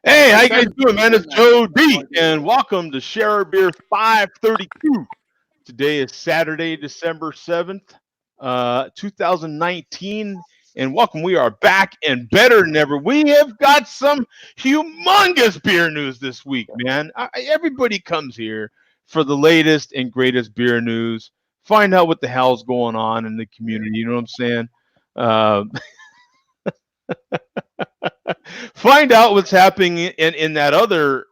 Hey, how you guys doing, man? It's Joe D, and welcome to Share Beer 532. Today is Saturday, December 7th, 2019, and welcome. We are back and better than ever. We have got some humongous beer news this week, man. Everybody comes here for the latest and greatest beer news, find out what the hell's going on in the community, you know what I'm saying? Uh, find out what's happening in that other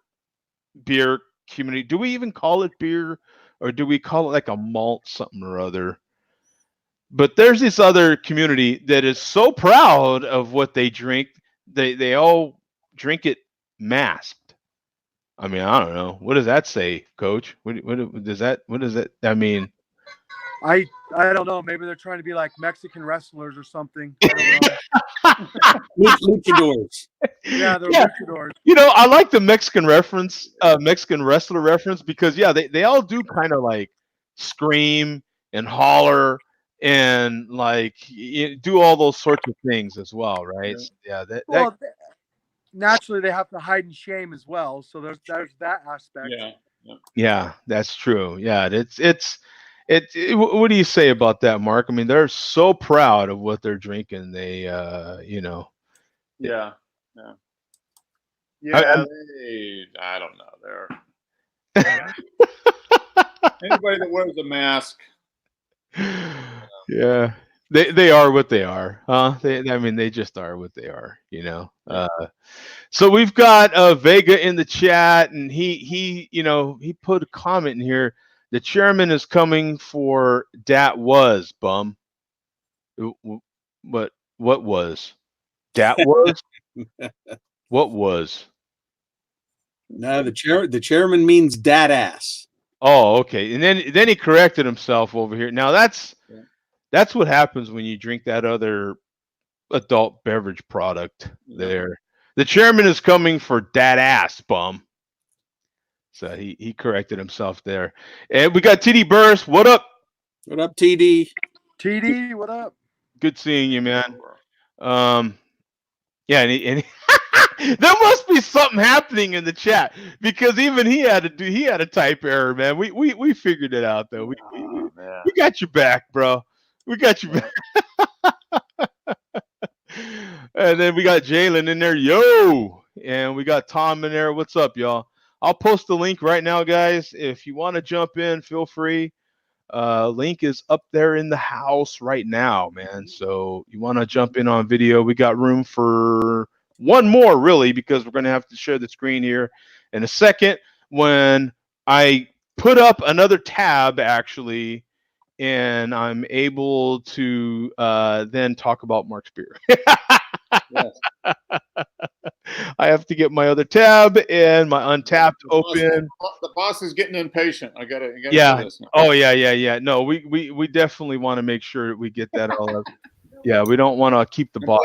beer community. Do we even call it beer, or do we call it like a malt something or other? But there's this other community that is so proud of what they drink. They all drink it masked. I mean, I don't know. What does that say, Coach? What does that? What does that? I mean, I don't know. Maybe they're trying to be like Mexican wrestlers or something. I don't know. Luchadors. Yeah, they're luchadors. You know, I like the Mexican reference, Mexican wrestler reference, because yeah, they all do kind of like scream and holler and like do all those sorts of things as well, right? Yeah, Well, naturally they have to hide in shame as well. So there's that aspect. yeah, that's true. Yeah, what do you say about that, Mark? I mean, they're so proud of what they're drinking. They, you know. Yeah. I don't know. They're anybody that wears a mask. Yeah, they are what they are, huh? I mean, they just are what they are, you know. So we've got Vega in the chat, and he put a comment in here. The chairman is coming for dat was bum. What was dat was? What was? No, the chairman means dad ass. Oh, okay. And then he corrected himself over here. Now that's what happens when you drink that other adult beverage product there. The chairman is coming for that ass bum. So he corrected himself there. And we got TD Burris. What up? What up, TD? TD, what up? Good seeing you, man. Yeah, and there must be something happening in the chat, because even he had a type error, man. We figured it out though. We got your back, bro. We got your back. And then we got Jalen in there, yo, and we got Tom in there. What's up, y'all? I'll post the link right now, guys. If you want to jump in, feel free. Link is up there in the house right now, man. So you want to jump in on video? We got room for one more, really, because we're going to have to share the screen here in a second when I put up another tab, actually, and I'm able to then talk about Mark's beer. Yes. I have to get my other tab and my Untapped open. The boss is getting impatient. I gotta yeah. do this now. Oh yeah. No, we definitely want to make sure we get that all up. Yeah, we don't want to keep the boss.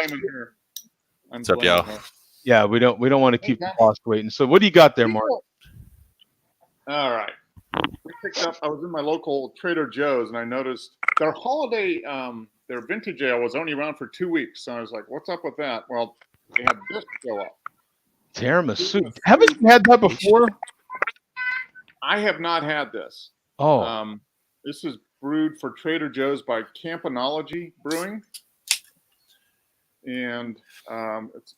What's up, y'all? Yeah, we don't want to keep the boss waiting. So what do you got there, Mark? All right. I was in my local Trader Joe's and I noticed their holiday, their vintage ale was only around for 2 weeks. So I was like, what's up with that? Well, they had this go up. Tiramisu. Haven't you had that before? I have not had this. Oh. This is brewed for Trader Joe's by Campanology Brewing. And it's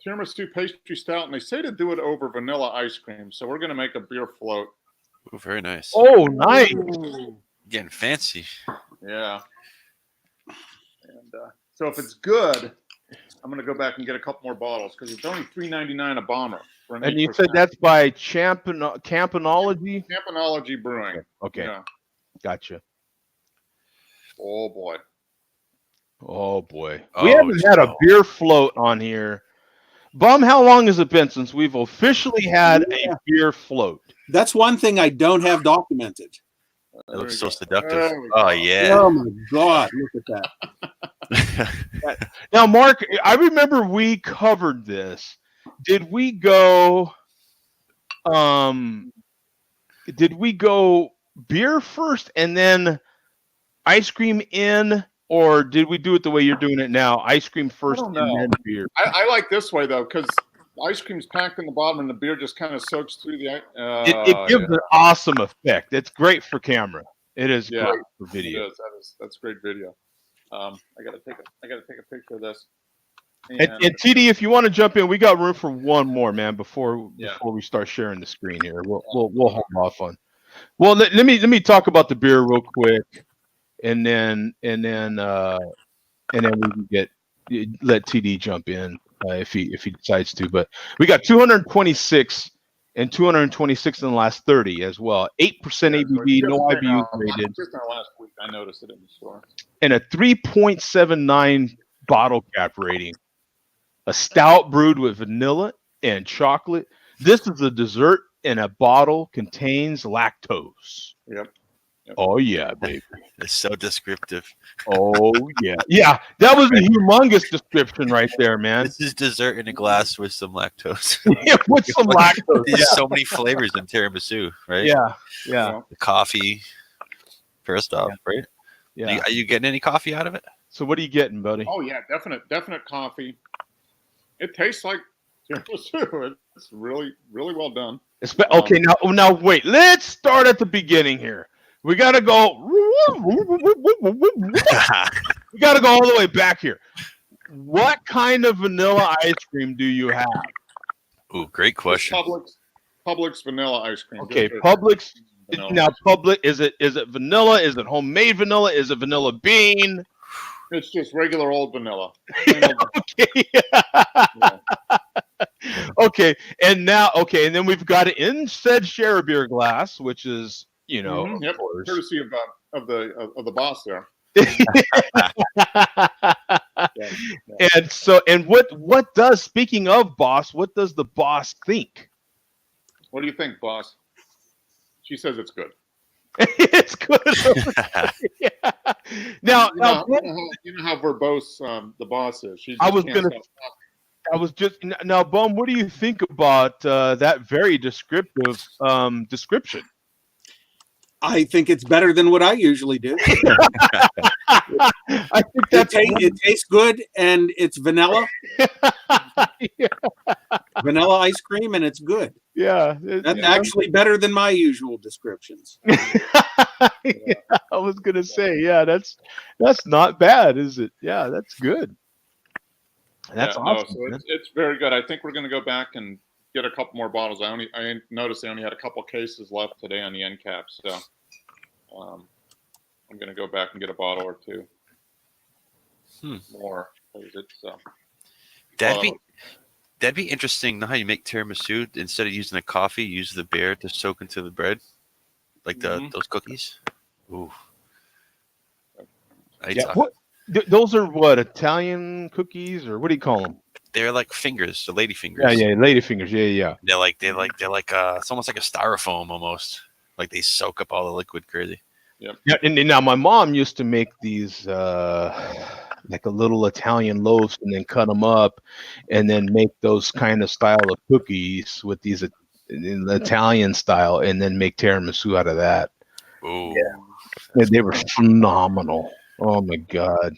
tiramisu pastry stout. And they say to do it over vanilla ice cream. So we're going to make a beer float. Oh, very nice. Oh, nice. Getting fancy. Yeah. And so if it's good, I'm going to go back and get a couple more bottles because it's only $3.99 a bomber. And 8%. You said that's by Campanology? Campanology Brewing. Okay. Yeah. Gotcha. Oh, boy. We haven't had a beer float on here. Bum, how long has it been since we've officially had a beer float? That's one thing I don't have documented. It looks so seductive. Oh, yeah. Oh, my God. Look at that. Now, Mark, I remember we covered this. Did we go beer first and then ice cream in? Or did we do it the way you're doing it now? Ice cream first and then beer. I like this way, though, because ice cream's packed in the bottom, and the beer just kind of soaks through the ice. It gives an awesome effect. It's great for camera. It is Yeah, great for it video. is. That's great video. I gotta take a picture of this. And TD, if you want to jump in, we got room for one more, man. Before we start sharing the screen here, we'll hold off on. Well, let me talk about the beer real quick, and then we can let TD jump in if he decides to. But we got 226 and 226 in the last 30 as well. 8% ABV, no IBUs rated. Just in the last week, I noticed it in the store. And a 3.79 bottle cap rating. A stout brewed with vanilla and chocolate. This is a dessert, and a bottle contains lactose. Yep. Oh yeah, baby. It's so descriptive. Oh yeah, yeah. That was a humongous description right there, man. This is dessert in a glass with some lactose. Yeah, with some lactose. There's so many flavors in tiramisu, right? Yeah. The coffee. First off, right? Yeah. Are you getting any coffee out of it? So what are you getting, buddy? Oh yeah, definite coffee. It tastes like tiramisu. It's really well done. Okay, now wait. Let's start at the beginning here. We gotta go. We gotta go all the way back here. What kind of vanilla ice cream do you have? Ooh, great question. Publix vanilla ice cream. Okay, Publix. Now, Publix, is it vanilla? Is it homemade vanilla? Is it vanilla bean? It's just regular old vanilla. Okay. Yeah. Okay, and then we've got it in said share beer glass, which is Yep, courtesy of the boss there. And what does, speaking of boss, what does the boss think? What do you think, boss? She says it's good. It's good. Yeah. Now, you know how verbose the boss is. Now, Bum, what do you think about that very descriptive description? I think it's better than what I usually do. I think it tastes good, and it's vanilla. Yeah. Vanilla ice cream, and it's good. Yeah, That's actually better than my usual descriptions. Yeah, I was gonna say, yeah, that's not bad, is it? Yeah, that's good. That's awesome. No, so it's very good. I think we're gonna go back and get a couple more bottles. I noticed they only had a couple cases left today on the end cap, so I'm gonna go back and get a bottle or two more. That'd be interesting. Know how you make tiramisu? Instead of using the coffee, use the beer to soak into the bread, like those cookies. Ooh. Those are what, Italian cookies, or what do you call them? They're like fingers, the lady fingers. Yeah, lady fingers. Yeah. They're like it's almost like a styrofoam almost. Like they soak up all the liquid crazy. Yep. Yeah, and now my mom used to make these like a little Italian loaves, and then cut them up, and then make those kind of style of cookies with these in the Italian style, and then make tiramisu out of that. Ooh. Yeah, they were phenomenal. Oh my God.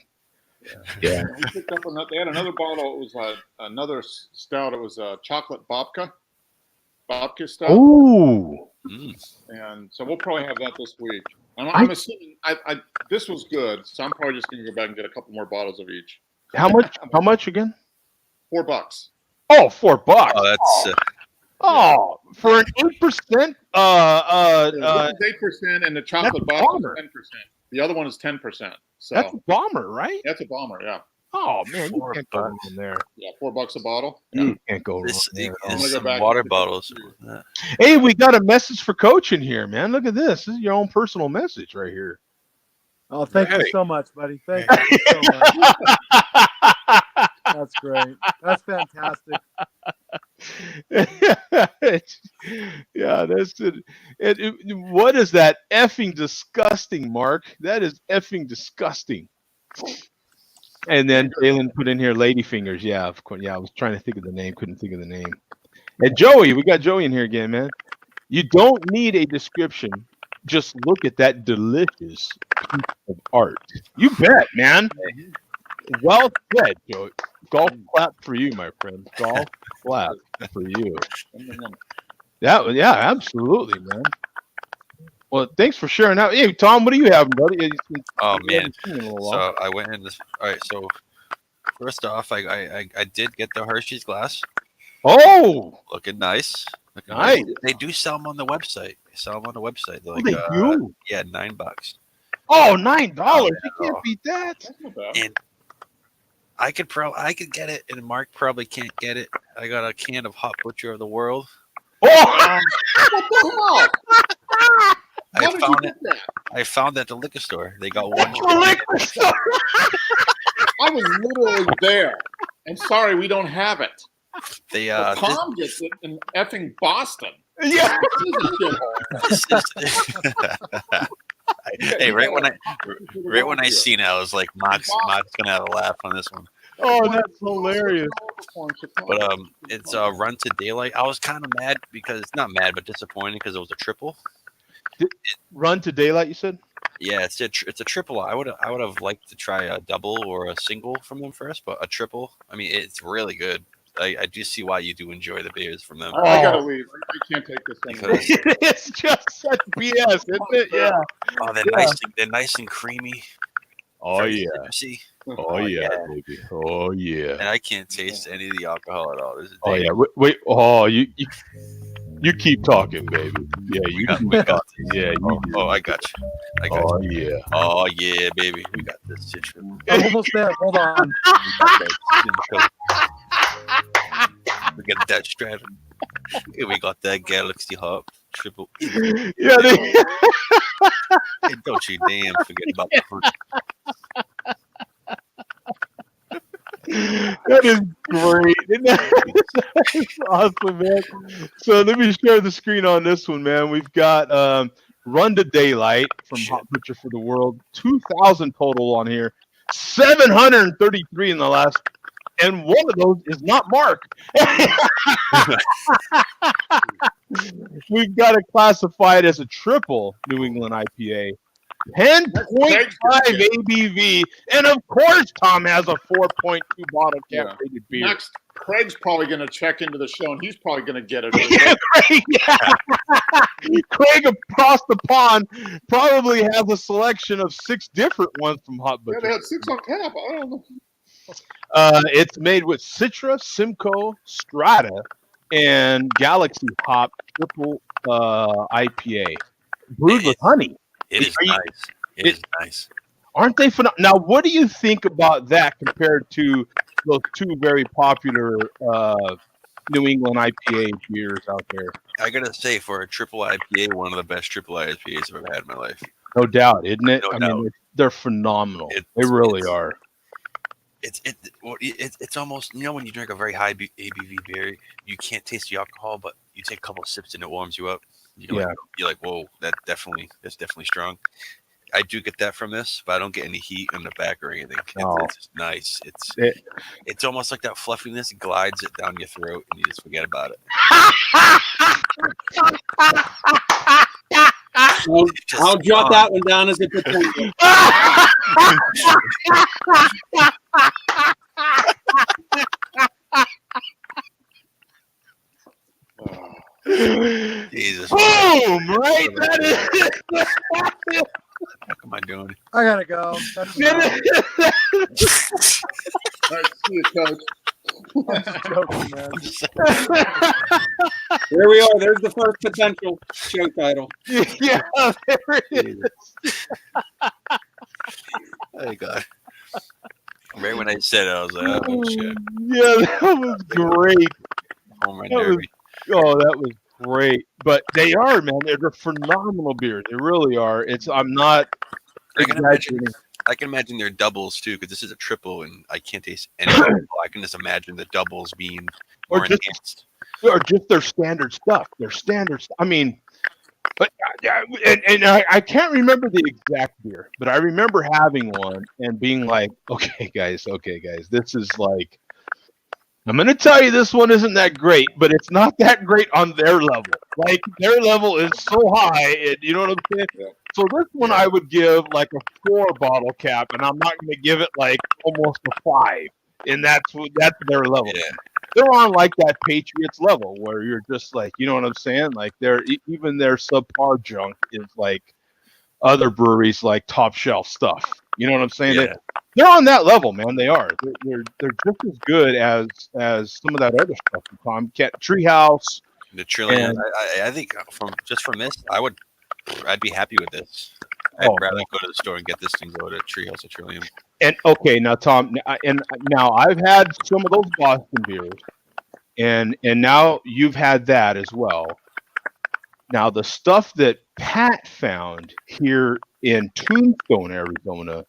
Yeah. They had another bottle. It was another stout. It was chocolate babka stout. Ooh. And so we'll probably have that this week. I'm assuming this was good, so I'm probably just going to go back and get a couple more bottles of each. How much? How much again? $4. Oh, $4. Oh, that's for an 8%. This is 8%, and the chocolate babka is 10%. The other one is 10%. So that's a bomber, right? That's a bomber, yeah. Oh man, you can't go wrong there. Yeah, $4 a bottle. You can't go wrong there. There's some water bottles. Hey, we got a message for Coach in here, man. Look at this. This is your own personal message right here. Oh, thank you so much, buddy. Thank you so much. That's great. That's fantastic. Yeah, that's it. What is that? Effing disgusting, Mark. That is effing disgusting. And then Jalen put in here lady fingers. Yeah, of course. Yeah, I was trying to think of the name. Couldn't think of the name. And Joey, we got Joey in here again, man. You don't need a description. Just look at that delicious piece of art. You bet, man. Well said, Joe. Golf clap for you, my friend. Golf clap for you. Yeah, absolutely, man. Well, thanks for sharing that. Hey, Tom, what do you have, buddy? Oh man! haven't seen you in a little while. So I went in this. All right. So first off, I did get the Hershey's glass. Oh, Looking nice. Looking nice. They do sell them on the website. They sell them on the website. They're Oh, like, they do. yeah, $9. Oh, $9. Oh, You can't beat that. That's not bad. And I could get it, and Mark probably can't get it. I got a can of Hot Butcher of the World. Oh, What the hell? I How did you found get it. that? I found it at the liquor store. They got one. the liquor store. I was literally there. And sorry, we don't have it. They But Tom gets it in effing Boston. Yeah. This is a shithole. this is, hey, right when I seen it, I was like, Mark's gonna have a laugh on this one. Oh, that's hilarious. But it's Run to Daylight. I was kind of mad because not mad, but disappointed because it was a triple. Run to Daylight, you said? Yeah, it's a triple. I would have liked to try a double or a single from them first, but a triple. I mean, it's really good. I do see why you do enjoy the beers from them. I gotta leave. I can't take this anymore. Because It's just such BS, isn't it? Yeah. oh, they're nice and creamy. Oh very yeah. citrusy, Oh yeah, baby. Oh yeah. and I can't taste any of the alcohol at all. Oh yeah. Wait. Oh, you keep talking, baby. Yeah, you got. Yeah. Oh, I got you. Oh yeah. Oh yeah, baby. We got this citrus. I'm almost there. Hold on. We got that stratum. We got that Galaxy Hop triple. Yeah. Hey, don't you damn forget about the fruit. That is great. That's awesome, man. So let me share the screen on this one, man. We've got Run to Daylight from Hot Butcher for the World. 2,000 total on here. 733 in the last. And one of those is not Mark. We've got to classify it as a triple New England IPA. 10.5 ABV. And of course, Tom has a 4.2 bottle cap rated beer. Next, Craig's probably going to check into the show, and he's probably going to get it. Craig across the pond probably has a selection of 6 different ones from Hot Yeah, Butcher. they had 6 on tap. I don't know. It's made with Citra, Simcoe, Strata, and Galaxy Hop triple IPA. Brewed with honey. It is nice. It is nice. Aren't they phenomenal? Now, what do you think about that compared to those 2 very popular New England IPA beers out there? I gotta say, for a triple IPA, one of the best triple IPAs I've ever had in my life. No doubt, isn't it? No I doubt. mean, they're phenomenal. They really are. It's almost, you know, when you drink a very high ABV beer, you can't taste the alcohol, but you take a couple of sips and it warms you up. You're like, whoa, that's definitely strong. I do get that from this, but I don't get any heat in the back or anything. It's just nice. It's almost like that fluffiness glides it down your throat, and you just forget about it. I'll jot that one down as a potential. Jesus. Boom! Right? That is. What am I doing? I gotta go. That's enough. All right, see you, Coach. I'm just joking, man. There we are. There's the first potential show title. Yeah, there it is. Oh, God. Right when I said it, I was like, oh, shit. Yeah, that was great. Home run That was- derby. Oh, that was great. But they are, man. They're phenomenal beers. They really are. I'm not I can exaggerating. imagine their doubles, too, because this is a triple, and I can't taste any alcohol. I can just imagine the doubles being Or more just- enhanced. Or just their standard stuff. I mean, but and I can't remember the exact beer, but I remember having one and being like, okay, guys, this is like, I'm going to tell you this one isn't that great, but it's not that great on their level. Like, their level is so high, and you know what I'm saying? Yeah. So this one I would give like a 4 bottle cap, and I'm not going to give it like almost a 5. And that's their level. Yeah. They're on like that Patriots level where you're just like, you know what I'm saying? Like even their subpar junk is like other breweries like top shelf stuff. You know what I'm saying? Yeah. They're on that level, man. They are. They're just as good as some of that other stuff. Treehouse. The Trillium. And- I think from this, I'd be happy with this. I'd Oh, rather go to the store and get this thing go to Treehouse or Trillium. And okay, now Tom, and now I've had some of those Boston beers, and now you've had that as well. Now the stuff that Pat found here in Tombstone, Arizona,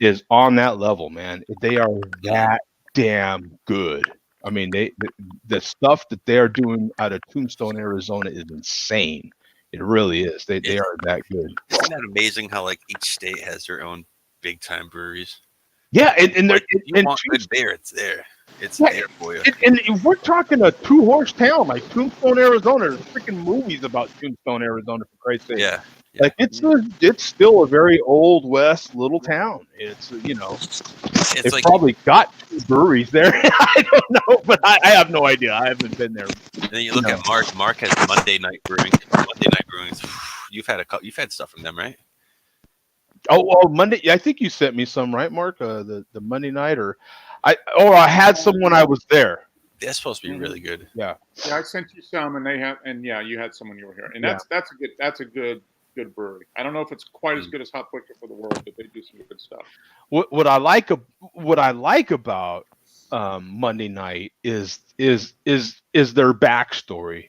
is on that level, man. They are that damn good. I mean, the stuff that they are doing out of Tombstone, Arizona, is insane. It really is. They are that good. Isn't that amazing how like each state has their own big time breweries? Yeah, and Like, if you want good beer, it's there. It's there for you. And if we're talking a 2-horse town like Tombstone, Arizona, there's freaking movies about Tombstone, Arizona, for Christ's sake. Yeah. Like it's still a very old west little town. It's it's like probably got 2 breweries there. I don't know, but I have no idea. I haven't been there. And then you look at Mark. Mark has Monday Night Brewing. Monday Night Brewing. You've had stuff from them, right? Oh, well, Monday. I think you sent me some, right, Mark? The Monday night, I had some when I was there. They're supposed to be really good. Yeah. Yeah, I sent you some, and you had some when you were here, and that's a good brewery. I don't know if it's quite as good as Hop Wicked for the World, but they do some good stuff. What I like about Monday night is their backstory.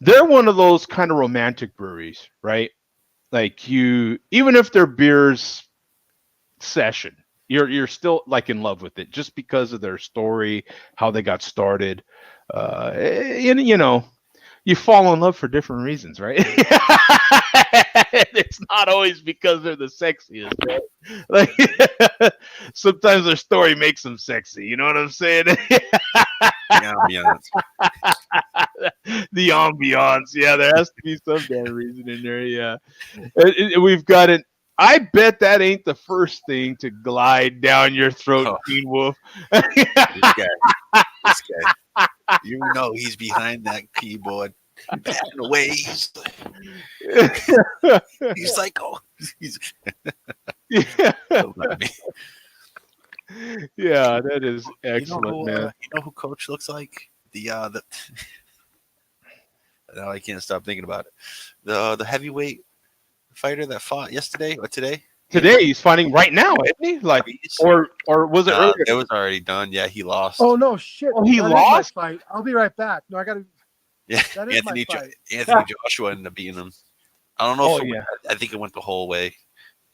They're one of those kind of romantic breweries, right? Like even if their beer's session, you're still like in love with it just because of their story, how they got started, and you fall in love for different reasons, right? It's not always because they're the sexiest, right? Like sometimes their story makes them sexy. You know what I'm saying? The ambiance. Yeah, there has to be some damn reason in there. Yeah, we've got it. I bet that ain't the first thing to glide down your throat, Teen Wolf. This guy. You know he's behind that keyboard, batting away. He's psycho. Yeah, that is excellent, man. You know who Coach looks like? No, I can't stop thinking about it. The heavyweight fighter that fought yesterday or today. Today he's fighting right now, isn't he? Like, or was it earlier? It was already done. Yeah, he lost. Oh no, shit! Oh, he lost. Fight. I'll be right back. No, I gotta. Yeah, Anthony Joshua ended up beating him. I don't know. I think it went the whole way.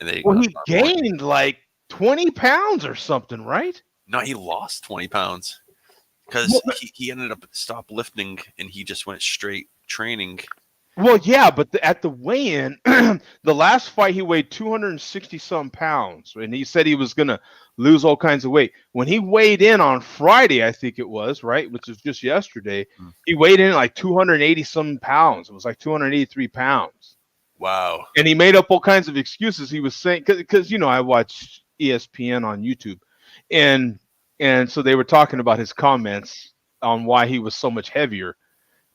And he gained like 20 pounds or something, right? No, he lost 20 pounds because he ended up stopped lifting and he just went straight training. Well, yeah, but at the weigh-in, the last fight he weighed 260 some pounds, and he said he was gonna lose all kinds of weight. When he weighed in on Friday, I think it was, right, which was just yesterday, he weighed in like 280 some pounds. It was like 283 pounds. Wow. And he made up all kinds of excuses. He was saying, because I watch ESPN on YouTube, and so they were talking about his comments on why he was so much heavier.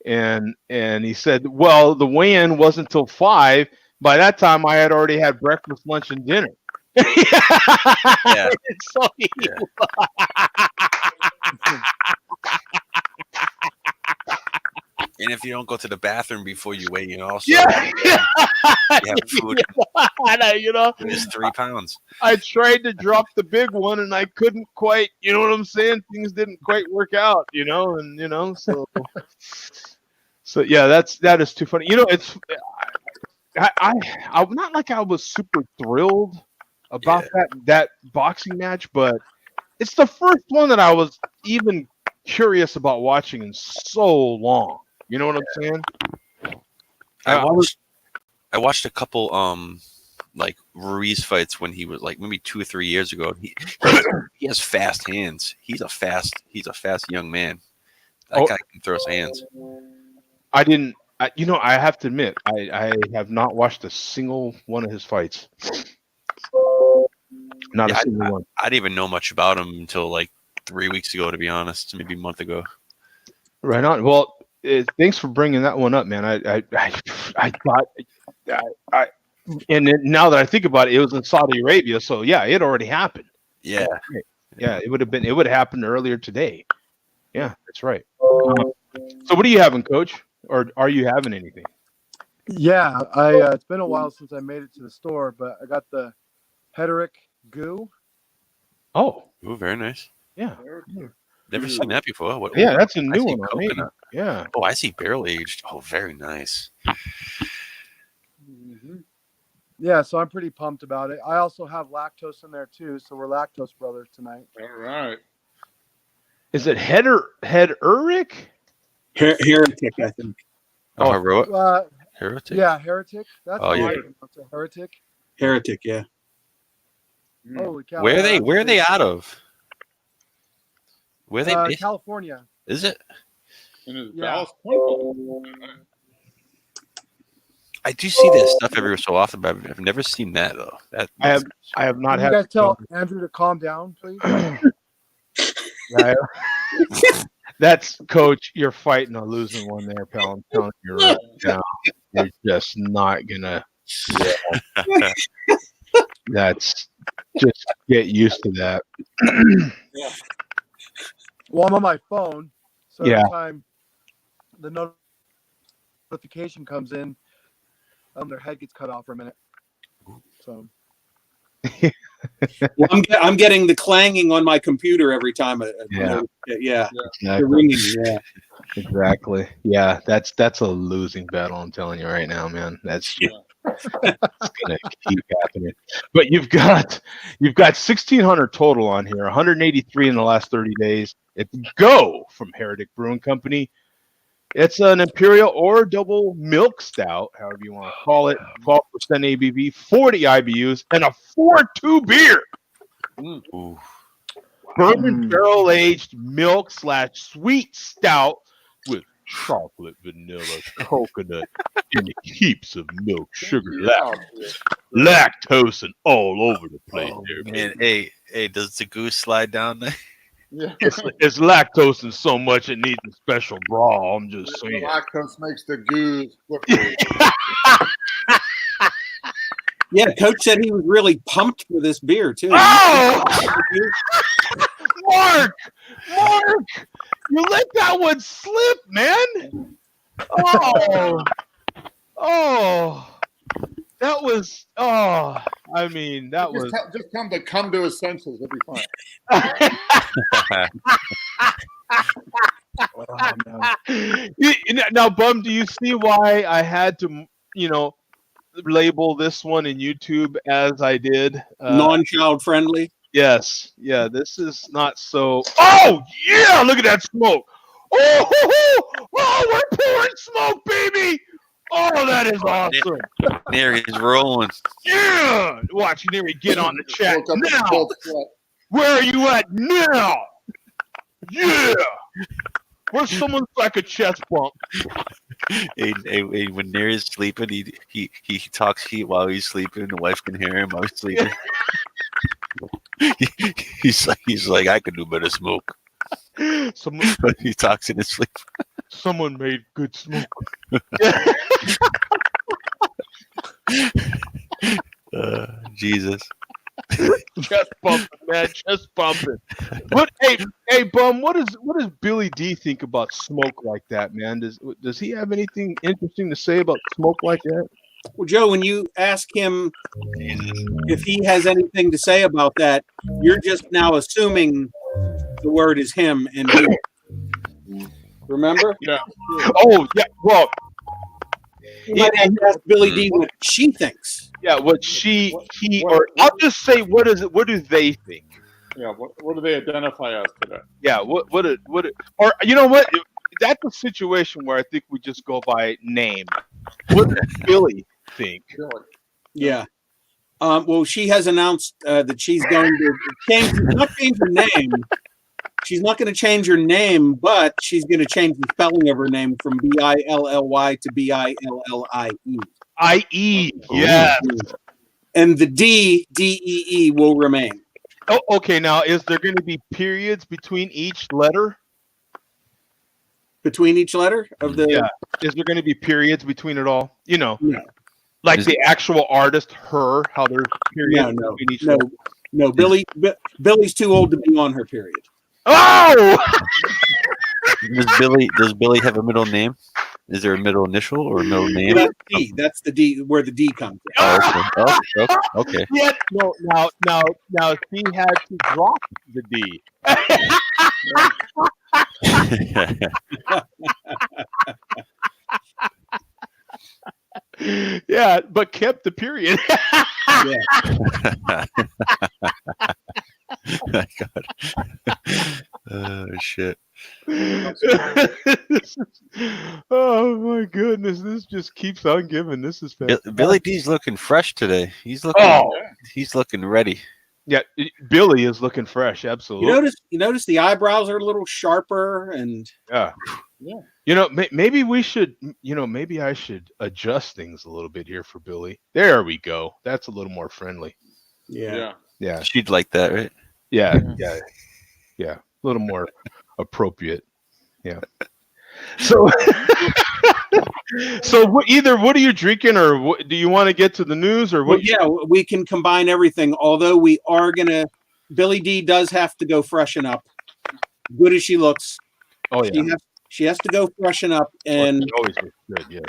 And he said, well, the weigh-in wasn't until 5. By that time, I had already had breakfast, lunch, and dinner. Yeah. And if you don't go to the bathroom before you weigh in, also, you have food. It's 3 pounds. I tried to drop the big one, and I couldn't quite. You know what I'm saying? Things didn't quite work out. So yeah, that is too funny. It's I'm not like I was super thrilled about that boxing match, but it's the first one that I was even curious about watching in so long. You know what I'm saying? I watched a couple like Ruiz fights when he was like maybe 2 or 3 years ago. He has fast hands. He's a fast young man. That guy can throw his hands. I didn't I have to admit, I have not watched a single one of his fights. Not a single one. I didn't even know much about him until like 3 weeks ago, to be honest, maybe a month ago. Right on. Well, thanks for bringing that one up, man. I thought, and then now that I think about it, it was in Saudi Arabia, so yeah, it already happened. Yeah. Yeah, it would have happened earlier today. Yeah, that's right. So what are you having, Coach? Or are you having anything? Yeah, it's been a while since I made it to the store, but I got the Hederick Goo. Oh, Ooh, very nice. yeah. Never seen that before. Yeah, that's a new see one on me. coconut. Yeah. Oh, I see barrel aged. Oh, very nice. Yeah, so I'm pretty pumped about it. I also have lactose in there too, so we're lactose brothers tonight. All right. Is it Hederick? Heretic, I think. Oh, heroic. Heretic. Yeah, heretic. That's Oh, yeah. It's a heretic. Heretic, yeah. Holy cow! Where are they out of? Where are they based? California. Is it? In his Yeah. Dallas Point. I do see this stuff every so often, but I've never seen that though. I have not Can had. you guys tell Andrew to calm down, please? That's Coach. You're fighting a losing one there, pal. I'm telling you right now, you're just not gonna. Yeah. That's just get used to that. Well, I'm on my phone, so Yeah. every time the notification comes in, their head gets cut off for a minute. So. Well, I'm getting the clanging on my computer every time. Yeah. The ringing. Yeah. Exactly. Yeah, that's a losing battle. I'm telling you right now, man. That's it's gonna keep happening. But you've got 1,600 total on here. 183 in the last 30 days. It's Go from Heretic Brewing Company. It's an imperial or double milk stout, however you want to call it. 12% ABV, 40 IBUs, and a 4.2 beer. Ooh. Bourbon barrel aged milk / sweet stout with chocolate, vanilla, coconut, and heaps of milk, sugar, lactose, and all over the place. And hey, does the goose slide down there? Yeah. It's lactose in so much it needs a special bra. I'm just The saying. lactose makes the goose slippery. Yeah, Coach said he was really pumped for this beer too. Oh, Mark, you let that one slip, man. That was. I mean, that was. Just tell him to come to his senses. It'll be fine. Now, Bum, do you see why I had to, label this one in YouTube as I did? Non-child friendly. Yes. Yeah, this is not so. Oh, yeah, look at that smoke. Oh, we're pouring smoke, baby. Oh, that is awesome. There he's rolling. Yeah. Watch Neri get on the chat Woke up with now. cold sweat. Where are you at now? Yeah. Where's someone's like a chest bump? Hey, when Neri's sleeping, he talks heat while he's sleeping. The wife can hear him while he's sleeping. he's like I could do better smoke. But he talks in his sleep. Someone made good smoke. Jesus. Chest bumping, man. Chest bumping. But hey, Bum, what does Billy D think about smoke like that, man? Does he have anything interesting to say about smoke like that? Well, Joe, when you ask him if he has anything to say about that, you're just now assuming the word is him and he. Remember? Yeah. Oh, yeah. Well, You might have to ask Billy D what she thinks. yeah. I'll just say, what do they think? Yeah. What do they identify as today? Yeah. Or you know what? That's a situation where I think we just go by name. What does Billy think? Really? Yeah. Well, she has announced that she's going to not change her name. she's not going to change her name, but she's going to change the spelling of her name from Billy to Billie. I.E. Yeah. And the DEE will remain. Oh, okay. Now, is there going to be periods between each letter? Between each letter of the Is there going to be periods between it all? You know, No. like Is the actual artist, her, how there's periods between each letter. No. Billy's too old to be on her period. Oh! Does Billy have a middle name? Is there a middle initial or a middle name? Well, that's D. That's the D where the D comes from. Oh, okay. Yeah, no, now she had to drop the D. Yeah, but kept the period. My God. Oh shit. Oh my goodness, this just keeps on giving. This is fantastic. Billy D's looking fresh today. He's looking ready. Yeah, Billy is looking fresh. Absolutely. You notice the eyebrows are a little sharper and Yeah. You know, maybe we should. You know, maybe I should adjust things a little bit here for Billy. There we go. That's a little more friendly. yeah. She'd like that, right? Yeah. A little more appropriate. Yeah. So, what are you drinking, or do you want to get to the news, or what? Well, yeah, we can combine everything. Although we are gonna, Billy D does have to go freshen up. Good as she looks, Oh yeah. she has to go freshen up, and She always looks good. Yes.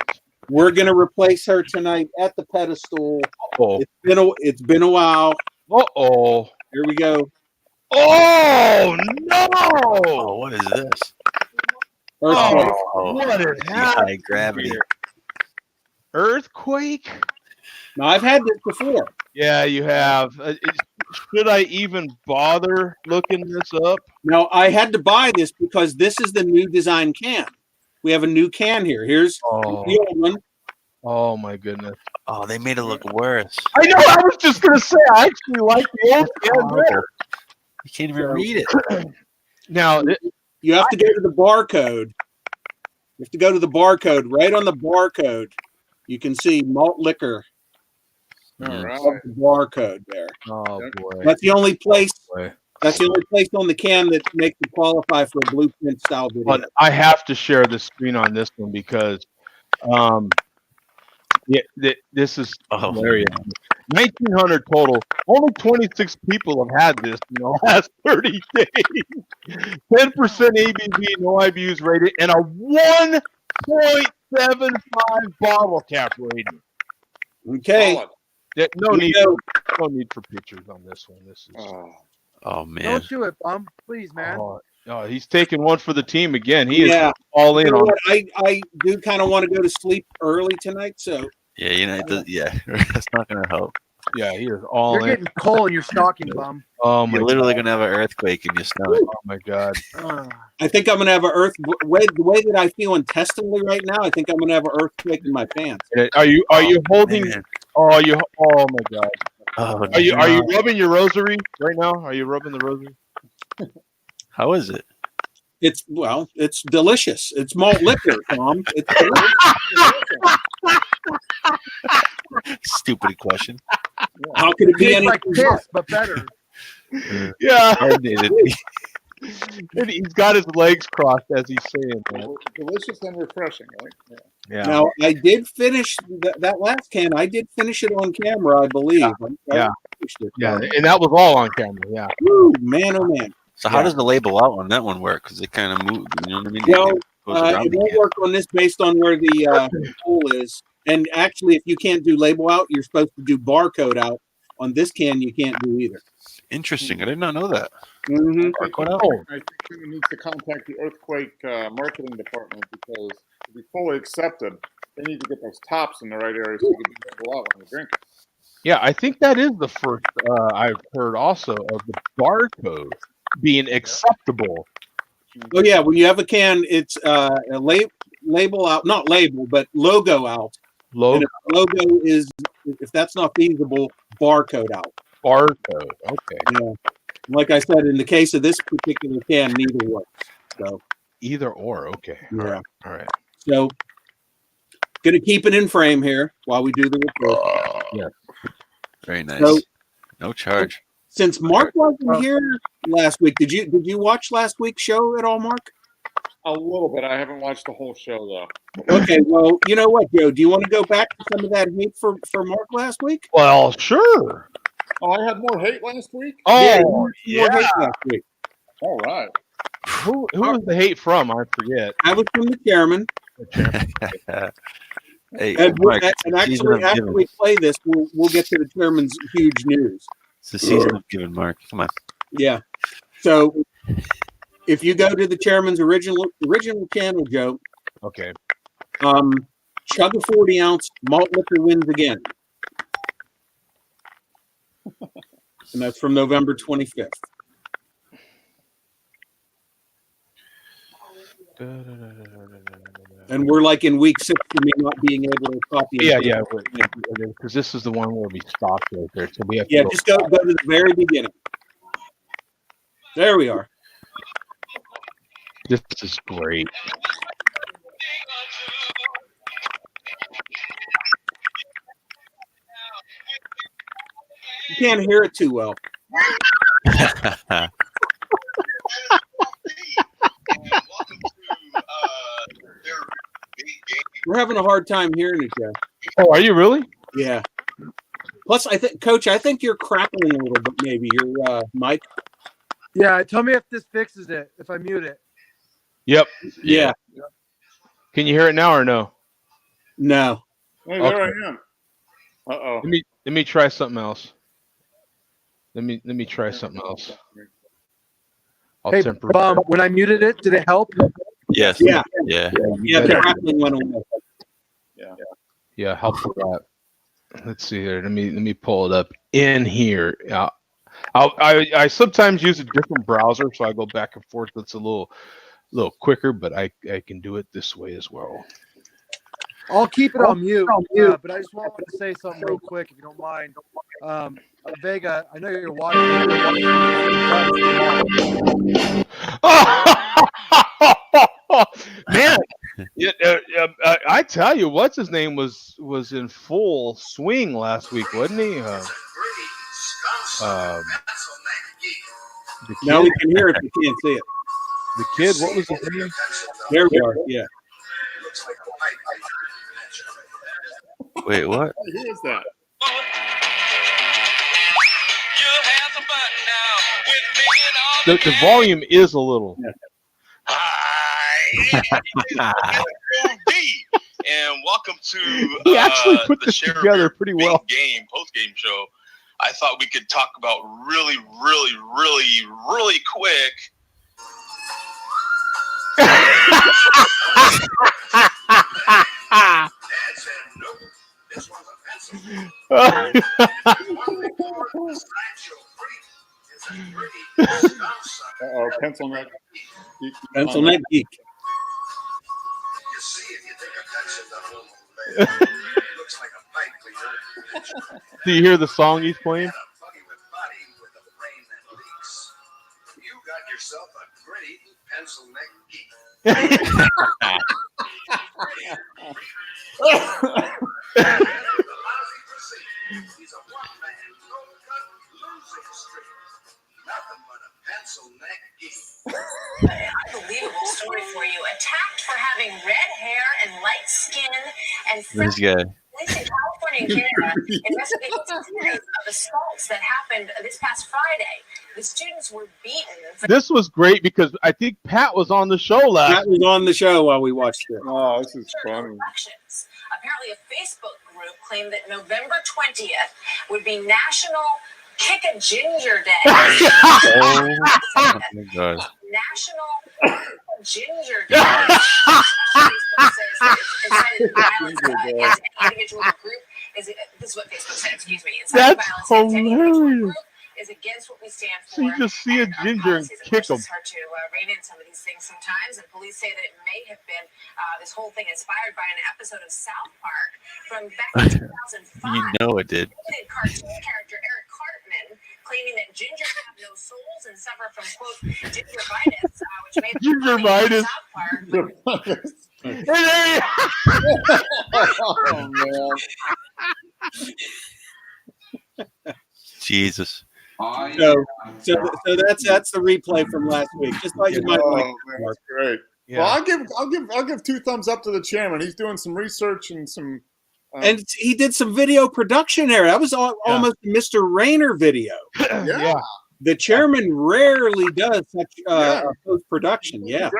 we're gonna replace her tonight at the pedestal. Oh. It's been a while. Oh. Here we go. Oh no! Oh, what is this? Earthquake. What is High happening? gravity. Earthquake? Now I've had this before. Yeah, you have. Should I even bother looking this up? Now I had to buy this because this is the new design can. We have a new can here. Here's the old one. Oh my goodness! Oh, they made it look worse. I know. I was just gonna say. I actually like the old can better. You can't even read it. Now, You have to go to the barcode. You have to go to the barcode. Right on the barcode, you can see malt liquor. All right. The barcode there. oh boy. That's the only place. Boy. That's the only place on the can that makes you qualify for a blueprint style video. But I have to share the screen on this one because, this is hilarious. 1,900 total. Only 26 people have had this in the last 30 days. 10% ABV, no IBUs rated, and a 1.75 bottle cap rating. Okay. Solid. Yeah, no need for pictures on this one. This is. Oh man. Don't do it, Bum. Please, man. Oh, he's taking one for the team again. He is Yeah. all in You know on. what? I do kind of want to go to sleep early tonight, so Yeah, that's not gonna help. Yeah, he is all You're in. getting coal in your stocking, Bum. Oh my You're literally gonna have an earthquake in your stomach. Oh my God. I think I'm gonna have the way that I feel intestinally right now. I think I'm gonna have an earthquake in my pants. Are you holding? Man. Oh, you. Oh my God. Oh, Are you rubbing your rosary right now? Are you rubbing the rosary? How is it? It's delicious. It's malt liquor, Tom. It's delicious. Stupid question. How could it be Tastes anything like but? piss, but better. Yeah. Coordinated. And he's got his legs crossed as he's saying that. Delicious and refreshing, right? Yeah. Now I did finish that last can. I did finish it on camera, I believe. Yeah. I finished it. Yeah, and that was all on camera. Yeah. Woo, man, oh man. So how does the label out on that one work? Because it kind of moves. You know what I mean? Well, It goes around it the won't can. work on this based on where the hole is. And actually, if you can't do label out, you're supposed to do barcode out. On this can, you can't do either. Interesting. I did not know that. Mm-hmm. Barcode out? I think we need to contact the earthquake marketing department because to be fully accepted, they need to get those tops in the right area so you can be able out when you drink it. Yeah, I think that is the first I've heard also of the barcode being acceptable. Oh yeah, when you have a can, it's a label out, not label, but logo out. Logo. And if logo is, if that's not feasible, barcode out. Barcode. Okay. Yeah. Like I said, in the case of this particular can, neither works. So Either or. Okay. Yeah. All right. So, going to keep it in frame here while we do the report. Yeah. Very nice. So, no charge. Since Mark wasn't here last week, did you watch last week's show at all, Mark? A little bit. I haven't watched the whole show though. Okay, well, you know what, Joe? Do you want to go back to some of that hate for Mark last week? Well, sure. Oh, I had more hate last week. Oh, More hate last week. All right. Who was the hate from? I forget. I was from the chairman. Hey, And, Mark, and actually, after we play this, we'll get to the chairman's huge news. It's the season of giving, Mark. Come on. Yeah. So, if you go to the chairman's original channel, Joe, Okay. chug a 40-ounce malt liquor wins again, and that's from November 25th. And we're like in week 6 for me not being able to copy. Yeah. Because this is the one where we stopped right there. So we have to Just go to the very beginning. There we are. This is great. You can't hear it too well. We're having a hard time hearing it, Joe. Oh, are you really? Yeah. Plus, Coach, I think you're crackling a little bit. Maybe your mic. Yeah, tell me if this fixes it. If I mute it. Yep. Yeah. Can you hear it now or no? No. Hey, there I am. Uh-oh. Let me try something else. Let me try something else. Hey, when I muted it, did it help? Yes. Yeah. The crackling went away. Yeah, help with that. Let's see here. Let me pull it up in here. I sometimes use a different browser, so I go back and forth. It's a little quicker, but I can do it this way as well. I'll keep it on mute, but I just wanted to say something real quick, if you don't mind. Vega, I know you're watching. Man, I tell you, what's his name was in full swing last week, wasn't he? Now we can hear it, we can't see it. The kid, what was his name? There we are. Yeah. Wait, what? Who is that? The volume is a little. Hi, and welcome to He actually put the this Share together pretty well. Post-game show. I thought we could talk about really quick. Uh-oh, pencil neck. Pencil neck geek. Do you hear the song he's playing? You got yourself a pretty pencil neck geek. He's a one-man, no-cut losing streak. Nothing but a pencil neck geek. An unbelievable story for you. Attacked for having red hair and light skin and This guy. police in California and Canada investigating a series of assaults that happened this past Friday. The students were beaten. This was great because I think Pat was on the show last. Pat was on the show while we watched it. Oh, this is funny. Elections. Apparently, a Facebook group claimed that November 20th would be National Kick a Ginger Day. Oh my God. National Ginger Day. Facebook says that inciting violence against any individual or group is this is what Facebook said. Excuse me. Inciting That's violence against any individual or hilarious. group is against what we stand for. So you just see a and our ginger and policies. Of kick course, him. It's hard to rein in some of these things sometimes, and police say that it may have been this whole thing inspired by an episode of South Park from back in 2005. You know it did. Cartoon character Eric Cartman claiming that gingers have no souls and suffer from, quote, gingivitis, which made Gingivitis. South Park. Oh man. Jesus. So that's the replay from last week. Just thought you might Oh, like. man, that's great. Yeah. Well, I'll give 2 thumbs up to the chairman. He's doing some research and some. And he did some video production there. That was almost a Mr. Rayner video. Yeah. The chairman rarely does such post production. Yeah.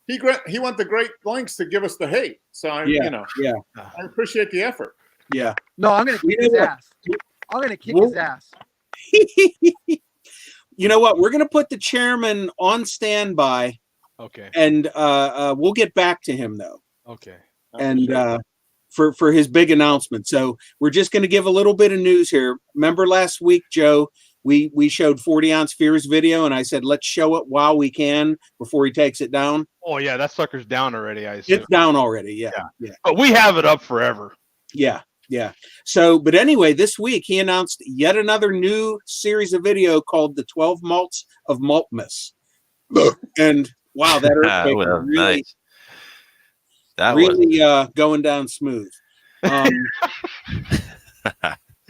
He went to great lengths to give us the hate. So I appreciate the effort. Yeah. No, I'm going to kick his ass. I'm going to kick his ass. You know what? We're going to put the chairman on standby. Okay. And we'll get back to him though. Okay. And for his big announcement. So we're just going to give a little bit of news here. Remember last week, Joe, we showed 40-ounce Fears video, and I said let's show it while we can before he takes it down. Oh yeah, that sucker's down already. I assume. It's down already. Yeah. But we have it up forever. Yeah. So, but anyway, this week he announced yet another new series of video called the 12 Malts of Maltmas. And wow, that earthquake was really, nice. That really going down smooth.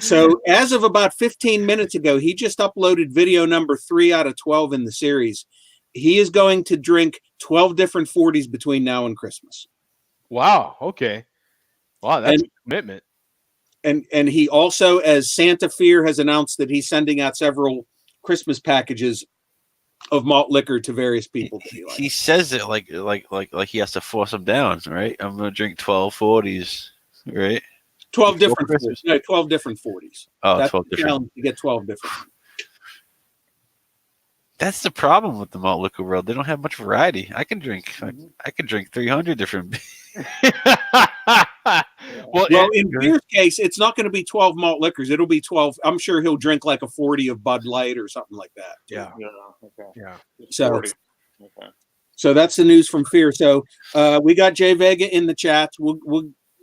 So as of about 15 minutes ago, he just uploaded video number 3 out of 12 in the series. He is going to drink 12 different 40s between now and Christmas. Wow. Okay. Wow, that's a commitment. And he also, as Santa Fear has announced that he's sending out several Christmas packages of malt liquor to various people. He says it like he has to force them down, right? I'm gonna drink 12 40s, right? 12 different 40s. No, 12 different 40s. Oh, that's 12 different. You get 12 different. That's the problem with the malt liquor world. They don't have much variety. I can drink 300 different. Well, in Beer's case, it's not going to be 12 malt liquors. It'll be 12. I'm sure he'll drink like a 40 of Bud Light or something like that. Yeah. Okay. Yeah. So that's the news from Fear. So we got Jay Vega in the chat.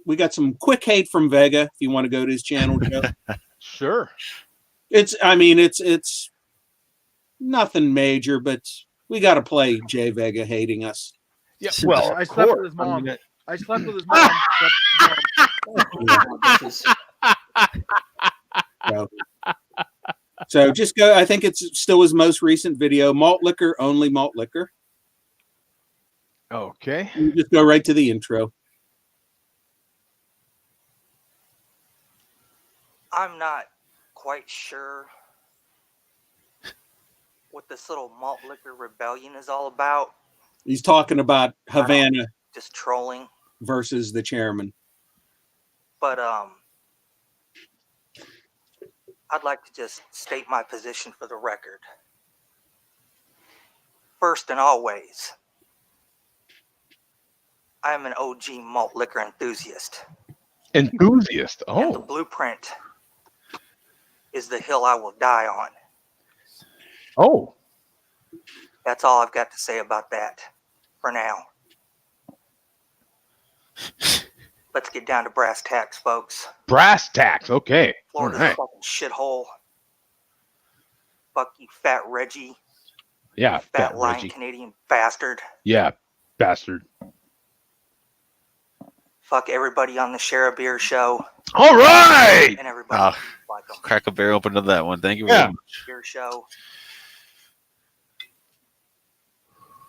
We got some quick hate from Vega. If you want to go to his channel, Joe. Sure. It's nothing major, but we got to play Jay Vega hating us. Yeah. Well, I slept with his mom. I slept with his mom. So just go. I think it's still his most recent video. Malt liquor, only malt liquor. Okay. You just go right to the intro. I'm not quite sure what this little malt liquor rebellion is all about. He's talking about Havana just trolling versus the chairman. But I'd like to just state my position for the record. First and always, I am an OG malt liquor enthusiast. Enthusiast. And the Oh. blueprint is the hill I will die on. Oh. That's all I've got to say about that for now. Let's get down to brass tacks, folks. Brass tacks. Okay. Florida's All right. a fucking shithole. Fuck you, fat Reggie. Yeah. You fat lying Reggie. Canadian bastard. Yeah. Bastard. Fuck everybody on the Share a Beer show. All right. And everybody like them. Crack a bear open to that one. Thank you very much. Beer show.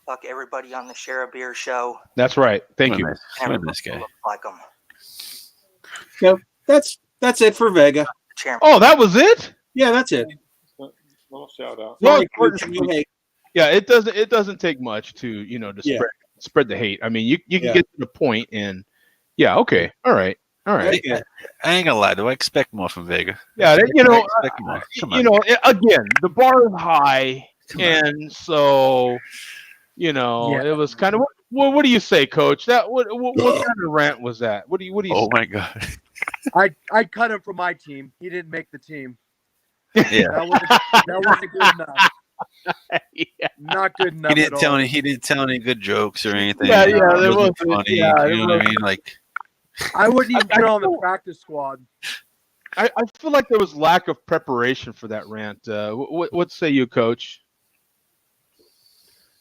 Fuck everybody on the Share a Beer show. That's right. Thank you. And This guy. look like them. So that's it for Vega. Chairman. Oh, that was it? Yeah, that's it. Little shout out. Sorry, Well, Coach, no hate. Yeah, it doesn't take much to, to spread the hate. I mean, you can get to the point and okay. All right. I ain't gonna lie. Do I expect more from Vega? Yeah, I expect more. Come on. Again, the bar is high, and so it was kind of what do you say, Coach? That what kind of rant was that? What do you Oh say? my God. I cut him from my team. He didn't make the team. Yeah. That wasn't good enough. Yeah. Not good enough. He didn't at tell all. any. He dn't tell any good jokes or anything. Yeah, It there wasn't wasn't. funny. Yeah, you know what I mean? Like, I wouldn't even put on the practice squad. I feel like there was lack of preparation for that rant. What say you, Coach?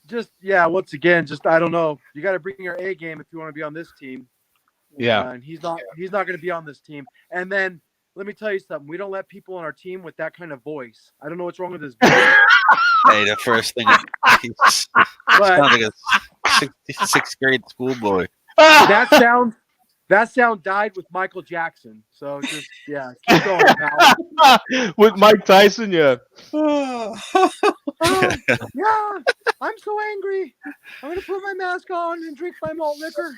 Just once again, I don't know. You got to bring your A game if you want to be on this team. Yeah. And he's not going to be on this team. And then let me tell you something. We don't let people on our team with that kind of voice. I don't know what's wrong with his voice. Hey, the first thing he sounds like a sixth grade schoolboy. That sound died with Michael Jackson. So just keep going, pal. With Mike Tyson, yeah. Yeah, I'm so angry. I'm gonna put my mask on and drink my malt liquor.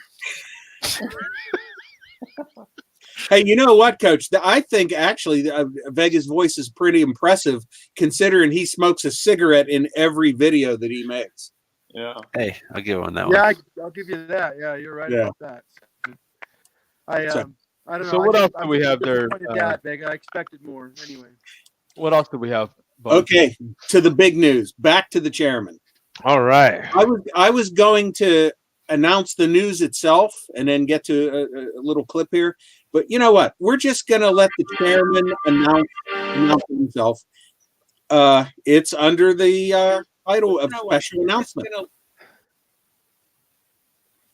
Hey, you know what, Coach? I think actually Vega's voice is pretty impressive, considering he smokes a cigarette in every video that he makes. Yeah. Hey, I'll give him that Yeah, one. I'll give you that. Yeah, you're right about that. I don't know. So what else do we have there? Vega. I expected more. Anyway. What else do we have? Bud? Okay, to the big news. Back to the chairman. All right. I was going to announce the news itself and then get to a little clip here, but you know what? We're just going to let the chairman announce himself. It's under the title of special announcement.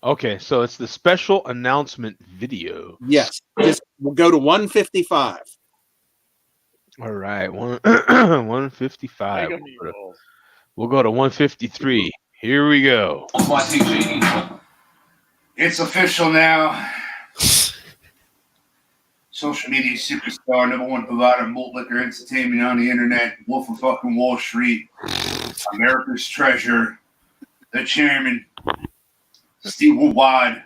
Okay, so it's the special announcement video. Yes, we'll go to 155. All right, 155. We'll go to 153. Here we go. It's official now. Social media superstar, number one provider of malt liquor entertainment on the internet, Wolf of fucking Wall Street, America's treasure, the chairman, Steve Wad,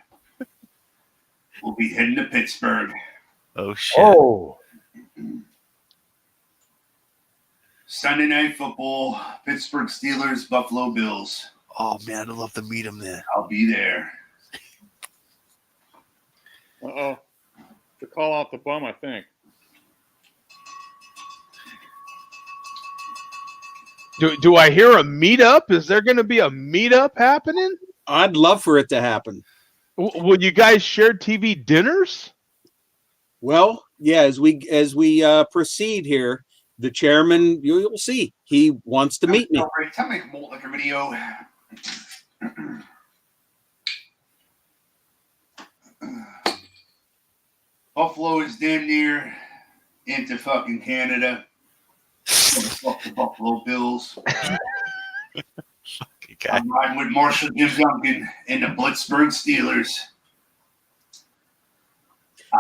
will be heading to Pittsburgh. Oh, shit. Oh. Sunday Night Football, Pittsburgh Steelers, Buffalo Bills. Oh, man, I'd love to meet him there. I'll be there. Uh-oh. To call out the bum, I think. Do I hear a meetup? Is there going to be a meetup happening? I'd love for it to happen. Will you guys share TV dinners? Well, yeah, as we proceed here, the chairman, you'll see, he wants to meet me. All right, time to make a malt liquor video. Buffalo is damn near into fucking Canada. Fuck the Buffalo Bills. Okay. I'm riding with Marshall Jim Duncan and the Blitzburg Steelers.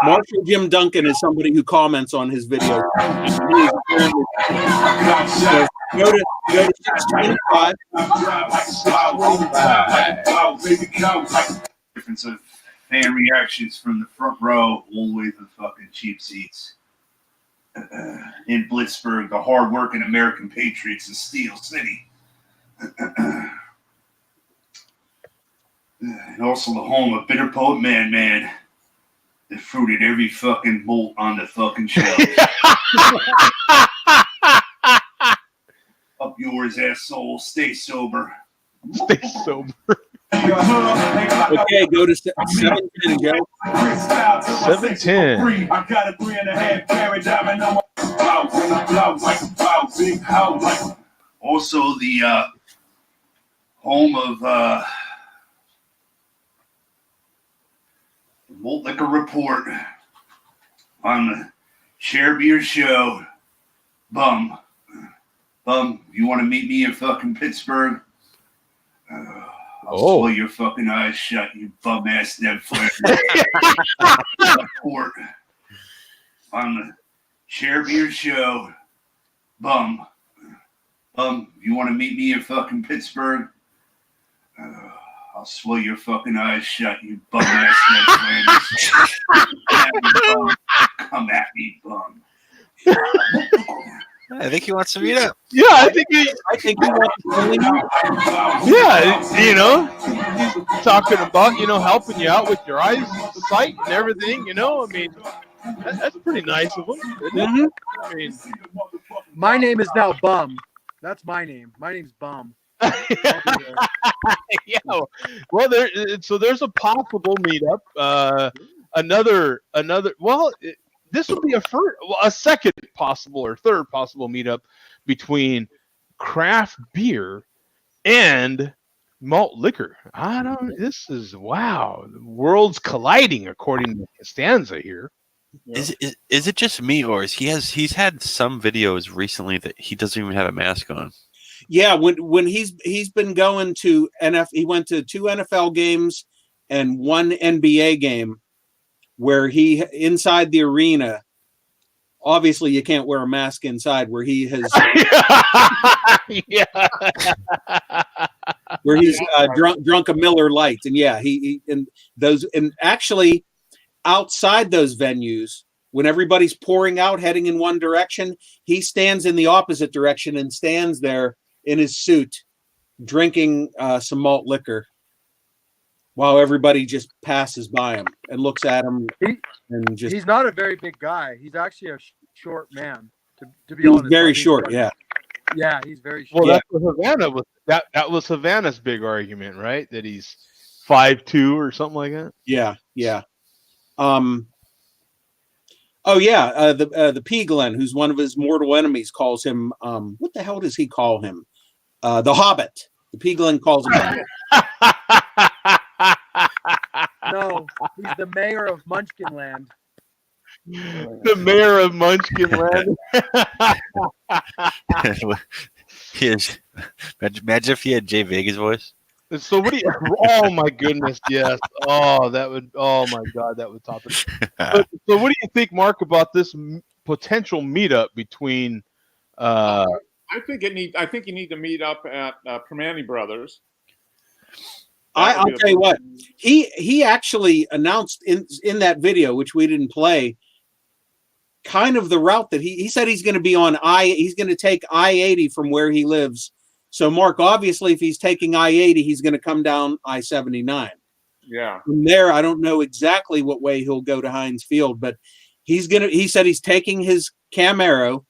Marshall Jim Duncan is somebody who comments on his video. So go to 625. Difference of fan reactions from the front row all the way to the fucking cheap seats. In Blitzburg, the hard-working American Patriots of Steel City. And also the home of Bitter Poet Man that fruited every fucking bolt on the fucking shelf. Up yours, asshole. Stay sober. Stay sober. Okay, go to 710, Joe. 710. I got a 3.5 carat diamond on my also the home of Malt Liquor Report on the Share Beer Show. Bum, you want to meet me in fucking Pittsburgh? I'll swallow your fucking eyes shut, you bum ass Ned Flair. Report on the Share Beer Show. Bum, you want to meet me in fucking Pittsburgh? I'll swallow your fucking eyes shut, you bum ass Ned Flanders. Come at me, bum. I think he wants to meet up. Yeah, I think he wants to meet up. Yeah, you know, he's talking about, helping you out with your eyesight and everything, I mean, that's pretty nice of him, isn't it? Mm-hmm. I mean, my name is now Bum. That's my name. My name's Bum. Yeah. Well, there's a possible meetup. Another. Well, this would be a second possible or third possible meetup between craft beer and malt liquor. This is wow. Worlds colliding according to Costanza here. Is it just me, or he's had some videos recently that he doesn't even have a mask on? Yeah, when he's been going to he went to 2 NFL games and 1 NBA game where he inside the arena. Obviously, you can't wear a mask inside where he has where he's drunk a Miller Lite, and he and those, and actually outside those venues when everybody's pouring out heading in one direction, he stands in the opposite direction and stands there in his suit drinking some malt liquor while everybody just passes by him and looks at him. He's not a very big guy. He's actually a short man. To be honest, very short. Yeah, he's very short. Well, that's what Havana was. That was Havana's big argument, right? That he's 5'2" or something like that. Yeah. The P. Glenn, who's one of his mortal enemies, calls him. What the hell does he call him? The Hobbit. The P. Glenn calls him. No, he's the mayor of Munchkinland. The mayor of Munchkinland. Imagine if he had Jay Vega's voice. So what do you? Oh my goodness, yes. Oh, that would. Oh my God, that would top it. So what do you think, Mark, about this potential meetup between? I think you need to meet up at Permane Brothers. I'll tell you what. He actually announced in that video, which we didn't play, kind of the route that he said he's going to be on he's going to take I-80 from where he lives. So Mark, obviously, if he's taking I-80, he's going to come down I-79. Yeah. From there, I don't know exactly what way he'll go to Heinz Field, but he said he's taking his Camaro.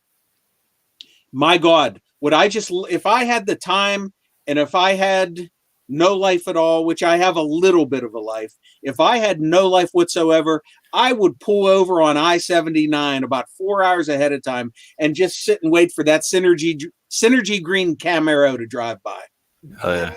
My God, if I had the time and if I had no life at all, which I have a little bit of a life, if I had no life whatsoever, I would pull over on I-79 about 4 hours ahead of time and just sit and wait for that Synergy green Camaro to drive by. Oh yeah.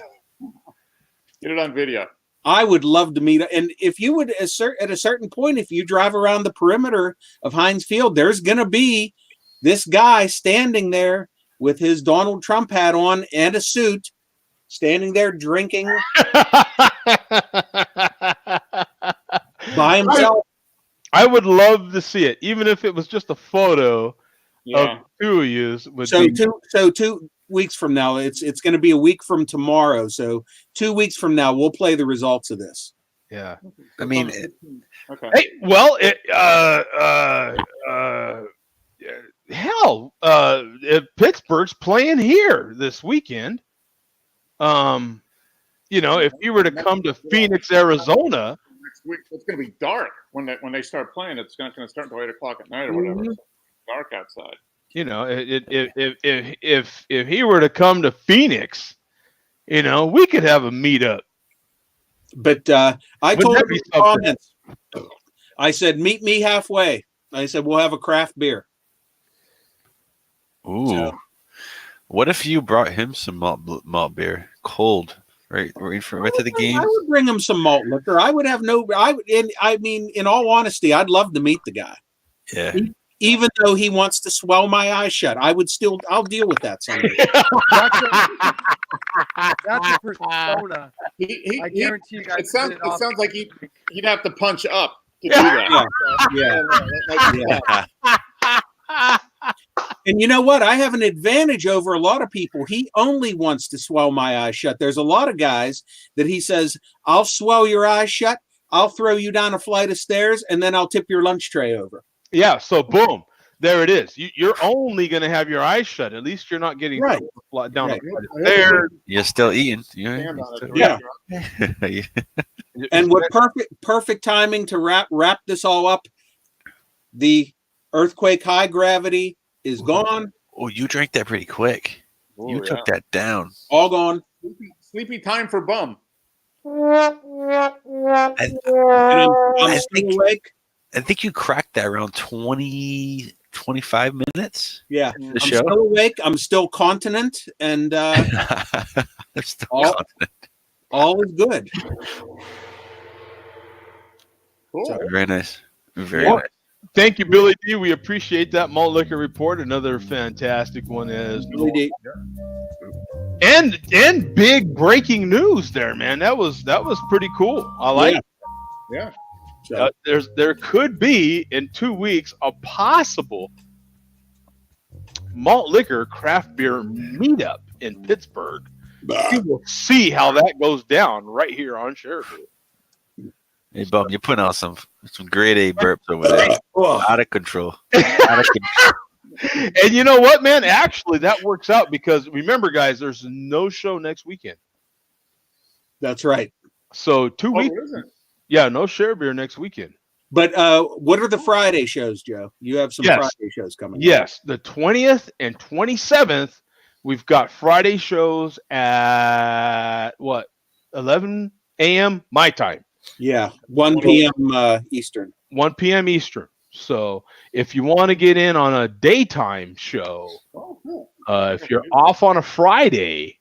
Get it on video. I would love to meet. And if you would assert at a certain point, if you drive around the perimeter of Heinz Field, there's going to be this guy standing there with his Donald Trump hat on and a suit, standing there drinking by himself. I would love to see it, even if it was just a photo of two of you. So 2 weeks from now, it's going to be a week from tomorrow. So 2 weeks from now, we'll play the results of this. Yeah, I mean, okay. Hey, well, Pittsburgh's playing here this weekend. If you were to come to Phoenix, Arizona, next week it's going to be dark when they start playing. It's not going to start until 8 o'clock at night or whatever. Mm-hmm. It's dark outside. If he were to come to Phoenix, we could have a meetup. But I told him in the comments, I said, meet me halfway. I said, we'll have a craft beer. Ooh. So, what if you brought him some malt beer, cold, right to the game? I would bring him some malt liquor. I would have in all honesty, I'd love to meet the guy. Yeah. Even though he wants to swell my eyes shut, I'll deal with that someday. That's a persona. I guarantee you guys. It sounds like he'd have to punch up to do that. Yeah. And you know what? I have an advantage over a lot of people. He only wants to swell my eyes shut. There's a lot of guys that he says, I'll swell your eyes shut, I'll throw you down a flight of stairs, and then I'll tip your lunch tray over. Yeah, so boom. There it is. You're only going to have your eyes shut. At least you're not getting down a flight of stairs. You're still eating. Yeah. And what perfect timing to wrap this all up. The earthquake high gravity is gone. Oh, you drank that pretty quick. You took that down. All gone. Sleepy time for Bum. I'm still awake. I think you cracked that around 20, 25 minutes. Yeah, The I'm show. still awake. I'm still continent, and There's still all, content. all is good. Cool. Very nice. Very Well, nice. thank you, Billy D. We appreciate that malt liquor report. Another fantastic one as Really deep. and big breaking news there, man. That was pretty cool. I like Yeah. it. Yeah. So, There could be in 2 weeks a possible malt liquor craft beer meetup in Pittsburgh. We will see how that goes down right here on Sheridan. Hey, Bum, you're putting out some grade A burps over there. oh, Out of control. Out of control. And you know what, man? Actually, that works out because remember, guys, there's no show next weekend. that's right. So 2 Oh, weeks. there isn't. Yeah, no share beer next weekend. But what are the Friday shows, Joe? You have some Yes. Friday shows coming. Yes, the 20th and 27th, we've got Friday shows at what 11 a.m. my time, Yeah, 1 p.m. Eastern. 1 p.m. Eastern. So if you want to get in on a daytime show, Oh, cool. if you're off on a Friday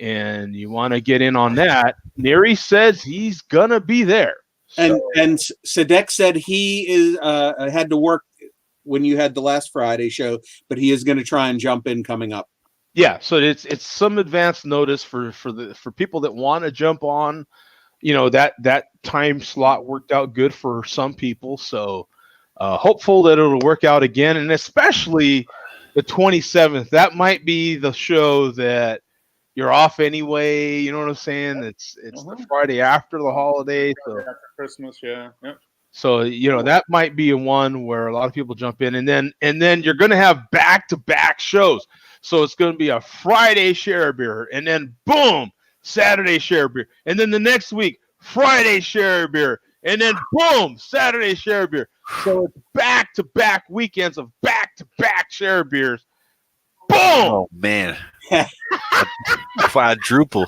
and you want to get in on that, Neri says he's gonna be there. And Sadek said he is had to work when you had the last Friday show, but he is going to try and jump in coming up. Yeah, so it's some advance notice for people that want to jump on. You know, that time slot worked out good for some people, so hopeful that it'll work out again, and especially the 27th. That might be the show that you're off anyway. You know what I'm saying? It's the Friday after the holiday, so After Christmas, yeah. Yep. so you know that might be a one where a lot of people jump in, and then you're going to have back-to-back shows. So it's going to be a Friday share beer, and then boom, Saturday share beer, and then the next week Friday share beer, and then boom, Saturday share beer. So it's back-to-back weekends of back-to-back share beers. Boom! Oh, man. Quadruple.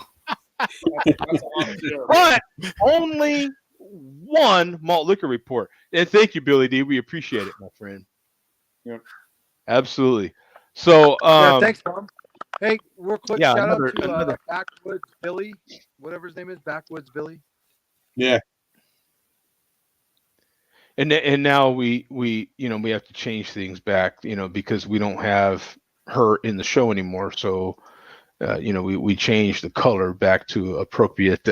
That's a lot of beer. But only one malt liquor report. And thank you, Billy D. We appreciate it, my friend. Yep. Absolutely. So, Yeah, thanks, Tom. Hey, real quick, yeah, shout another- out to another- Backwoods Billy, whatever his name is, Backwoods Billy. Yeah. and now we have to change things back, because we don't have her in the show anymore. So, we changed the color back to appropriate.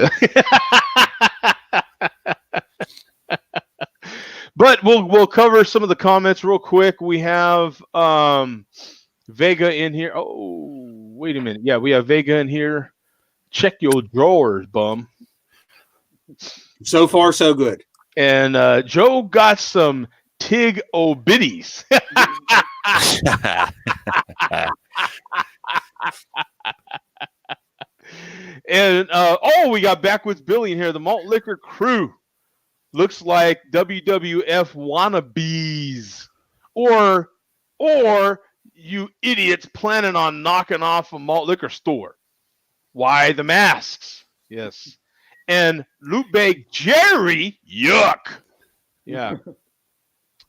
But we'll cover some of the comments real quick. We have Vega in here. Oh, wait a minute. Yeah, we have Vega in here. Check your drawers, bum. So far, so good. And Joe got some Tig O'Biddies. And we got Backwoods Billy in here. The Malt Liquor Crew looks like WWF wannabes, or you idiots planning on knocking off a malt liquor store. Why the masks? Yes. And Loopbag Jerry, yuck. Yeah.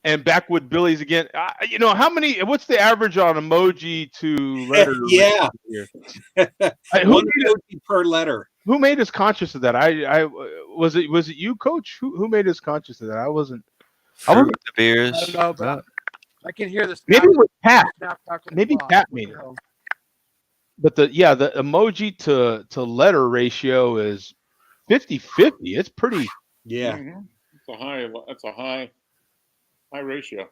And Backwood Billy's again. How many? What's the average on emoji to letter? Yeah. Here? One emoji per letter. Who made us conscious of that? I was it you, Coach? Who made us conscious of that? I wasn't. Fruit the beers. I don't know, but I can hear the Maybe it was Pat. snap back in the Maybe box. Pat What made the it. hell? But the emoji to letter ratio is 50-50. It's pretty. Yeah. Mhm. That's a high ratio.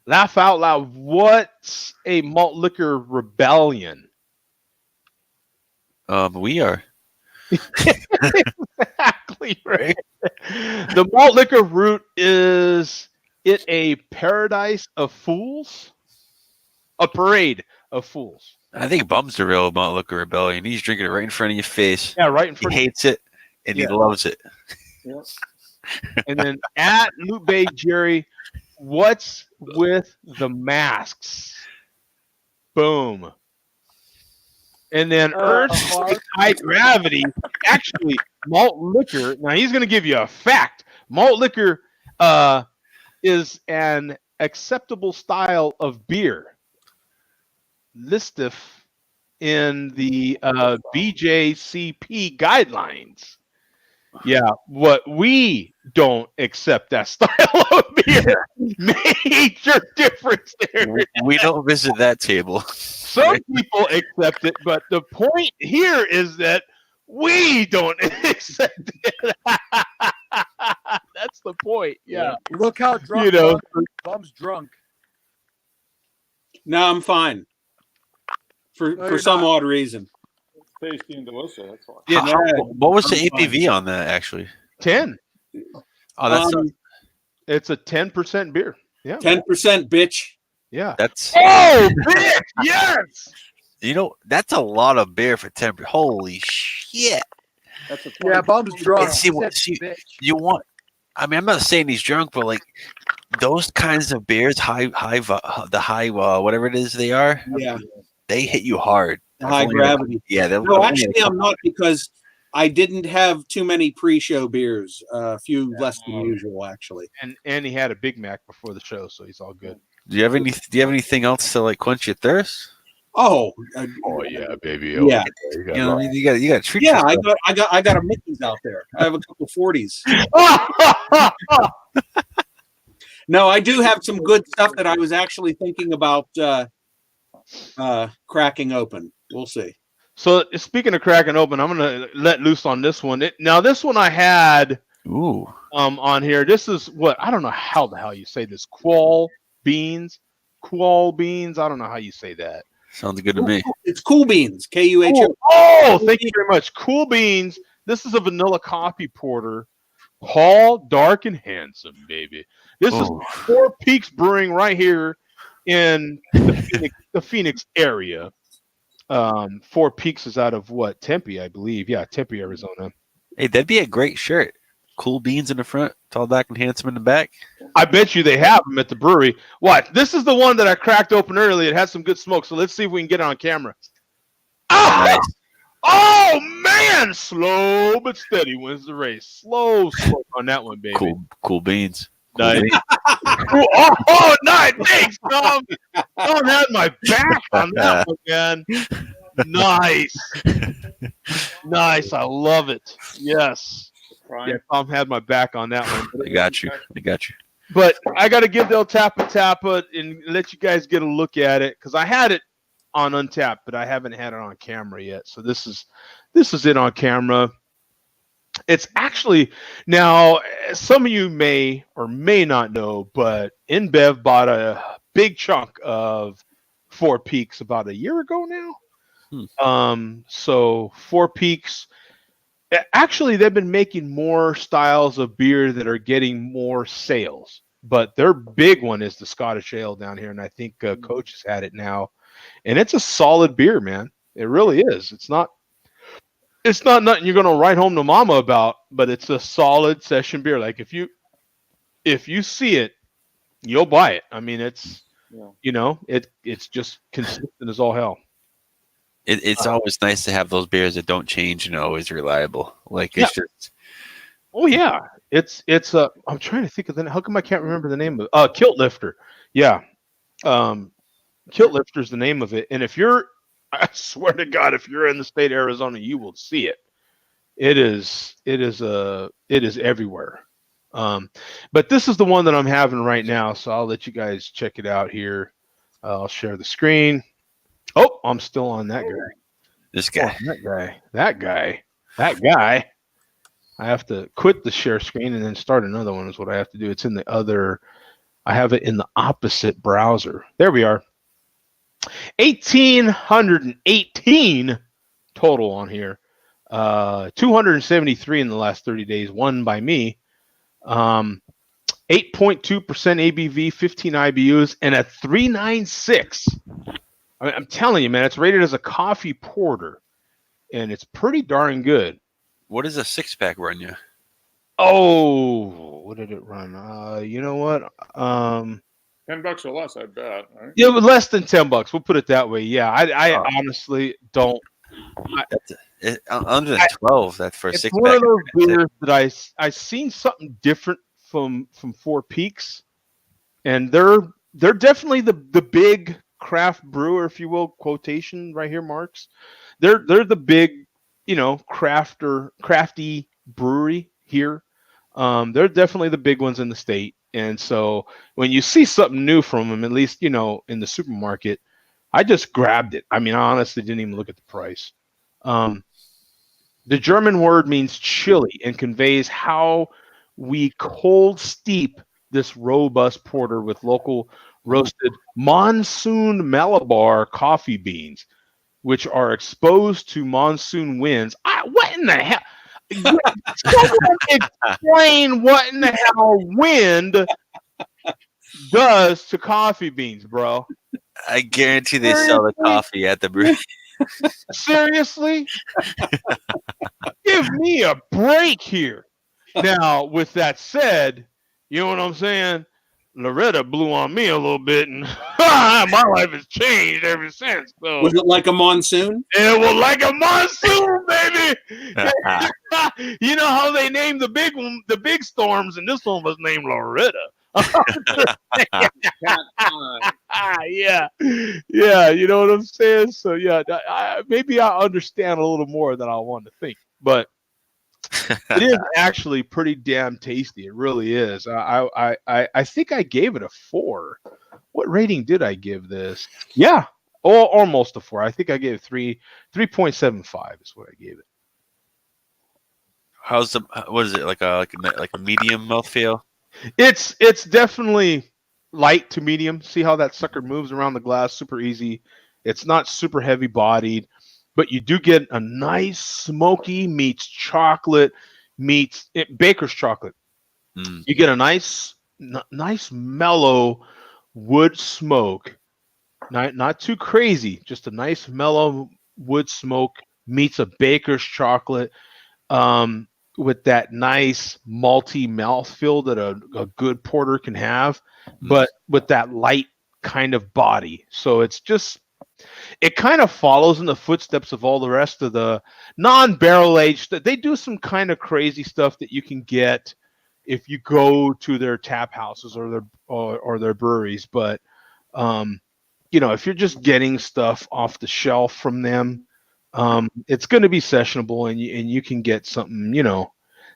Laugh out loud. What's a malt liquor rebellion? We are. Exactly right. The malt liquor route, is it a paradise of fools? A parade of fools. I think Bum's the real malt liquor rebellion. He's drinking it right in front of your face. Yeah, right in He front. hates it and he loves it. Yep. And then at Loot Bay Jerry, what's with the masks? Boom. And then Earth's high gravity. Actually, malt liquor. Now he's going to give you a fact. Malt liquor is an acceptable style of beer listed in the BJCP guidelines. Yeah, what we don't accept that style of beer. Major difference there. We don't visit that table. Some people accept it, but the point here is that we don't accept it. That's the point. Yeah. Look how drunk You know. Bum's drunk. No, I'm fine. No, For you're some not. odd reason. Tasty and delicious. That's why. Yeah. What was the I'm fine. ABV on that actually? 10. Oh, that's It's a 10% beer. Yeah. 10%, bitch. Yeah. that's Oh, bitch! Yes. that's a lot of beer for 10. Holy shit! That's a Yeah, Bum's drunk. And see, you want. I mean, I'm not saying he's drunk, but like those kinds of beers, whatever it is they are, Yeah, they hit you hard. high gravity. Yeah. No, actually, I'm not because I didn't have too many pre-show beers. A few less than usual, actually. And he had a Big Mac before the show, so he's all good. Do you have anything else to like quench your thirst? Oh, Oh yeah, baby. yeah, You know what I mean? You got to treat yeah. yourself. I got a Mickey's out there. I have a couple 40s. No, I do have some good stuff that I was actually thinking about cracking open. We'll see. So speaking of cracking open, I'm gonna let loose on this one. Now this one I had Ooh. on here. This is what I don't know how the hell you say this. Qual beans. I don't know how you say that. Sounds good to me. It's Cool Beans. KUHO. Oh, thank you very much. Cool Beans. This is a vanilla coffee porter. Tall, dark, and handsome, baby. This is Four Peaks Brewing right here in the Phoenix area. Four Peaks is out of what? Tempe, I believe. Yeah, Tempe, Arizona. Hey, that'd be a great shirt. Cool Beans in the front, tall, dark, and handsome in the back. I bet you they have them at the brewery. What? This is the one that I cracked open early. It had some good smoke, so let's see if we can get it on camera. Ah! Nice. Oh man! Slow but steady wins the race. Slow on that one, baby. Cool Beans. Nice. Beans. Nice. Thanks, Tom. Tom had my back on that one, man. Nice. Nice. I love it. Yes. Yeah, Tom had my back on that one. I got you. But I got to give the El Tapa and let you guys get a look at it because I had it on Untapped, but I haven't had it on camera yet. So this is it on camera. It's actually now some of you may or may not know, but InBev bought a big chunk of Four Peaks about a year ago now. So Four Peaks. Actually, they've been making more styles of beer that are getting more sales, but their big one is the Scottish Ale down here, and I think Coach has had it now, and it's a solid beer, man. It really is. It's not nothing you're gonna write home to mama about, but it's a solid session beer. Like if you see it, you'll buy it. I mean, it's it's just consistent as all hell. It's always nice to have those beers that don't change and are always reliable. Like it's just. Oh yeah, it's I'm trying to think of the. How come I can't remember the name of Kilt Lifter? Yeah, Kilt Lifter is the name of it. And I swear to God, if you're in the state of Arizona, you will see it. It is everywhere. But this is the one that I'm having right now, so I'll let you guys check it out here. I'll share the screen. Oh, I'm still on that guy. This guy. Oh, that guy. I have to quit the share screen and then start another one is what I have to do. It's in the other. I have it in the opposite browser. There we are. 1,818 total on here. 273 in the last 30 days. One by me. 8.2% ABV, 15 IBUs, and a 396. I'm telling you, man, it's rated as a coffee porter, and it's pretty darn good. What does a 6-pack run you? Oh, what did it run? You know what? $10 or less, I bet. Right? Yeah, less than $10. We'll put it that way. Yeah, I honestly don't. Under 12. That's for a 6-pack. It's one of those beers that I seen something different from Four Peaks, and they're definitely the big craft brewer, if you will, quotation right here marks. They're the big, crafty brewery here. They're definitely the big ones in the state. And so when you see something new from them, at least in the supermarket, I just grabbed it. I mean, I honestly didn't even look at the price. The German word means chilly and conveys how we cold steep this robust porter with local roasted monsoon Malabar coffee beans, which are exposed to monsoon winds. What in the hell? Someone explain what in the hell wind does to coffee beans, bro. I guarantee they sell the coffee at the brewery. Seriously? Give me a break here. Now, with that said, you know what I'm saying? Loretta blew on me a little bit, and my life has changed ever since. So. Was it like a monsoon? It was like a monsoon, baby. You know how they named the big storms, and this one was named Loretta. Yeah, you know what I'm saying. So yeah, maybe I understand a little more than I want to think, but it is actually pretty damn tasty. It really is. I think I gave it a 4. What rating did I give this? Yeah, almost a 4. I think I gave it 3.75 is what I gave it. What is it, like a medium mouthfeel? It's definitely light to medium. See how that sucker moves around the glass super easy. It's not super heavy bodied, but you do get a nice smoky meets chocolate meets baker's chocolate. You get a nice mellow wood smoke. Not too crazy, just a nice mellow wood smoke meets a baker's chocolate. With that nice malty mouthfeel that a good porter can have, but with that light kind of body. So it kind of follows in the footsteps of all the rest of the non-barrel aged. They do some kind of crazy stuff that you can get if you go to their tap houses or their breweries. But if you're just getting stuff off the shelf from them, it's going to be sessionable, and you can get something,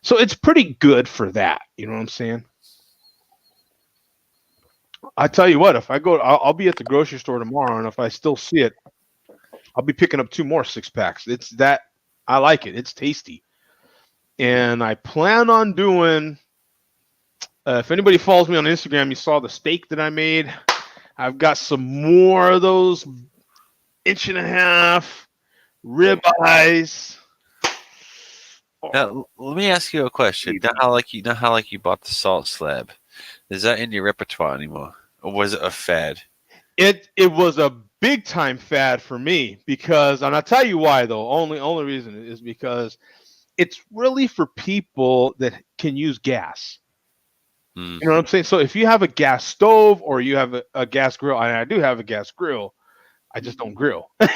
so it's pretty good for that. You know what I'm saying? I tell you what, if I go, I'll be at the grocery store tomorrow, and if I still see it, I'll be picking up 2 more 6-packs. I like it. It's tasty, and I plan on doing. If anybody follows me on Instagram, you saw the steak that I made. I've got some more of those 1.5-inch rib eyes. Now, let me ask you a question. You know how you bought the salt slab? Is that in your repertoire anymore, or was it a fad? It was a big time fad for me because, and I'll tell you why though. Only reason is because it's really for people that can use gas. You know what I'm saying? So if you have a gas stove or you have a gas grill, and I do have a gas grill, I just don't grill. Gas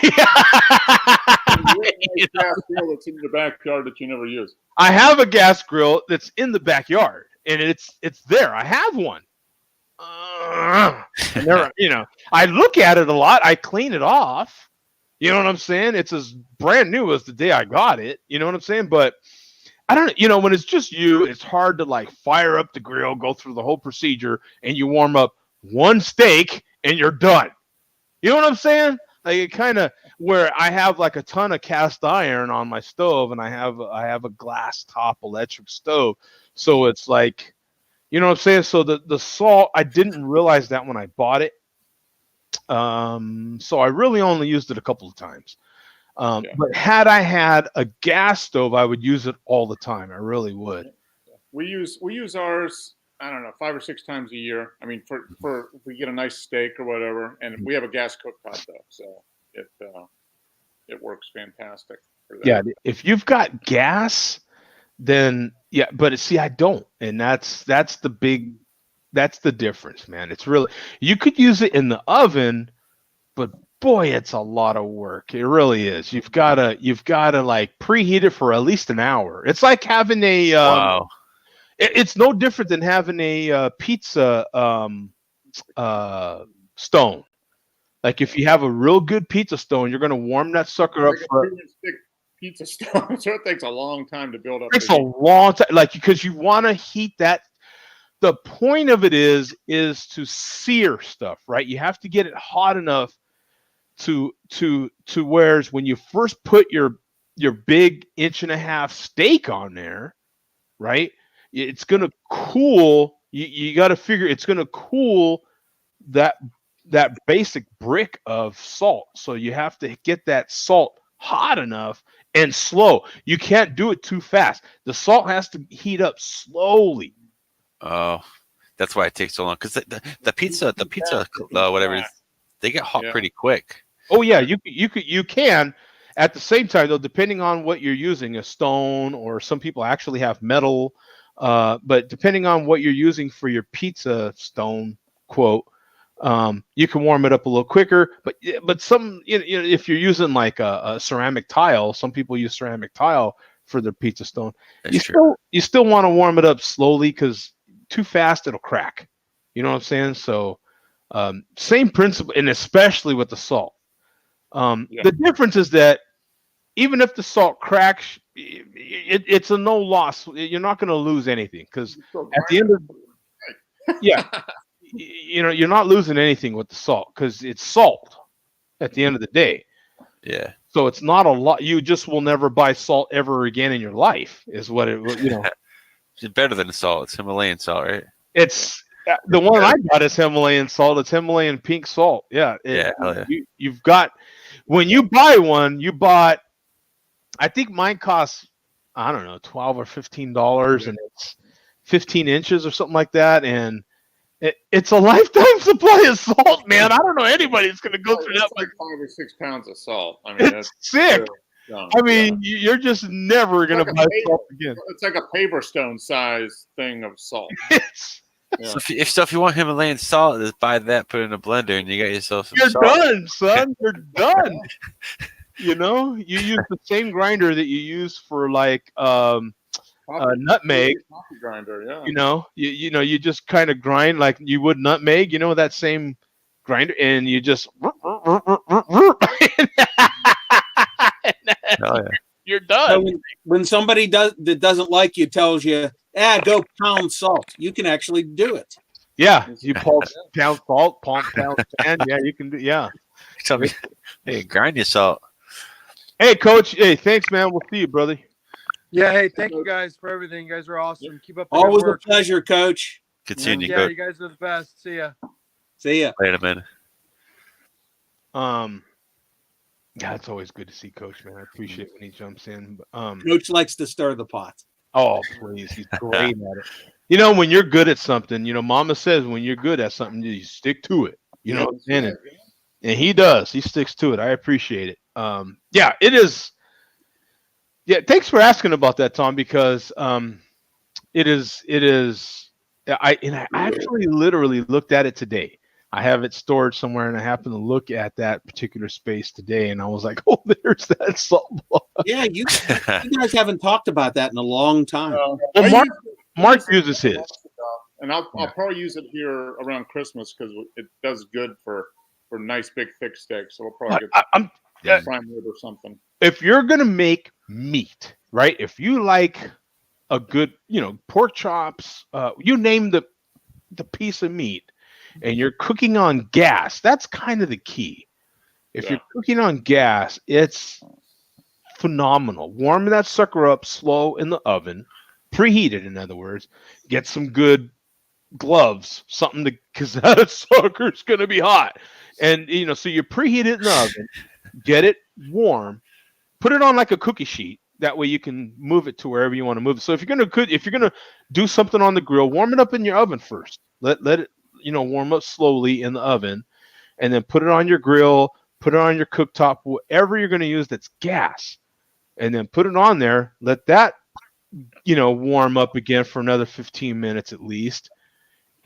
grill that's in the backyard that you never use. I have a gas grill that's in the backyard, and it's there. I have one. I look at it a lot. I clean it off. You know what I'm saying? It's as brand new as the day I got it. You know what I'm saying? But I don't. When it's just you, it's hard to like fire up the grill, go through the whole procedure, and you warm up one steak and you're done. You know what I'm saying? Like it kind of where I have like a ton of cast iron on my stove, and I have a glass top electric stove, so it's like, you know what I'm saying. So the salt, I didn't realize that when I bought it, so I really only used it a couple of times. But had I had a gas stove, I would use it all the time. I really would. We use ours, I don't know, 5 or 6 times a year. I mean, for if we get a nice steak or whatever, and we have a gas cooktop though, so it works fantastic for that. Yeah, if you've got gas, then yeah. But see, I don't, and that's the difference, man. It's really, you could use it in the oven, but boy, it's a lot of work. It really is. You've gotta like preheat it for at least an hour. It's like having a wow. It's no different than having a pizza stone. Like if you have a real good pizza stone, you're going to warm that sucker up Like a for. 2-inch thick pizza stone, so it takes a long time to build up. It takes a long time, like because you want to heat that. The point of it is to sear stuff, right? You have to get it hot enough to whereas when you first put your big 1.5-inch steak on there, right? It's gonna cool. You got to figure it's gonna cool that basic brick of salt. So you have to get that salt hot enough and slow. You can't do it too fast. The salt has to heat up slowly. Oh, that's why it takes so long. Because the pizza, whatever, it is, they get hot pretty quick. Oh yeah, you can. At the same time, though, depending on what you're using, a stone or some people actually have metal. But depending on what you're using for your pizza stone, quote, you can warm it up a little quicker. But some, if you're using like a ceramic tile, some people use ceramic tile for their pizza stone. That's true. You still want to warm it up slowly because too fast it'll crack. You know what I'm saying? So same principle, and especially with the salt. The difference is that even if the salt cracks, it's a no loss. You're not going to lose anything because at the end of you're not losing anything with the salt because it's salt at the end of the day. Yeah. So it's not a lot. You just will never buy salt ever again in your life. Is what it. It's better than salt. It's Himalayan salt, right? It's the one I got is Himalayan salt. It's Himalayan pink salt. Yeah. Hell yeah. You've got when you buy one, you bought. I think mine costs, I don't know, $12 or $15, and it's 15 inches or something like that. And it's a lifetime supply of salt, man. I don't know anybody that's going to go through that. Like 5 or 6 pounds of salt. I mean, it's sick. I mean, you're just never going to buy salt again. It's like a paper stone size thing of salt. So if you want Himalayan salt, just buy that, put it in a blender, and you got yourself some salt. You're done, son. You're done. You use the same grinder that you use for like nutmeg. Coffee grinder, yeah. You just kind of grind like you would nutmeg. That same grinder, and you just. You're done. So when somebody that doesn't like you tells you, go pound salt, you can actually do it. Yeah, you pound salt, pound sand. Yeah, you can do. Yeah. Tell me, hey, grind your salt. Hey, Coach. Hey, thanks, man. We'll see you, brother. Yeah. Hey, thank you guys for everything. You guys are awesome. Keep up the Always good work. a pleasure, Coach. Continue, yeah, Coach. you guys are the best. See ya. See ya. Wait a minute. Yeah, it's always good to see Coach, man. I appreciate when he jumps in. Coach likes to stir the pot. Oh, please. He's great at it. When you're good at something, Mama says when you're good at something, you stick to it. You know what I'm saying? And he does. He sticks to it. I appreciate it. Yeah, it is. Yeah, thanks for asking about that, Tom, because it is. I actually literally looked at it today. I have it stored somewhere, and I happened to look at that particular space today, and I was like, "Oh, there's that salt block." Yeah, you guys haven't talked about that in a long time. Well, Mark uses his, and I'll probably use it here around Christmas because it does good for nice big thick steaks. So we'll probably get prime rib or something. If you're gonna make meat, right? If you like a good, pork chops, you name the piece of meat. And you're cooking on gas. That's kind of the key. If you're cooking on gas, it's phenomenal. Warm that sucker up slow in the oven, preheated, in other words. Get some good gloves, something because that sucker's going to be hot. And, so you preheat it in the oven, get it warm, put it on like a cookie sheet. That way you can move it to wherever you want to move it. So if you're gonna do something on the grill, warm it up in your oven first. Let it warm up slowly in the oven, and then put it on your grill, put it on your cooktop, whatever you're going to use that's gas, and then put it on there. Let that, warm up again for another 15 minutes at least.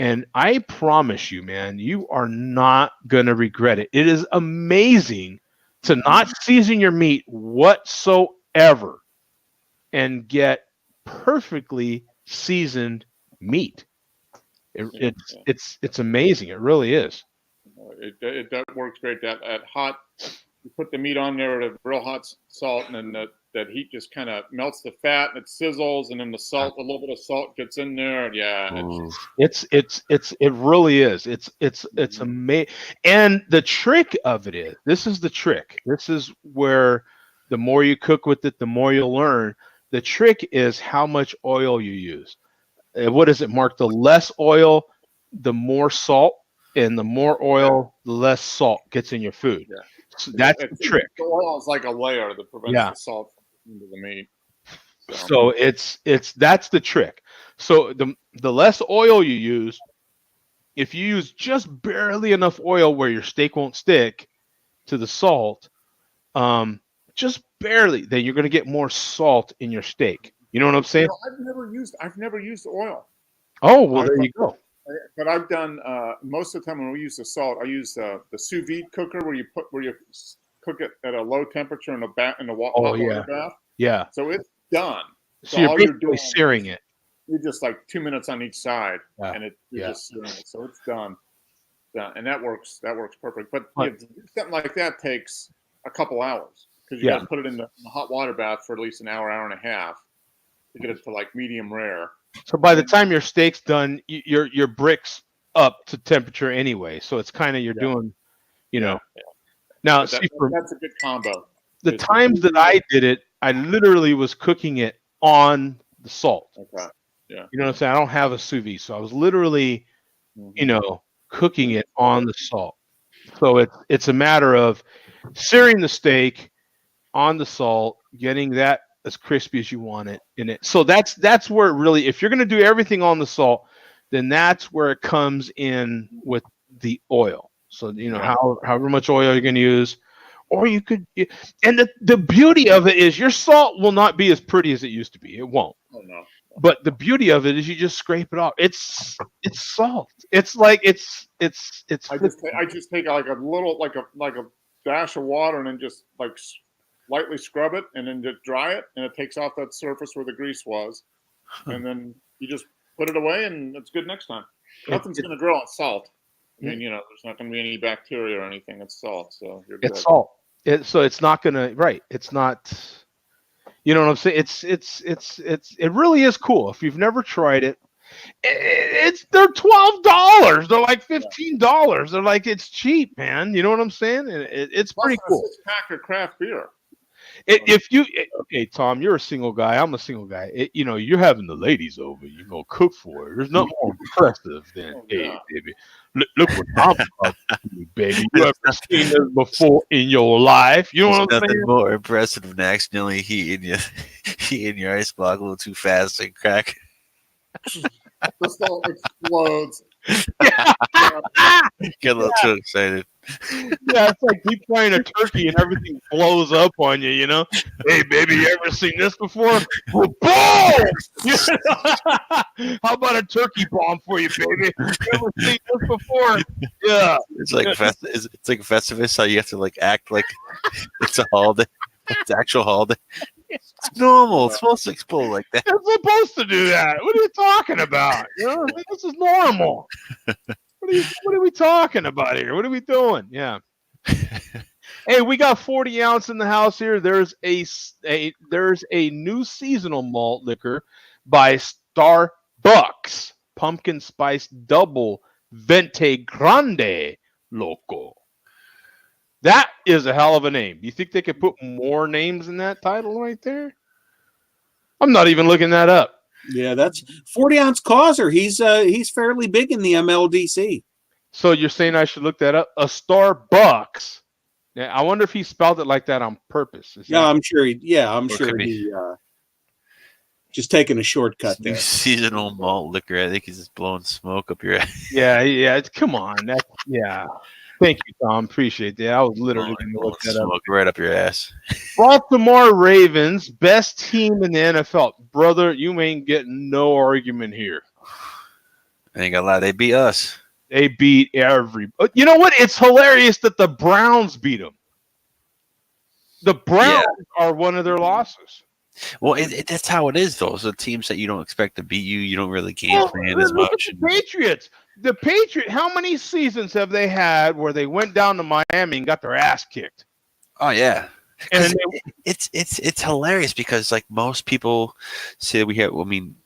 And I promise you, man, you are not going to regret it. It is amazing to not season your meat whatsoever and get perfectly seasoned meat. It's amazing. It really is. It works great. That hot, you put the meat on there with a real hot salt, and then that heat just kind of melts the fat, and it sizzles, and then the salt, a little bit of salt gets in there, and it really is. It's amazing. And the trick of it is, this is the trick. This is where the more you cook with it, the more you'll learn. The trick is how much oil you use. What does it mark? The less oil, the more salt, and the more oil, the less salt gets in your food. Yeah. So that's the trick. The oil is like a layer that prevents the salt into the meat. So that's the trick. So the less oil you use, if you use just barely enough oil where your steak won't stick to the salt, just barely, then you're going to get more salt in your steak. You know what I'm saying? I've never used oil. Oh, well, there you go. But I've done most of the time when we use the salt, I use the sous vide cooker where you cook it at a low temperature in the hot water bath. Yeah. So it's done. So you're basically searing it. You're just like 2 minutes on each side, and you're just searing it. So it's done. And that works. That works perfect. But something like that takes a couple hours because you got to put it in the hot water bath for at least an hour, hour and a half to get it to like medium rare. So by the time your steak's done, your brick's up to temperature anyway. So it's kind of you're doing, Now, that's a good combo. The times that I did it, I literally was cooking it on the salt. Okay. Yeah. You know what I'm saying? I don't have a sous vide, so I was literally, cooking it on the salt. So it's a matter of searing the steak on the salt, getting that as crispy as you want it in it. So that's where it really, if you're going to do everything on the salt, then that's where it comes in with the oil. So, however much oil you're going to use, or you could, and the beauty of it is your salt will not be as pretty as it used to be. It won't. Oh, no. But the beauty of it is you just scrape it off. It's salt. It's like it's. I just take like a little, like a dash of water and then just like lightly scrub it and then just dry it, and it takes off that surface where the grease was, and then you just put it away and it's good next time. Nothing's going to grow on salt. I mean, there's not going to be any bacteria or anything. It's salt, so you're good. It's salt. So it's not going to It's not. You know what I'm saying? It really is cool. If you've never tried it, they're $12. They're like $15. They're like, it's cheap, man. You know what I'm saying? And it's pretty cool. It's a pack of craft beer. Hey Tom, you're a single guy. I'm a single guy. You're having the ladies over. You go cook for her. There's nothing more impressive than, hey, baby, look what I'm about to do, baby. You ever seen this before in your life? You know what I'm saying? Nothing more impressive than accidentally heating your ice block a little too fast and crack. The salt explodes. Get a little too excited. Yeah, it's like deep frying a turkey and everything blows up on you, Hey, baby, you ever seen this before? Boom! How about a turkey bomb for you, baby? You ever seen this before? Yeah. It's like it's like Festivus, how you have to like act like it's a holiday. It's actual holiday. It's normal. It's supposed to explode like that. It's supposed to do that. What are you talking about? This is normal. What are we talking about here? What are we doing? Yeah. Hey, we got 40 ounce in the house here. There's a new seasonal malt liquor by Starbucks, pumpkin spice double Vente Grande Loco. That is a hell of a name. Do you think they could put more names in that title right there? I'm not even looking that up. Yeah, that's 40-ounce Causer. He's fairly big in the MLDC. So you're saying I should look that up? A Starbucks. Yeah, I wonder if he spelled it like that on purpose. I'm sure he just taking a shortcut there. Seasonal malt liquor. I think he's just blowing smoke up your ass. Yeah. Come on. Thank you, Tom. Appreciate that. I was literally going to look that up. Right up your ass. Baltimore Ravens, best team in the NFL. Brother, you ain't getting no argument here. I ain't gonna lie, they beat us. They beat every. You know what? It's hilarious that the Browns beat them. The Browns are one of their losses. Well, that's how it is, though. So teams that you don't expect to beat you, you don't really game plan as Look at much. the Patriots. The Patriots. How many seasons have they had where they went down to Miami and got their ass kicked? Oh yeah, And it's hilarious because like most people say we have. I mean,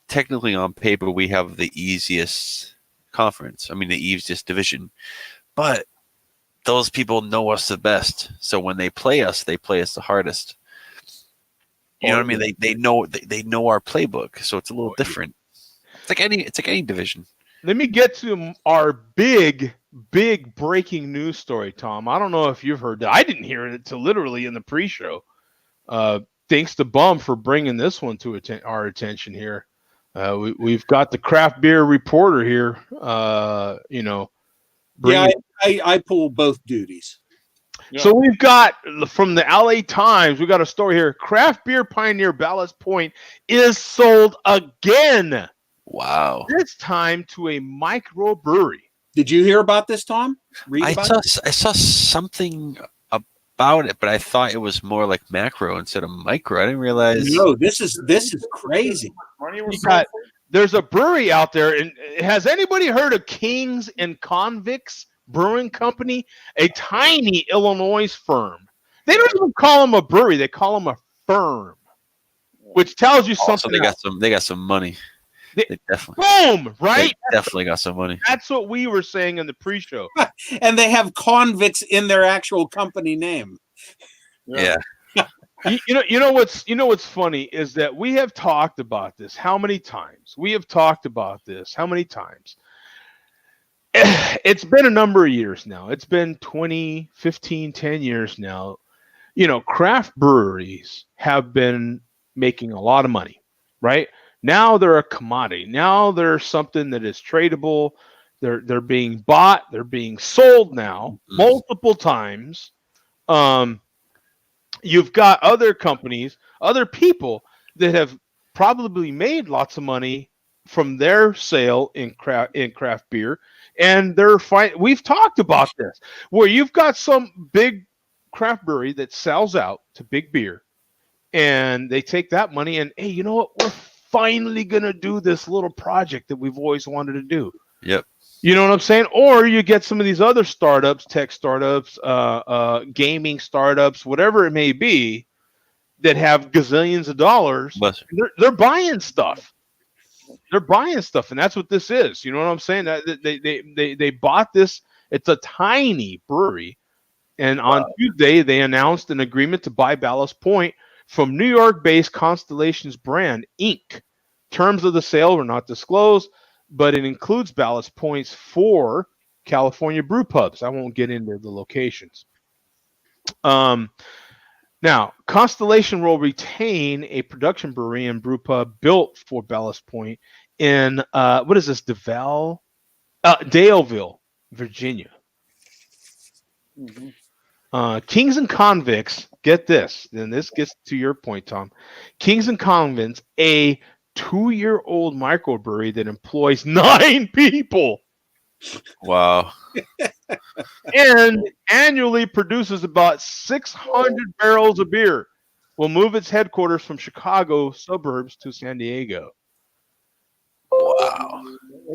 technically on paper we have the easiest conference. I mean, the easiest division, but those people know us the best. So when they play us the hardest. You know what I mean? They know our playbook, so it's a little different. It's like any division. let me get to our big breaking news story, Tom. I don't know if you've heard that. I didn't hear it till literally in the pre-show. Thanks to Bum for bringing this one to our attention here. We've got the craft beer reporter here. I pull both duties. Yeah. So we've got from the LA Times, we got a story here. Craft beer pioneer Ballast Point is sold again. Wow. This time to a microbrewery. Did you hear about this, Tom? I saw something about it, but I thought it was more like macro instead of micro. I didn't realize. No, this is crazy. There's a brewery out there, and has anybody heard of Kings and Convicts Brewing Company? A tiny Illinois firm. They don't even call them a brewery; they call them a firm, which tells you something. So they got some money. They definitely. Boom! Right? They definitely got some money. That's what we were saying in the pre-show. And they have convicts in their actual company name. Yeah. You know what's funny is that we have talked about this how many times? It's been a number of years now. It's been 20, 15, 10 years now. You know, craft breweries have been making a lot of money, right? Now they're a commodity. Now they're something that is tradable. They're being bought. They're being sold now multiple times. You've got other companies, other people that have probably made lots of money from their sale in craft beer, and they're fine. We've talked about this, where you've got some big craft brewery that sells out to big beer, and they take that money and, hey, you know what? We're finally gonna do this little project that we've always wanted to do. Yep. You know what I'm saying? Or you get some of these other startups, tech startups, gaming startups, whatever it may be, that have gazillions of dollars. They're buying stuff. They're buying stuff, and that's what this is. You know what I'm saying? They bought this. It's a tiny brewery, and on Tuesday they announced an agreement to buy Ballast Point from New York-based Constellations Brand Inc. Terms of the sale were not disclosed, but it includes Ballast Point's 4 California brew pubs. I won't get into the locations. Now, Constellation will retain a production brewery and brew pub built for Ballast Point in what is this? Daleville, Virginia. Mm-hmm. Kings and Convicts, get this, and this gets to your point, Tom. Kings and Convicts, a 2-year-old microbrewery that employs 9 people. Wow. And annually produces about 600 barrels of beer. Will move its headquarters from Chicago suburbs to San Diego. Wow.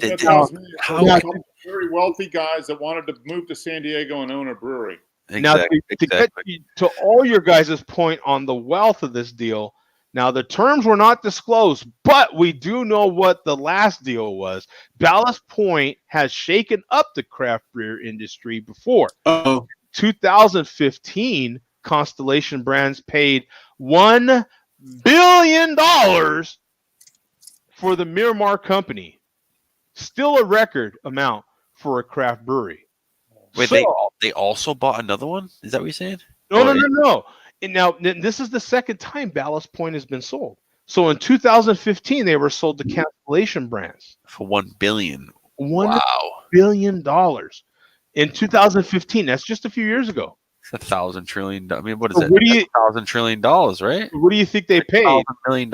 Very wealthy guys that wanted to move to San Diego and own a brewery. Exactly. Now, to get to all your guys' point on the wealth of this deal, now the terms were not disclosed, but we do know what the last deal was. Ballast Point has shaken up the craft beer industry before. 2015, Constellation Brands paid $1 billion for the Miramar Company. Still a record amount for a craft brewery. Wait, they also bought another one? Is that what you're saying? No. And now this is the second time Ballast Point has been sold. So in 2015, they were sold to Constellation Brands for $1 billion. $1 billion in 2015. That's just a few years ago. It's 1,000 trillion. I mean, what is So that? $1,000 trillion, right? What do you think they paid? $1,000 million.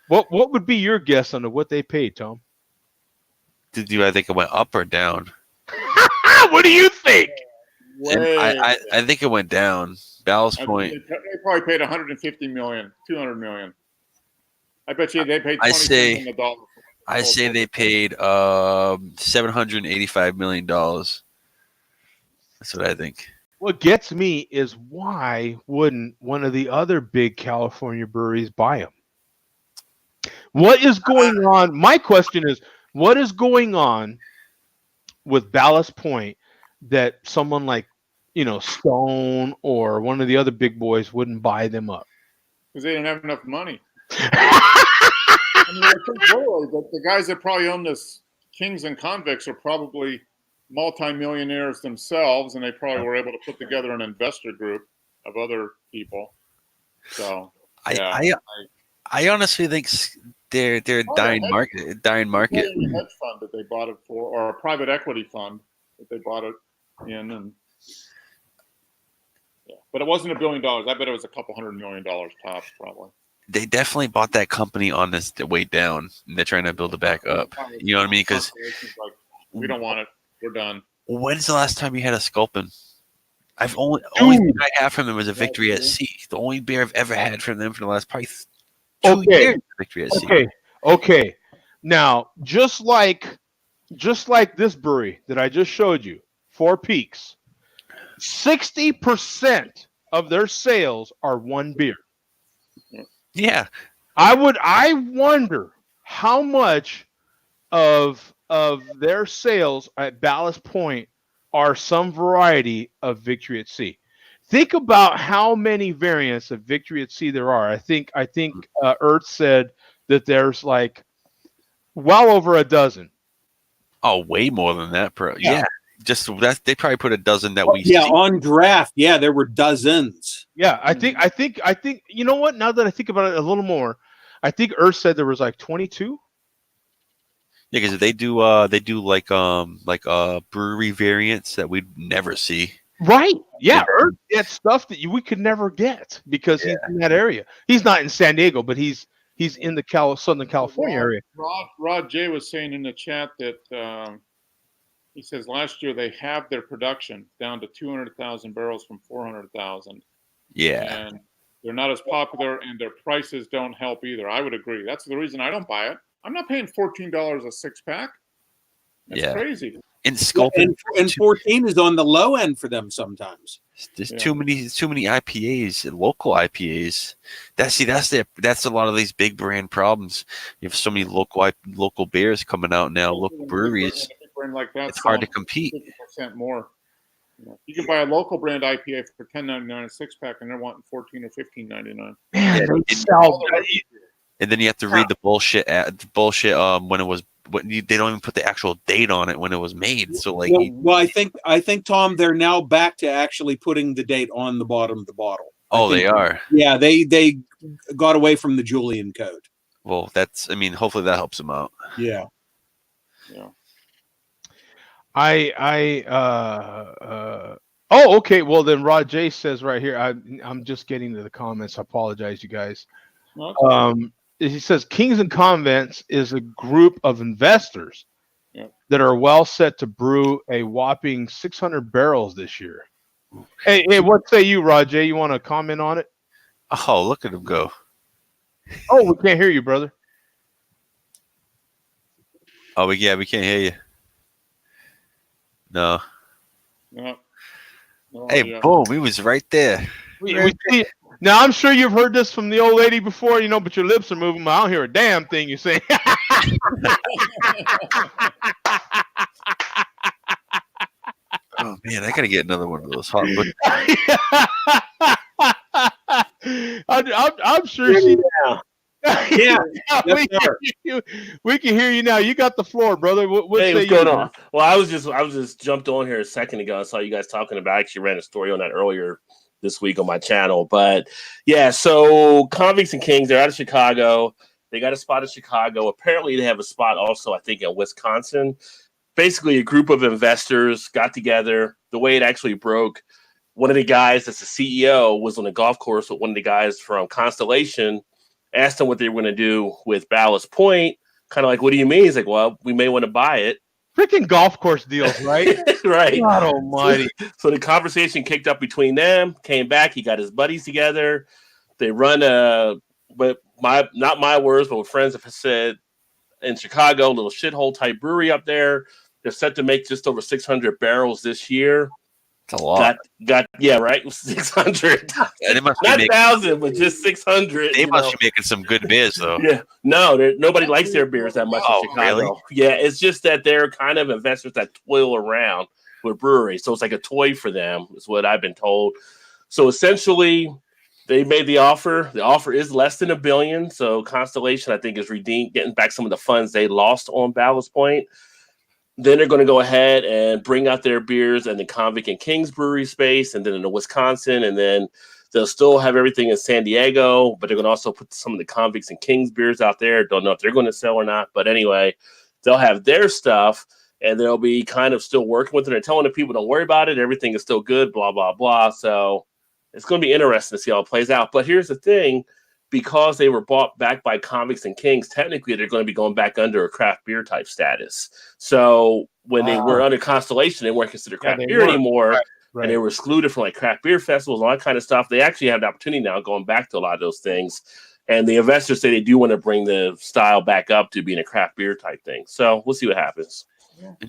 What would be your guess on what they paid, Tom? I think it went up or down? What do you think? I think it went down Ballast They Point. probably paid 150 million, 200 million. I bet you they paid 20 I say- cents on the dollar. I say they paid $785 million. That's what I think. What gets me is why wouldn't one of the other big California breweries buy them? What is going on? My question is, what is going on with Ballast Point that someone like, Stone or one of the other big boys wouldn't buy them up? Because they didn't have enough money. I mean, I think literally the guys that probably own this Kings and Convicts are probably multimillionaires themselves, and they probably were able to put together an investor group of other people. So, yeah. I honestly think they're a dying market. Dying market. A hedge fund that they bought it for, or a private equity fund that they bought it in, and yeah, but it wasn't $1 billion. I bet it was a couple $100 million tops, probably. They definitely bought that company on this way down, and they're trying to build it back up. You know what I mean? Because like, we don't want it. We're done. When's the last time you had a Sculpin? I've only thing I have from them was a Victory at Sea. The only beer I've ever had from them for the last probably 2 years. Victory at Sea. Okay. Now, just like this brewery that I just showed you, Four Peaks, 60% of their sales are one beer. Yeah. I wonder how much of their sales at Ballast Point are some variety of Victory at Sea. Think about how many variants of Victory at Sea there are. I think Earth said that there's like well over a dozen. Oh, way more than that, yeah. Just that they probably put a dozen that we see. On draft, there were dozens. Yeah, I think you know what? Now that I think about it a little more, I think Earth said there was like 22. Yeah, because they do like brewery variants that we'd never see. Right. Yeah, Earth gets stuff that we could never get because he's in that area. He's not in San Diego, but he's in the Southern California area. Rod J was saying in the chat that he says last year they halved their production down to 200,000 barrels from 400,000. Yeah. And they're not as popular, and their prices don't help either. I would agree. That's the reason I don't buy it. I'm not paying $14 a six pack. That's crazy. And Sculpin and 14 is on the low end for them sometimes. There's too many IPAs, local IPAs. That's a lot of these big brand problems. You have so many local beers coming out now, local breweries. Like that, it's hard to compete. 50% more. You can buy a local brand IPA for $10.99 a six pack, and they're wanting $14 or $15.99. And then you have to read the bullshit when it was. They don't even put the actual date on it when it was made. So like, I think Tom, they're now back to actually putting the date on the bottom of the bottle. Oh, they are. Yeah, they got away from the Julian code. Well, hopefully that helps them out. Yeah. Okay. Well, then Rod J says right here. I'm just getting to the comments. I apologize, you guys. Okay. He says Kings and Convents is a group of investors that are well set to brew a whopping 600 barrels this year. Hey, what say you, Rod J? You want to comment on it? Oh, look at him go. Oh, we can't hear you, brother. Oh, we can't hear you. No. Hey, boom, he was right there. Now, I'm sure you've heard this from the old lady before, but your lips are moving. I don't hear a damn thing you're saying. Oh, man, I got to get another one of those hot. I'm sure she now. Yeah, we can hear you now. You got the floor, brother. What's going on? Well, I was just jumped on here a second ago. I saw you guys talking about. I actually ran a story on that earlier this week on my channel. But yeah, so Convicts and Kings, they're out of Chicago. They got a spot in Chicago. Apparently, they have a spot also, I think, in Wisconsin. Basically, a group of investors got together. The way it actually broke, one of the guys that's the CEO was on a golf course with one of the guys from Constellation. Asked them what they were going to do with Ballast Point. Kind of like, what do you mean? He's like, well, we may want to buy it. Freaking golf course deals, right? Right. God almighty. So the conversation kicked up between them, came back, he got his buddies together. They run but not my words, but what friends have said in Chicago, little shithole type brewery up there. They're set to make just over 600 barrels this year. It's a lot. Yeah, right. 600. They must be Not making, 1,000, but just 600. they must be making some good beers, though. Yeah, no, nobody likes their beers that much in Chicago. Really? Yeah, it's just that they're kind of investors that toil around with breweries, so it's like a toy for them, is what I've been told. So essentially, they made the offer. The offer is less than $1 billion. So Constellation, I think, is redeemed, getting back some of the funds they lost on Ballast Point. Then they're going to go ahead and bring out their beers in the Convict and Kings brewery space, and then in the Wisconsin, and then they'll still have everything in San Diego, but they're going to also put some of the Convicts and Kings beers out there. Don't know if they're going to sell or not, but anyway, they'll have their stuff, and they'll be kind of still working with it and telling the people, don't worry about it. Everything is still good, blah, blah, blah. So it's going to be interesting to see how it plays out. But here's the thing. Because they were bought back by Convicts and Kings, technically they're going to be going back under a craft beer type status. So when they were under Constellation, they weren't considered craft beer anymore, Right. and they were excluded from like craft beer festivals, all that kind of stuff. They actually have the opportunity now going back to a lot of those things. And the investors say they do want to bring the style back up to being a craft beer type thing. So we'll see what happens.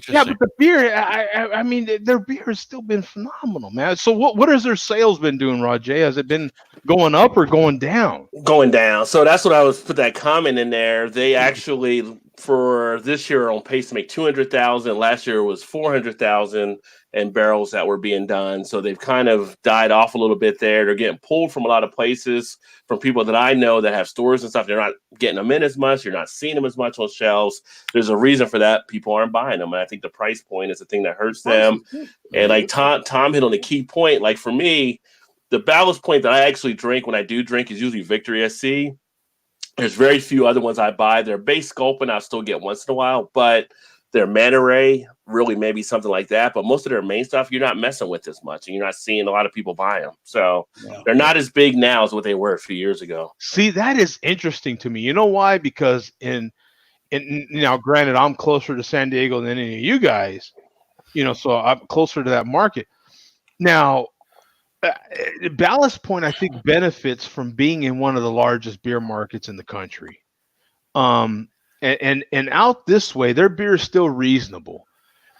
Yeah, but the beer, I mean, their beer has still been phenomenal, man. So what has their sales been doing, Rajay? Has it been going up or going down? Going down. So that's what I was put that comment in there. They actually, for this year, are on pace to make 200,000. Last year was 400,000 in barrels that were being done. So they've kind of died off a little bit there. They're getting pulled from a lot of places, from people that I know that have stores and stuff. They're not getting them in as much. You're not seeing them as much on shelves. There's a reason for that. People aren't buying them. And I think the price point is the thing that hurts them. And like Tom hit on the key point. Like for me, the Ballast Point that I actually drink when I do drink is usually Victory SC. There's very few other ones I buy. Their base Sculpin I still get once in a while, but their Manta Ray, really maybe something like that. But most of their main stuff, you're not messing with as much, and you're not seeing a lot of people buy them. So they're not as big now as what they were a few years ago. See, that is interesting to me. You know why? Because in now, granted, I'm closer to San Diego than any of you guys, so I'm closer to that market. Now, Ballast Point, I think, benefits from being in one of the largest beer markets in the country. And out this way, their beer is still reasonable.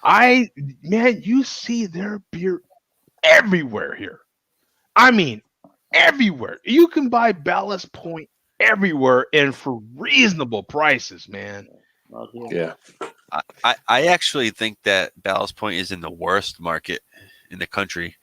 You see their beer everywhere here. I mean, everywhere. You can buy Ballast Point everywhere and for reasonable prices, man. Yeah. I actually think that Ballast Point is in the worst market in the country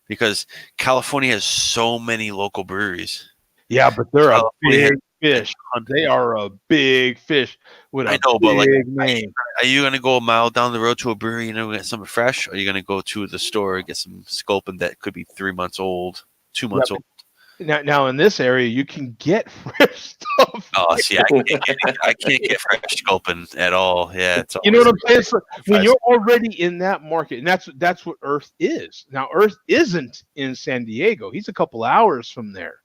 because California has so many local breweries. Yeah, but they're a big fish. They are a big fish with a big name. Are you going to go a mile down the road to a brewery and get something fresh? Or are you going to go to the store and get some Sculpin that could be 3 months old, 2 months old? Now in this area, you can get fresh stuff. Oh, see, I can't get fresh Sculpin at all. Yeah, it's you know what I'm saying? So when you're already in that market, and that's what Earth is. Now, Earth isn't in San Diego. He's a couple hours from there.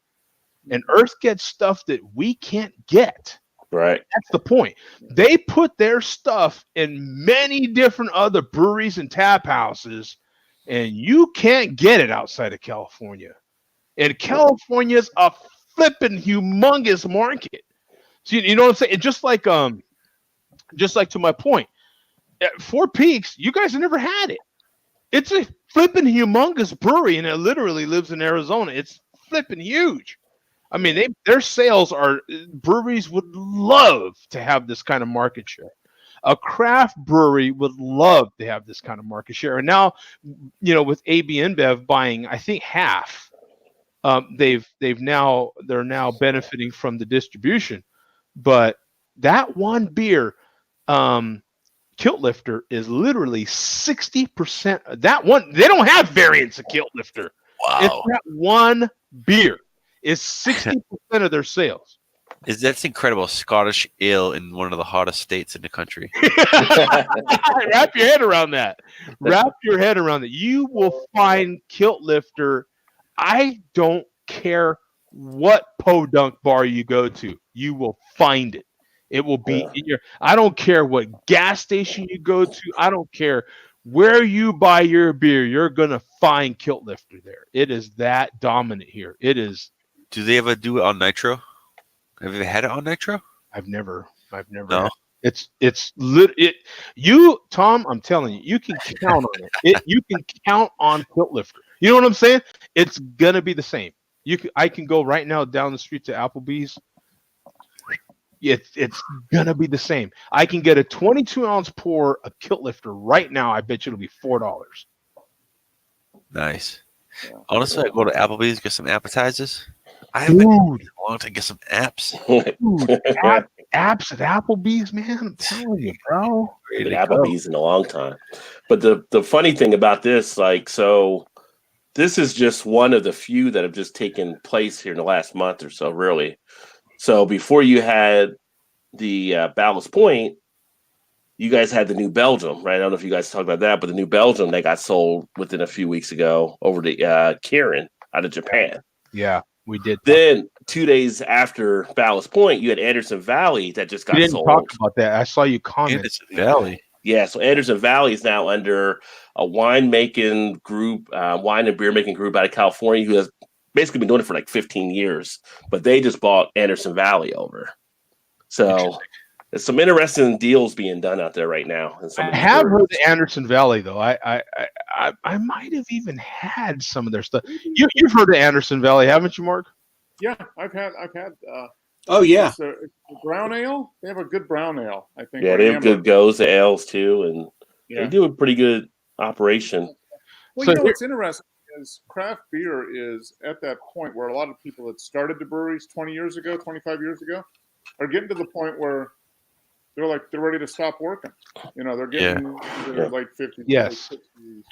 And Earth gets stuff that we can't get. Right. That's the point. They put their stuff in many different other breweries and tap houses, and you can't get it outside of California. And California's a flipping humongous market. So you know what I'm saying? Just like to my point, at Four Peaks, you guys have never had it. It's a flipping humongous brewery, and it literally lives in Arizona. It's flipping huge. I mean, their sales are, breweries would love to have this kind of market share. A craft brewery would love to have this kind of market share. And now, with AB InBev buying, I think, half, they're now benefiting from the distribution. But that one beer, Kilt Lifter, is literally 60%. That one, they don't have variants of Kilt Lifter. Wow. It's that one beer. Is 60% of their sales. That's incredible. Scottish ale in one of the hottest states in the country. Wrap your head around that. You will find Kilt Lifter. I don't care what podunk bar you go to. You will find it. It will be in your. I don't care what gas station you go to. I don't care where you buy your beer. You're gonna find Kilt Lifter there. It is that dominant here. It is. Do they ever do it on nitro? Have you ever had it on nitro? I've never. No. Had it's lit. You, Tom. I'm telling you, you can count on it. You can count on Kilt Lifter. You know what I'm saying? It's gonna be the same. I can go right now down the street to Applebee's. It's gonna be the same. I can get a 22-ounce pour of Kilt Lifter right now. I bet you it'll be $4. Nice. Yeah. Honestly, I go to Applebee's, get some appetizers. I haven't been in a long time to get some apps. Dude, apps at Applebee's, man. I'm telling you, bro. Been Applebee's in a long time. But the funny thing about this, like, so this is just one of the few that have just taken place here in the last month or so, really. So before you had the Ballast Point, you guys had the New Belgium, right? I don't know if you guys talked about that, but the New Belgium, they got sold within a few weeks ago over to Kirin out of Japan. Yeah, we did. Then 2 days after Ballast Point, you had Anderson Valley that just got We didn't sold. talk about that. I saw you comment. Anderson Valley. Yeah, so Anderson Valley is now under a winemaking group, wine and beer making group out of California who has basically been doing it for like 15 years. But they just bought Anderson Valley over. So there's some interesting deals being done out there right now. I have heard of Anderson Valley though. I might have even had some of their stuff. You've heard of Anderson Valley, haven't you, Mark? Yeah, I've had. Oh yeah, it's a brown ale. They have a good brown ale, I think. Yeah, they have good goes ales too, and Yeah. they do a pretty good operation. Well, So you know what's interesting is craft beer is at that point where a lot of people that started the breweries 20 years ago, 25 years ago, are getting to the point where they're ready to stop working. You know, they're getting into their late 50s, Yes. late 60s,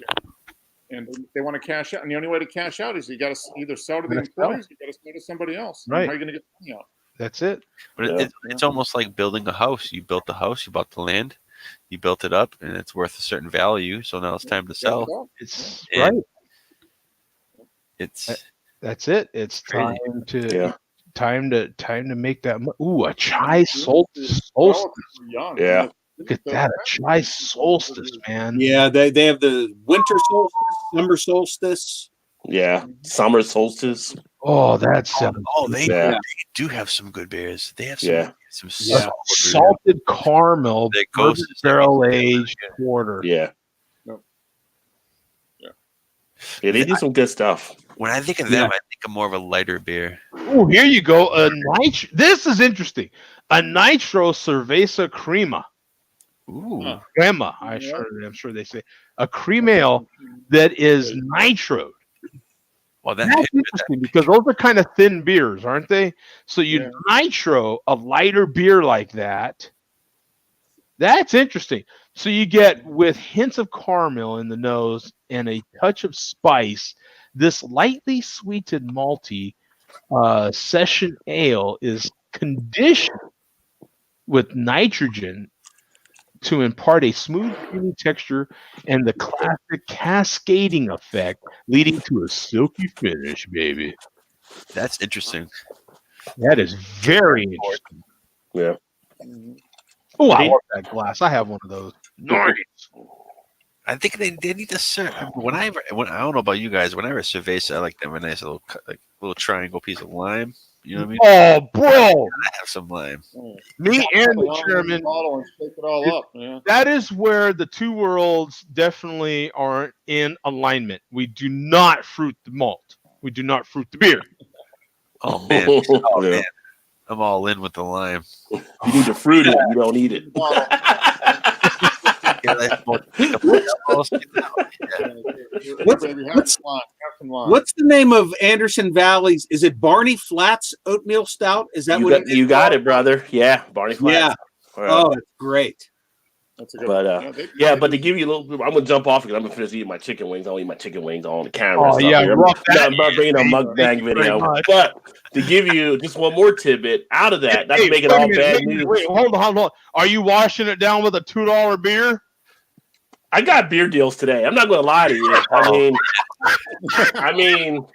and they want to cash out. And the only way to cash out is you got to either sell to the employees, you got to sell to somebody else. Right. How are you going to get the money out? That's it. But it's almost like building a house. You built the house, you bought the land, you built it up, and it's worth a certain value. So now it's time to sell. It's And right. It's That's it. It's Crazy. time to make that. Ooh, a chai solstice. Young. Yeah. Look at that, a chai solstice, man. yeah. They have the winter solstice, summer solstice. Yeah, summer solstice. Oh, that's Yeah. they do have some good beers. They have some some a salted caramel That goes barrel aged porter. Yeah. Nope. Yeah, they do some good stuff. When I think of them, I think of more of a lighter beer. Oh, here you go. This is interesting. A nitro cerveza crema. Ooh. Crema. I'm sure they say a cream ale that is nitro. Well, That's interesting because those are kind of thin beers, aren't they? So you nitro a lighter beer like that. That's interesting. So you get with hints of caramel in the nose and a touch of spice. This lightly sweetened malty session ale is conditioned with nitrogen to impart a smooth, creamy texture and the classic cascading effect, leading to a silky finish, baby. That's interesting. That is very interesting. Yeah. Oh, I love that glass. I have one of those. Nice. I think they need to serve. I don't know about you guys. Whenever cerveza, I like them a nice little triangle piece of lime. You know what I mean? Oh, bro! I have some lime. Me and the chairman. Bottle and shake it all up. Yeah. That is where the two worlds definitely are in alignment. We do not fruit the malt. We do not fruit the beer. Oh man! Oh man! I'm all in with the lime. You need to fruit it. You don't eat it. What's the name of Anderson Valley's? Is it Barney Flats Oatmeal Stout? Is that you got it, brother? Yeah, Barney Flats. Yeah. Oh, that's great. That's a good but but to give you a little, I'm gonna jump off because I'm gonna finish eating my chicken wings. I'll eat my chicken wings on the camera. Oh yeah, I'm not bringing a mukbang video. But to give you just one more tidbit out of that, not to make it all bad news. Wait, hold on. Are you washing it down with a $2 beer? I got beer deals today. I'm not gonna lie to you. I mean,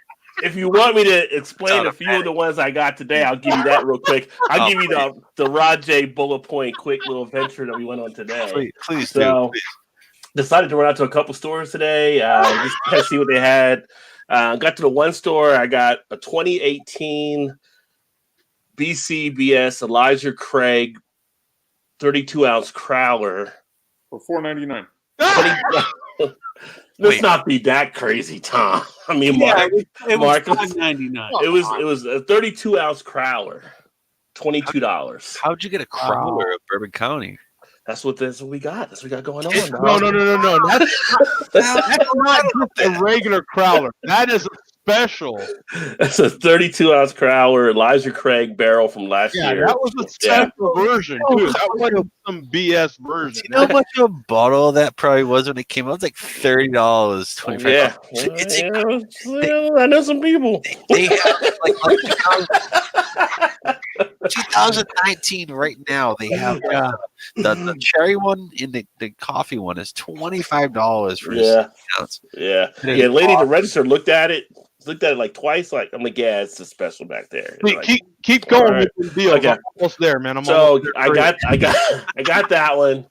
if you want me to explain a few of the ones I got today, I'll give you that real quick. I'll give you the Rajay bullet point quick little adventure that we went on today. Please so, do. Decided to run out to a couple stores today, just to kind of see what they had. Got to the one store. I got a 2018 BCBS Elijah Craig 32-ounce crowler For $4.99. Let's not be that crazy, Tom. I mean, Mark, it was $5.99. It was a 32-ounce crowler, $22. How'd you get a crowler of Bourbon County? That's what we got. That's what we got going on. No. That's not just a regular crowler. That is a special. That's a 32-ounce crowler, Elijah Craig barrel from last year. Yeah, that was a special version, too. That wasn't some BS version. You know how much a bottle of that probably was when it came out? It was like $30, $25. Yeah. I know some people. They have like 2019 right now. They have the cherry one and the coffee one is $25 for Yeah. ounce. Yeah. Lady at the register looked at it like twice. Like, I'm like, yeah, it's a special back there. Keep going right. with the deal. Okay. I'm almost there, man. I got that one.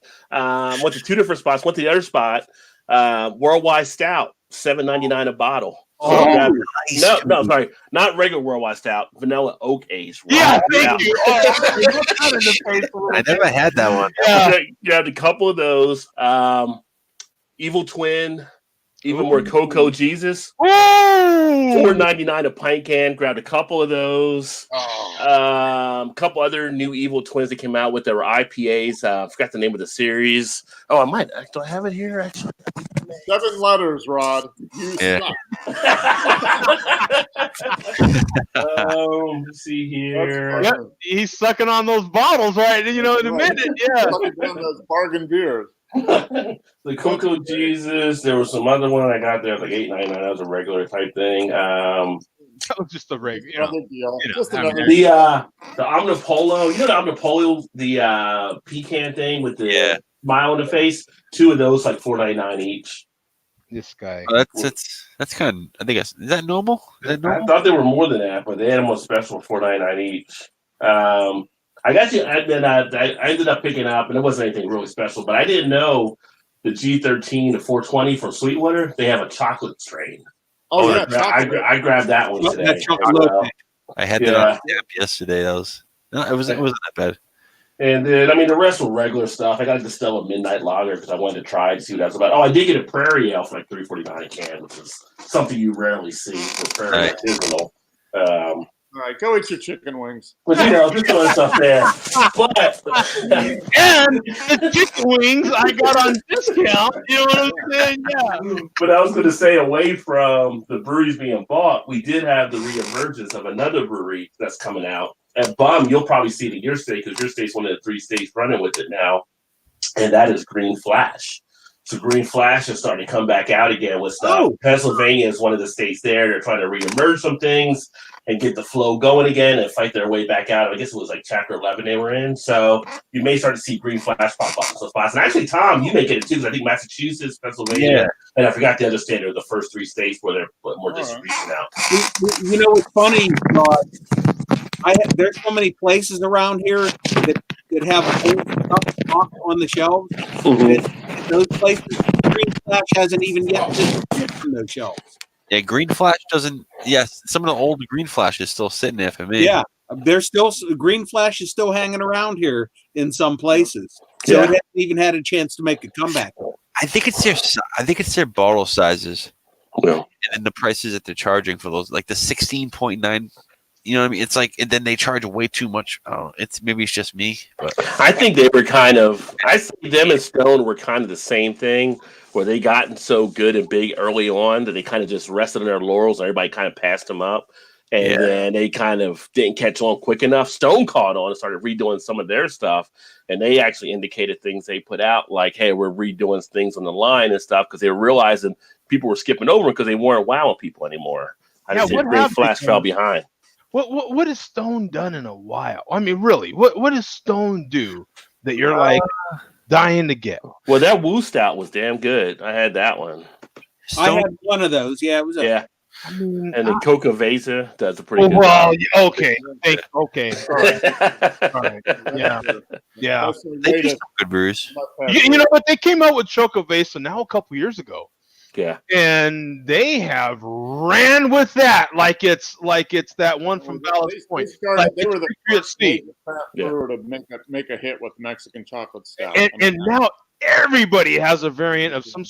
Went to two different spots. Went to the other spot. Worldwide Stout, $7.99 a bottle. So nice. No, sorry, not regular Worldwide Stout, vanilla oak aged. Yeah, thank you. I never had that one. Yeah, you had a couple of those. Evil Twin, even more Cocoa Jesus. $4.99 a pint can. Grabbed a couple of those. Couple other new Evil Twins that came out with. There were IPAs. Forgot the name of the series. Oh, I might. Do I have it here? Actually, 7 letters, Rod. You suck. Let's see here. Yep, he's sucking on those bottles, right? In a minute, yeah. Sucking down those bargain beers. The Cocoa Jesus. There was some other one I got there, like $8.99. That was a regular type thing. That was just a regular. Just another The Omnipolo. You know the Omnipolo, the pecan thing with the smile on the face. 2 of those, like $4.99 each. This guy. Oh, that's kind of. I think is that normal? I thought they were more than that, but they had them on special for $4.99 each. I got you. And then I ended up picking up, and it wasn't anything really special, but I didn't know the G13 to 420 from Sweetwater. They have a chocolate strain. Oh, yeah. I grabbed that one today. I had that on tap yesterday. It wasn't that bad. And then, the rest were regular stuff. I got to distill a midnight lager because I wanted to try to see what that was about. Oh, I did get a Prairie Ale for like $3.49 a can, which is something you rarely see for Prairie artisanal. All right, go eat your chicken wings. But just throwing stuff there. But and the chicken wings I got on discount. You know what I'm saying? Yeah. But I was going to say, away from the breweries being bought, we did have the reemergence of another brewery that's coming out. At Bum, you'll probably see it in your state because your state's one of the 3 states running with it now, and that is Green Flash. So Green Flash is starting to come back out again with stuff. Pennsylvania is one of the states there. They're trying to reemerge some things and get the flow going again and fight their way back out. I guess it was like Chapter 11 they were in. So you may start to see Green Flash pop up in some spots. And actually, Tom, you may get it too because I think Massachusetts, Pennsylvania, and I forgot the other state are the first 3 states where they're more distribution out. You know what's funny, there's so many places around here that have old stuff on the shelves. Mm-hmm. Those places, Green Flash hasn't even yet disappeared from those shelves. Yeah, Green Flash doesn't. Yes, some of the old Green Flash is still sitting there for me. Yeah, there's still Green Flash is still hanging around here in some places. So it hasn't even had a chance to make a comeback. I think it's their bottle sizes. Well, and the prices that they're charging for those, like the 16.9. You know what I mean? It's like, and then they charge way too much. Oh, maybe it's just me, but I think they were I see them and Stone were kind of the same thing, where they gotten so good and big early on that they kind of just rested on their laurels. And everybody kind of passed them up, and then they kind of didn't catch on quick enough. Stone caught on and started redoing some of their stuff, and they actually indicated things they put out like, "Hey, we're redoing things on the line and stuff," because they were realizing people were skipping over them because they weren't wowing people anymore. I just think Green Flash fell behind. What has Stone done in a while? I mean, really, what does Stone do that you're like dying to get? Well, that Woo Stout was damn good. I had that one. I had one of those. Yeah, it was. I mean, And then Coca Vesa does a pretty good well, job. okay, okay, all right, yeah. That's the They do latest some good brews. must-have You know what? They came out with Chocovesa now a couple years ago, Yeah. and they have ran with that like it's that one from Ballast Point. They were the first Sea. fast Yeah. brewer to make a hit with Mexican chocolate stout. And now everybody has a variant of some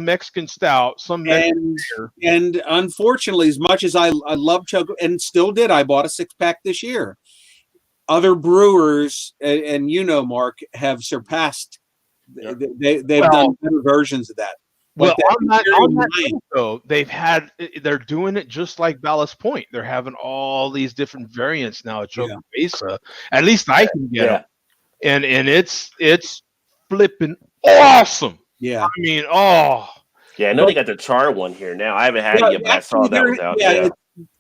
Mexican stout, some Mexican beer. And unfortunately, as much as I love Choco, and still did, I bought a 6-pack this year. Other brewers, and you know, Mark, have surpassed. Yeah. They've done better versions of that. Well, Like that on that Imperial note, though, they're doing it just like Ballast Point. They're having all these different variants now at Chocovesa. At least I can get them, and it's flipping awesome. Yeah. I mean, Yeah, I know they got the char one here now. I haven't had it yet, but I saw that was out. Yeah.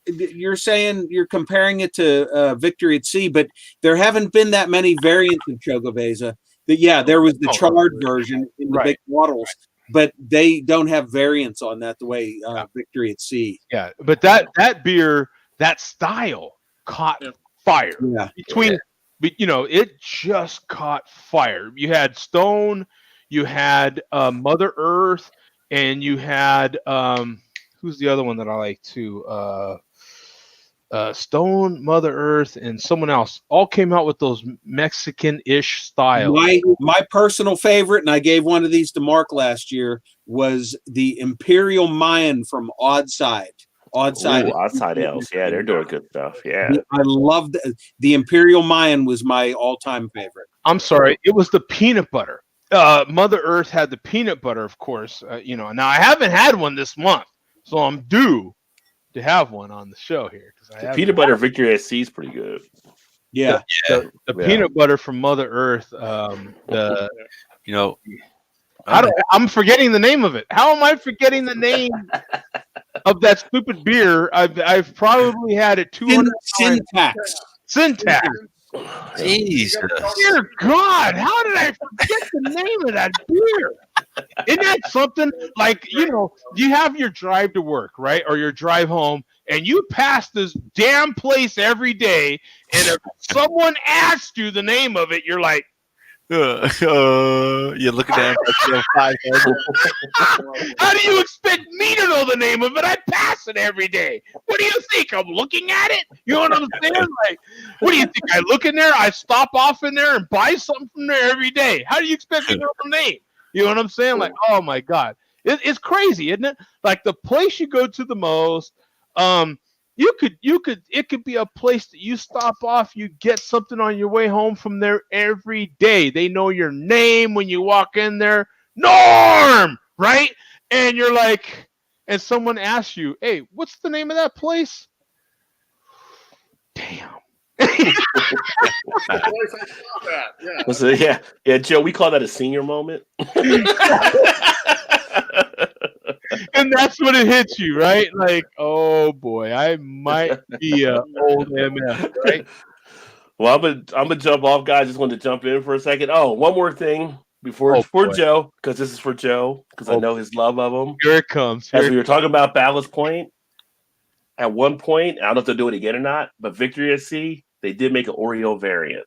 You're saying you're comparing it to Victory at Sea, but there haven't been that many variants of Chocovesa. There was the charred version in the big bottles, but they don't have variants on that the way Victory at Sea. Yeah, but that beer, that style caught fire. Yeah. It just caught fire. You had Stone, you had Mother Earth, and you had who's the other one that I like too? Stone, Mother Earth, and someone else all came out with those Mexican-ish styles. My personal favorite, and I gave one of these to Mark last year, was the Imperial Mayan from Odd Side. Odd Side Ales. Yeah, they're doing good stuff. Yeah. I loved the Imperial Mayan was my all-time favorite. I'm sorry, it was the peanut butter. Mother Earth had the peanut butter, of course. Now I haven't had one this month, so I'm due to have one on the show here. The peanut butter Victory at Sea is pretty good. Yeah. The peanut butter from Mother Earth. I'm forgetting the name of it. How am I forgetting the name of that stupid beer? I've probably had it 200 times. Syntax. Jesus. Dear God, how did I forget the name of that beer? Isn't that something? Like, you have your drive to work, right? Or your drive home, and you pass this damn place every day, and if someone asks you the name of it, you're like, you're looking down. How do you expect me to know the name of it? I pass it every day. What do you think? I'm looking at it? You know what I'm saying? Like, what do you think? I look in there, I stop off in there and buy something from there every day. How do you expect me to know the name? You know what I'm saying? Like, oh my God. It's crazy, isn't it? Like the place you go to the most, it could be a place that you stop off, you get something on your way home from there every day. They know your name when you walk in there. Norm, right? And you're like, and someone asks you, hey, what's the name of that place? Damn. Yeah, Joe, we call that a senior moment. And that's when it hits you, right? Like, oh boy, I might be a old MF, right? Well, I'm gonna jump off, guys. Just wanted to jump in for a second. Oh, one more thing for Joe, because this is for Joe, because I know his love of him. Here it comes. As we were talking about Ballast Point, at one point, I don't know if they'll do it again or not, but Victory at Sea, they did make an Oreo variant.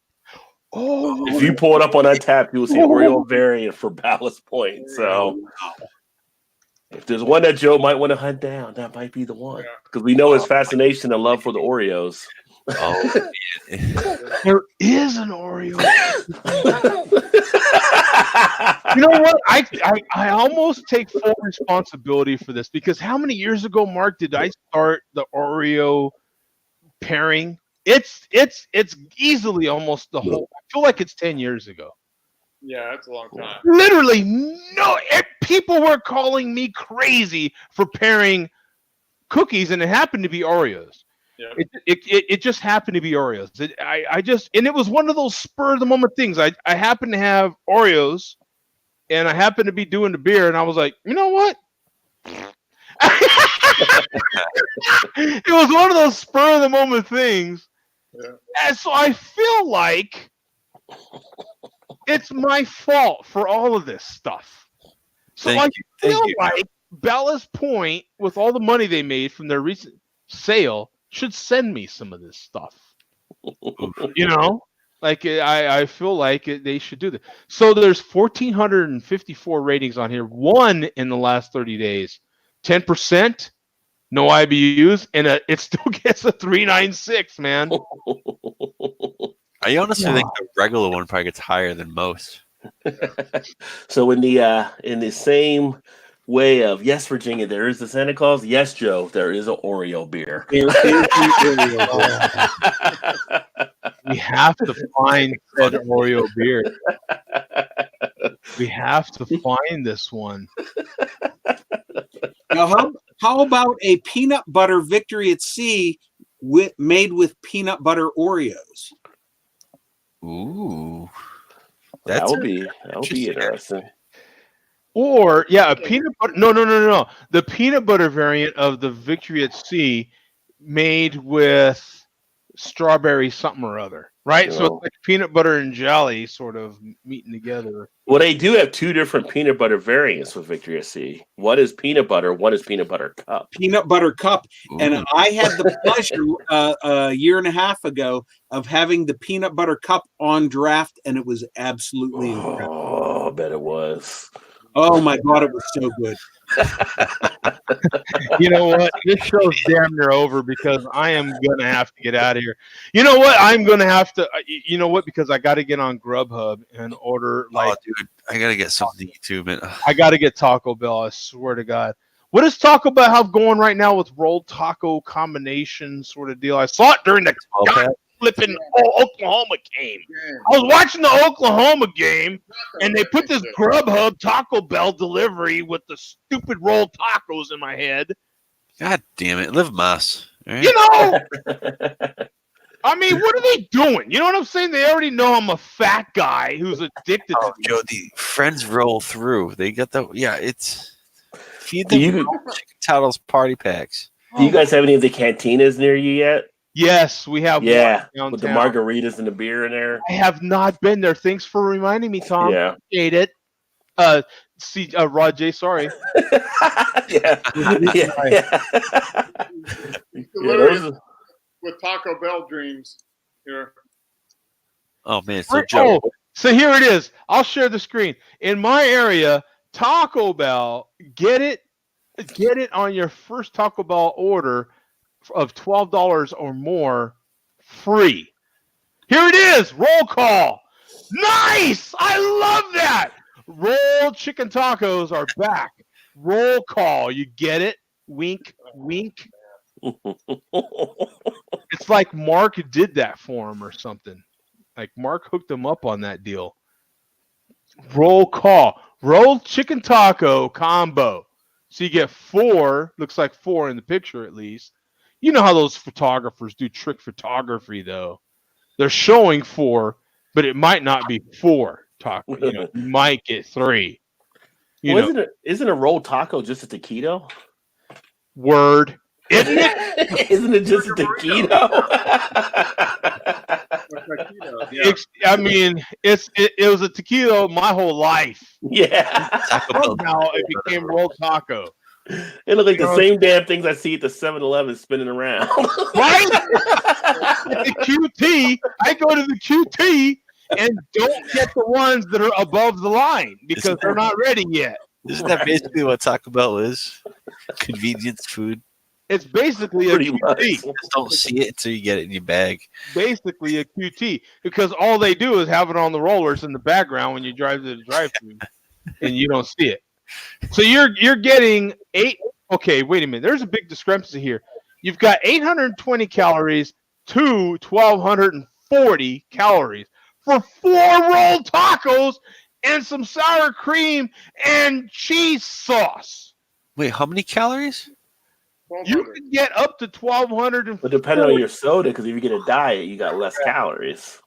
Oh, if you pull it up on Untappd, you will see an Oreo variant for Ballast Point. So if there's one that Joe might want to hunt down, that might be the one, because we know his fascination and love for the Oreos. Oh, there is an Oreo. You know what? I almost take full responsibility for this, because how many years ago, Mark, did I start the Oreo pairing? It's easily almost the whole. I feel like it's 10 years ago. Yeah, that's a long time. Literally, people were calling me crazy for pairing cookies, and it happened to be Oreos. Yeah. It just happened to be Oreos. And it was one of those spur of the moment things. I happened to have Oreos, and I happened to be doing the beer, and I was like, you know what? It was one of those spur of the moment things. Yeah. And so I feel like it's my fault for all of this stuff. So I feel like Ballast Point, with all the money they made from their recent sale, should send me some of this stuff. You know, like I feel like they should do that. So there's 1,454 ratings on here. One in the last 30 days, 10%, no IBUs, and it still gets a 396, man. I honestly think the regular one probably gets higher than most. So in the same way of yes, Virginia, there is the Santa Claus. Yes, Joe, there is an Oreo beer. There is the Oreo beer. We have to find that Oreo beer. We have to find this one. Now, how about a peanut butter Victory at Sea made with peanut butter Oreos? Ooh, That would be interesting. Or a peanut butter. No. The peanut butter variant of the Victory at Sea, made with strawberry something or other, right? So it's like peanut butter and jelly sort of meeting together. Well, they do have two different peanut butter variants with Victory at Sea. One is peanut butter. One is peanut butter cup. Peanut butter cup. Ooh. And I had the pleasure a year and a half ago of having the peanut butter cup on draft, and it was absolutely incredible. Oh, I bet it was. Oh my God, it was so good. You know what? This show's damn near over because I am gonna have to get out of here. You know what? I'm gonna have to. You know what? Because I got to get on Grubhub and order. Like, dude, I gotta get something to eat too, man. I got to get Taco Bell. I swear to God. What does Taco Bell have going right now with rolled taco combination sort of deal? I saw it during the flipping Oklahoma game. I was watching the Oklahoma game, and they put this Grubhub Taco Bell delivery with the stupid rolled tacos in my head. God damn it, live Moss. Right? You know, I mean, what are they doing? You know what I'm saying? They already know I'm a fat guy who's addicted to these. Joe, the friends roll through. They got it's feed them chicken titles party packs. Do you guys have any of the cantinas near you yet? Yes, we have. Yeah, with the margaritas and the beer in there. I have not been there. Thanks for reminding me, Tom. Yeah, appreciate it. Rod J. Sorry. Yeah. With Taco Bell dreams here. Oh man, so Joe. So here it is. I'll share the screen. In my area, Taco Bell, get it on your first Taco Bell order of $12 or more, free. Here it is. Roll call. Nice. I love that. Rolled chicken tacos are back. Roll call. You get it? Wink, wink. It's like Mark did that for him or something. Like Mark hooked him up on that deal. Roll call. Rolled chicken taco combo. So you get 4. Looks like 4 in the picture at least. You know how those photographers do trick photography, though. They're showing 4, but it might not be 4 taco. You might get 3. Isn't a rolled taco just a taquito? Word. Isn't it? Isn't it just a taquito? I mean, it was a taquito my whole life. Yeah. Now it became rolled taco. It looked like the same damn things I see at the 7-Eleven spinning around. Right? The QT, I go to the QT and don't get the ones that are above the line because they're not ready yet. Isn't that basically what Taco Bell is? Convenience food. It's basically a QT. You just don't see it until you get it in your bag. Basically a QT because all they do is have it on the rollers in the background when you drive to the drive-thru, and you don't see it. So you're getting 8. Okay, wait a minute. There's a big discrepancy here. You've got 820 calories to 1,240 calories for 4 rolled tacos and some sour cream and cheese sauce. Wait, how many calories? You can get up to 1,240. But depending on your soda, because if you get a diet, you got less calories.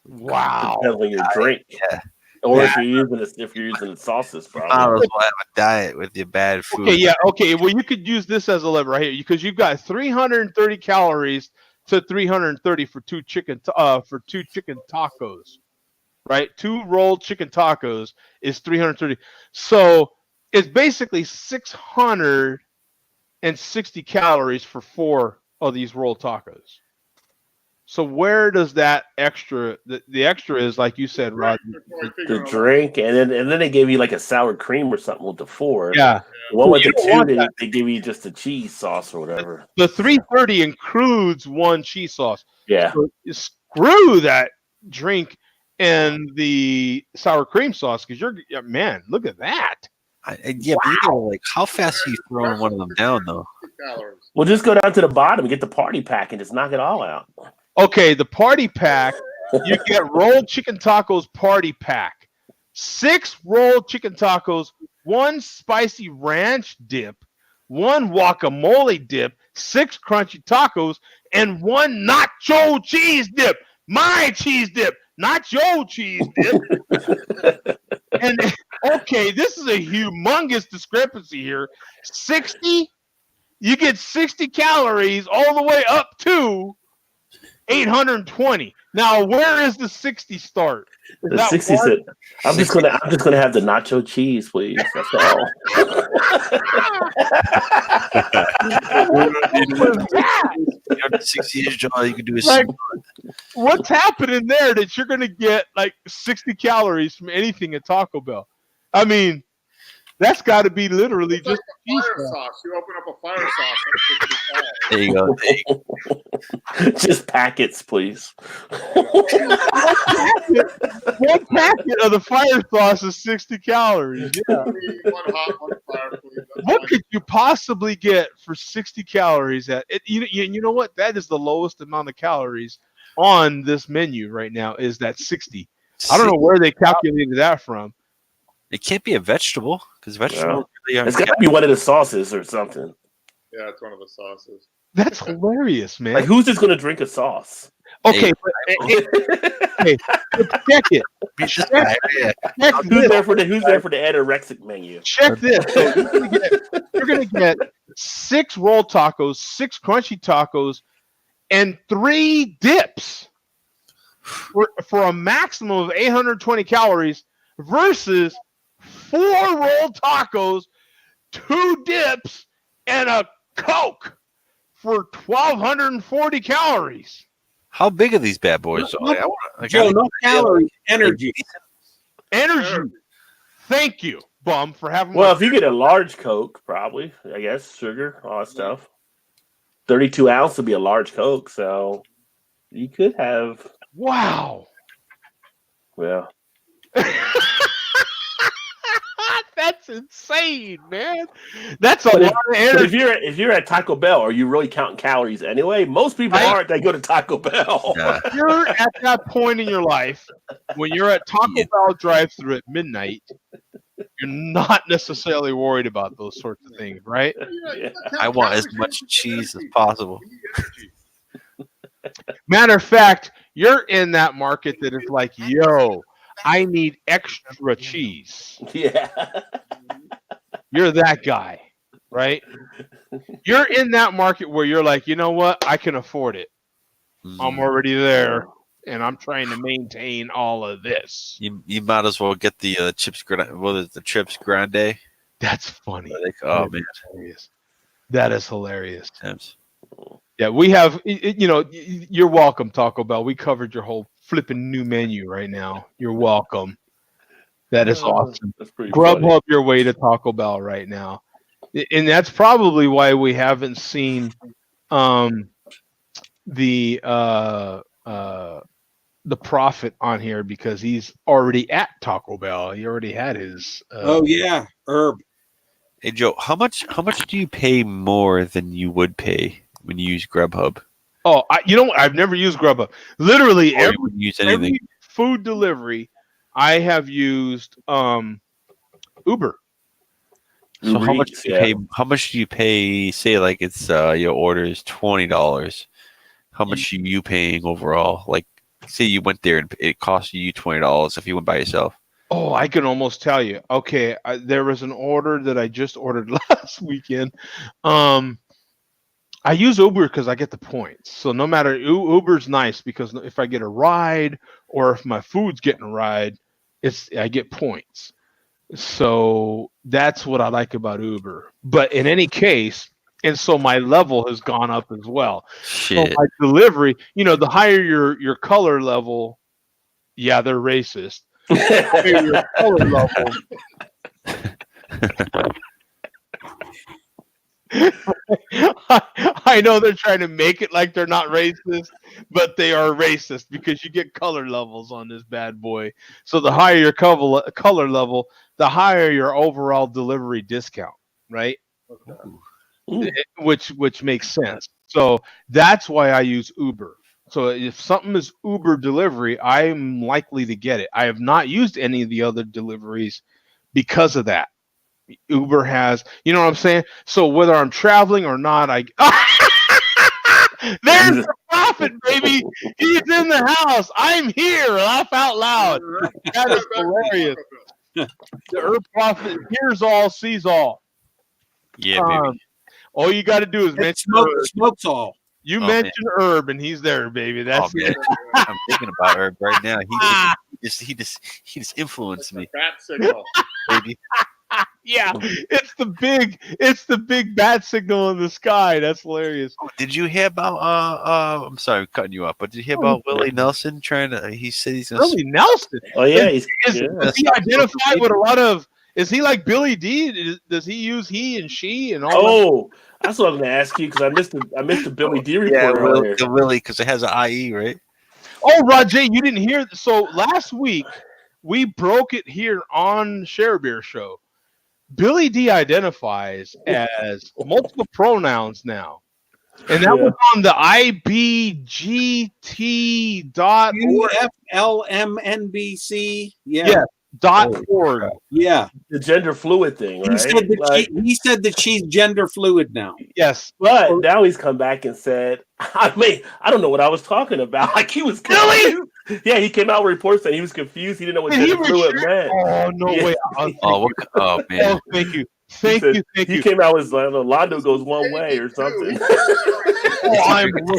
Wow. Depending on your drink. Yeah. Or if you're using sauces, probably. I was have a diet with your bad food. Okay, yeah, okay. Well, you could use this as a lever right here because you've got 330 calories to 330 for 2 chicken tacos, right? 2 rolled chicken tacos is 330. So it's basically 660 calories for 4 of these rolled tacos. So where does that extra? The extra is like you said, Rod. The drink, and then they gave you like a sour cream or something with the 4. Yeah. One with You the don't 2, want they give you just the cheese sauce or whatever. The 330 includes 1 cheese sauce. Yeah. So screw that drink and the sour cream sauce because man, look at that. Yeah, but you gotta, like, how fast are you throwing one of them down though? Well, just go down to the bottom, get the party pack, and just knock it all out. Okay, the party pack, you get rolled chicken tacos party pack. 6 rolled chicken tacos, 1 spicy ranch dip, 1 guacamole dip, 6 crunchy tacos, and 1 nacho cheese dip. My cheese dip, not your cheese dip. And okay, this is a humongous discrepancy here. 60, you get 60 calories all the way up to 820. Now, where is the 60 start? Is The 60 cent. I'm just gonna have the nacho cheese, please. That's all. You're 60 years, John. You can do a like, what's happening there that you're gonna get like 60 calories from anything at Taco Bell? I mean, that's got to be literally It's just like a fire sauce. You open up a fire sauce. There you go. Just packets, please. One packet of the fire sauce is 60 calories. Yeah. One hot, one fire, please. What could you possibly get for 60 calories? You know what? That is the lowest amount of calories on this menu right now. Is that 60? I don't know where they calculated that from. It can't be a vegetable because vegetables really aren't. It's got to be one of the sauces or something. Yeah, it's one of the sauces. That's hilarious, man. Like, who's just going to drink a sauce? Okay, but check it. Who's there for the anorexic menu? Check this. So you're gonna get 6 rolled tacos, 6 crunchy tacos, and 3 dips for a maximum of 820 calories versus 4 rolled tacos, 2 dips, and a Coke for 1,240 calories. How big are these bad boys? Joe, no calories, energy. Energy. Thank you, Bum, for having. Well, if you get a large Coke, probably, I guess, sugar, all that stuff. 32 ounce would be a large Coke, so you could have. Wow. Yeah. That's insane, man. That's a lot of energy. But if you're at Taco Bell, are you really counting calories anyway? Most people aren't. They go to Taco Bell. If you're at that point in your life when you're at Taco Bell drive-thru at midnight, you're not necessarily worried about those sorts of things, right? Yeah. I want as much cheese as possible. Matter of fact, you're in that market that is like, yo, I need extra cheese. Yeah. You're that guy, right? You're in that market where you're like, you know what? I can afford it. I'm already there, and I'm trying to maintain all of this. You might as well get the chips. What is the chips grande? That's funny. Oh man, that is hilarious. Yes. Yeah, we have. You're welcome, Taco Bell. We covered your whole flipping new menu right now. You're welcome. That is awesome. That's pretty Grubhub funny. your way to Taco Bell right now, and that's probably why we haven't seen the Prophet on here, because he's already at Taco Bell. He already had his. Oh yeah, Herb. Hey Joe, how much do you pay more than you would pay when you use Grubhub? Oh, I've never used Grubhub. Literally Or you wouldn't use anything. every food delivery I have used Uber. So how much do you pay? How much do you pay? Say like it's your order is $20. How much are you paying overall? Like, say you went there and it cost you $20 if you went by yourself. Oh, I can almost tell you. Okay, there was an order that I just ordered last weekend. I use Uber because I get the points. So no matter, Uber's nice because if I get a ride or if my food's getting a ride, I get points. So That's what I like about Uber. But in any case, and so my level has gone up as well. So Shit. my delivery, the higher your color level, yeah, they're racist. The higher your color level. I know they're trying to make it like they're not racist, but they are racist because you get color levels on this bad boy. So the higher your color level, the higher your overall delivery discount, right? Which makes sense. So that's why I use Uber. So if something is Uber delivery, I'm likely to get it. I have not used any of the other deliveries because of that. Uber has, you know what I'm saying? So whether I'm traveling or not, there's the prophet, baby. He's in the house. I'm here. Laugh out loud. That is hilarious. The herb prophet hears all, sees all. Yeah, baby. All you got to do is mention smokes all. You mentioned Herb, and he's there, baby. That's man. I'm thinking about Herb right now. He just influenced me. Bat signal, baby. Yeah, it's the big bat signal in the sky. That's hilarious. Did you hear about I'm sorry, I'm cutting you off, but did you hear about Willie Nelson trying to? He said he's gonna. Willie Nelson. Oh yeah, is he identified with a lot of? Is he like Billy D? Does he use he and she and all? Oh, that's what I'm going to ask you because I missed the Billy D report earlier. Yeah, Willie, because it has an IE, right? Oh, Rajay, you didn't hear. So last week we broke it here on Share Beer Show. Billy D identifies as multiple pronouns now. And that was on the IBGT.UFLMNBC. Yeah. .org. Yeah. The gender fluid thing, right? He said that she's gender fluid now. Yes. But now he's come back and said, I don't know what I was talking about. Like he was confused. Yeah, he came out with reports that he was confused. He didn't know what gender fluid meant. Oh, no way. Oh, man. Oh, thank you. Thank you. He came out with Londo goes one way or something.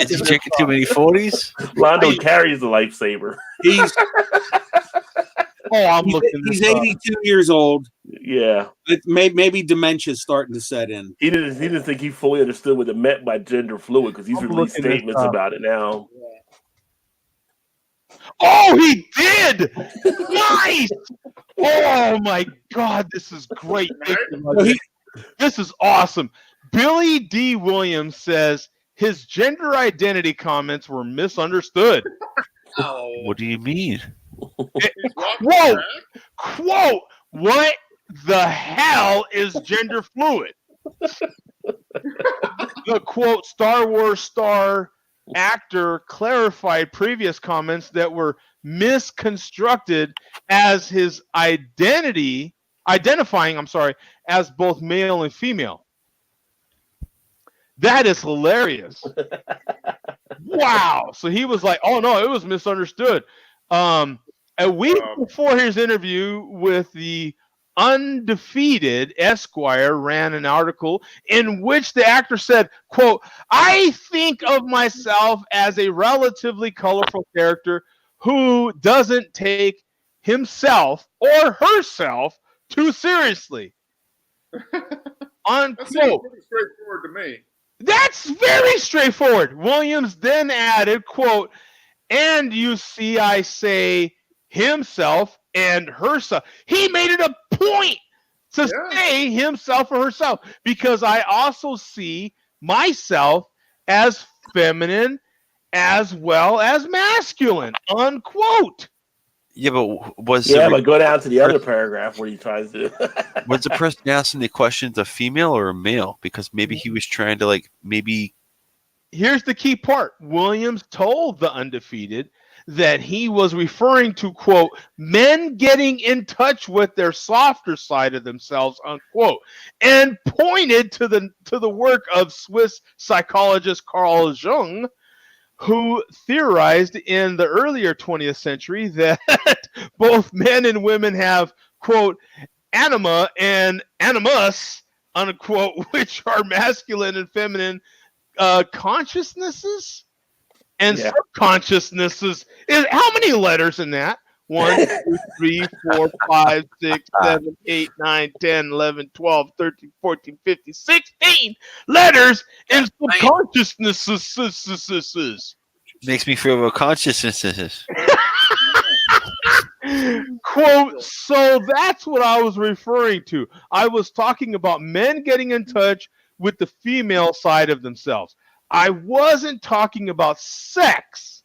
Is he drinking too many 40s? Londo carries the lifesaver. I'm looking. He's 82 years old. Yeah, maybe dementia's starting to set in. He didn't think he fully understood what it meant by gender fluid because he's released statements about it now. Oh, he did! Nice! Oh my God, this is great. This is awesome. Billy D. Williams says his gender identity comments were misunderstood. What do you mean? Quote, what the hell is gender fluid? The quote, Star Wars star actor clarified previous comments that were misconstrued as his identifying as both male and female. That is hilarious. Wow. So he was like, oh no, it was misunderstood. A week before his interview with the Undefeated, Esquire ran an article in which the actor said, quote, I think of myself as a relatively colorful character who doesn't take himself or herself too seriously. Unquote. That seems pretty straightforward to me. That's very straightforward. Williams then added, quote, and you see, I say himself and herself. He made it a point to say himself or herself because I also see myself as feminine as well as masculine, unquote. Yeah, but but go down to the other paragraph where he tries to. Was the person asking the questions a female or a male? Because maybe he was trying to Here's the key part. Williams told the Undefeated that he was referring to, quote, men getting in touch with their softer side of themselves, unquote, and pointed to the work of Swiss psychologist Carl Jung, who theorized in the earlier 20th century that both men and women have, quote, anima and animus, unquote, which are masculine and feminine consciousnesses and subconsciousnesses. How many letters in that? 1, 2, 3, 4, 5, 6, 7, 8, 9, 10, 11, 12, 13, 14, 15, 16 letters in subconsciousnesses. Makes me feel real consciousnesses. Quote, so that's what I was referring to. I was talking about men getting in touch with the female side of themselves. I wasn't talking about sex.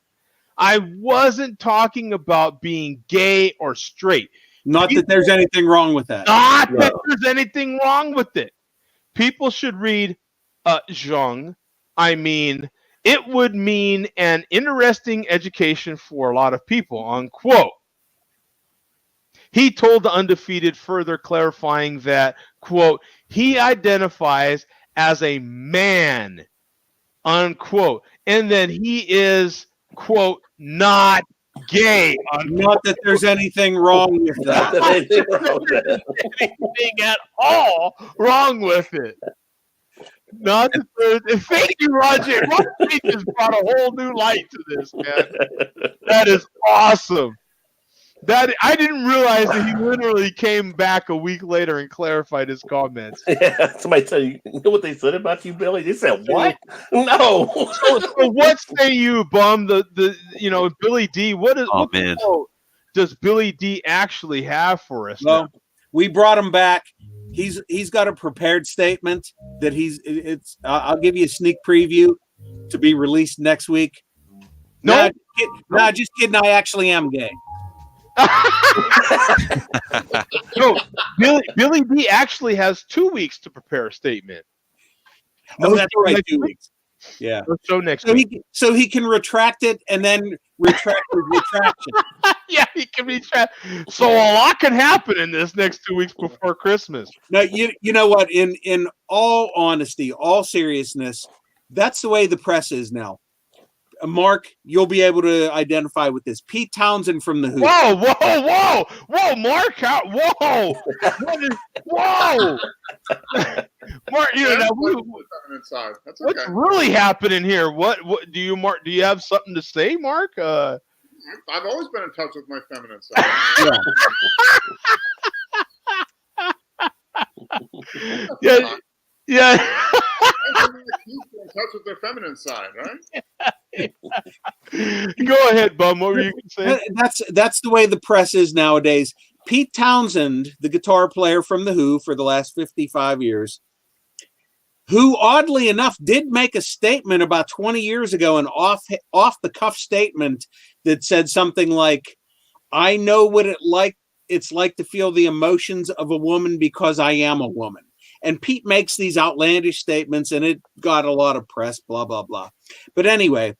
I wasn't talking about being gay or straight. Not that there's anything wrong with that. Not that there's anything wrong with it. People should read Zhang. I mean, it would mean an interesting education for a lot of people, unquote. He told the Undefeated, further clarifying that, quote, he identifies as a man, unquote, and that he is, quote, not gay, unquote. Not that there's anything wrong with that. Anything at all wrong with it. Not that there's, thank you, Roger. Roger just brought a whole new light to this, man. That is awesome. That I didn't realize that he literally came back a week later and clarified his comments. Yeah, somebody tell you, you know what they said about you, Billy? They said what? No. So what say you, bum? The Billy D. What quote does Billy D actually have for us? Well, we brought him back. He's got a prepared statement that I'll give you a sneak preview to be released next week. No, just kidding. I actually am gay. No, Billy D actually has 2 weeks to prepare a statement. No, that's right, 2 weeks. Yeah. So next week. So he can retract it and then retract his retraction. Yeah, he can retract. So a lot can happen in this next 2 weeks before Christmas. Now, you know what? In all honesty, all seriousness, that's the way the press is now. Mark, you'll be able to identify with this. Pete Townsend from The Who. Whoa, Mark, whoa. Mark, That's what's okay. really happening here? What do you, Mark? Do you have something to say, Mark? I've always been in touch with my feminine side. Yeah. He's in touch with their feminine side, right? Go ahead, Bum. What were you going to say? That's the way the press is nowadays. Pete Townsend, the guitar player from The Who for the last 55 years, who oddly enough did make a statement about 20 years ago, an off the cuff statement that said something like, "I know what it's like to feel the emotions of a woman because I am a woman." And Pete makes these outlandish statements, and it got a lot of press, blah, blah, blah. But anyway, a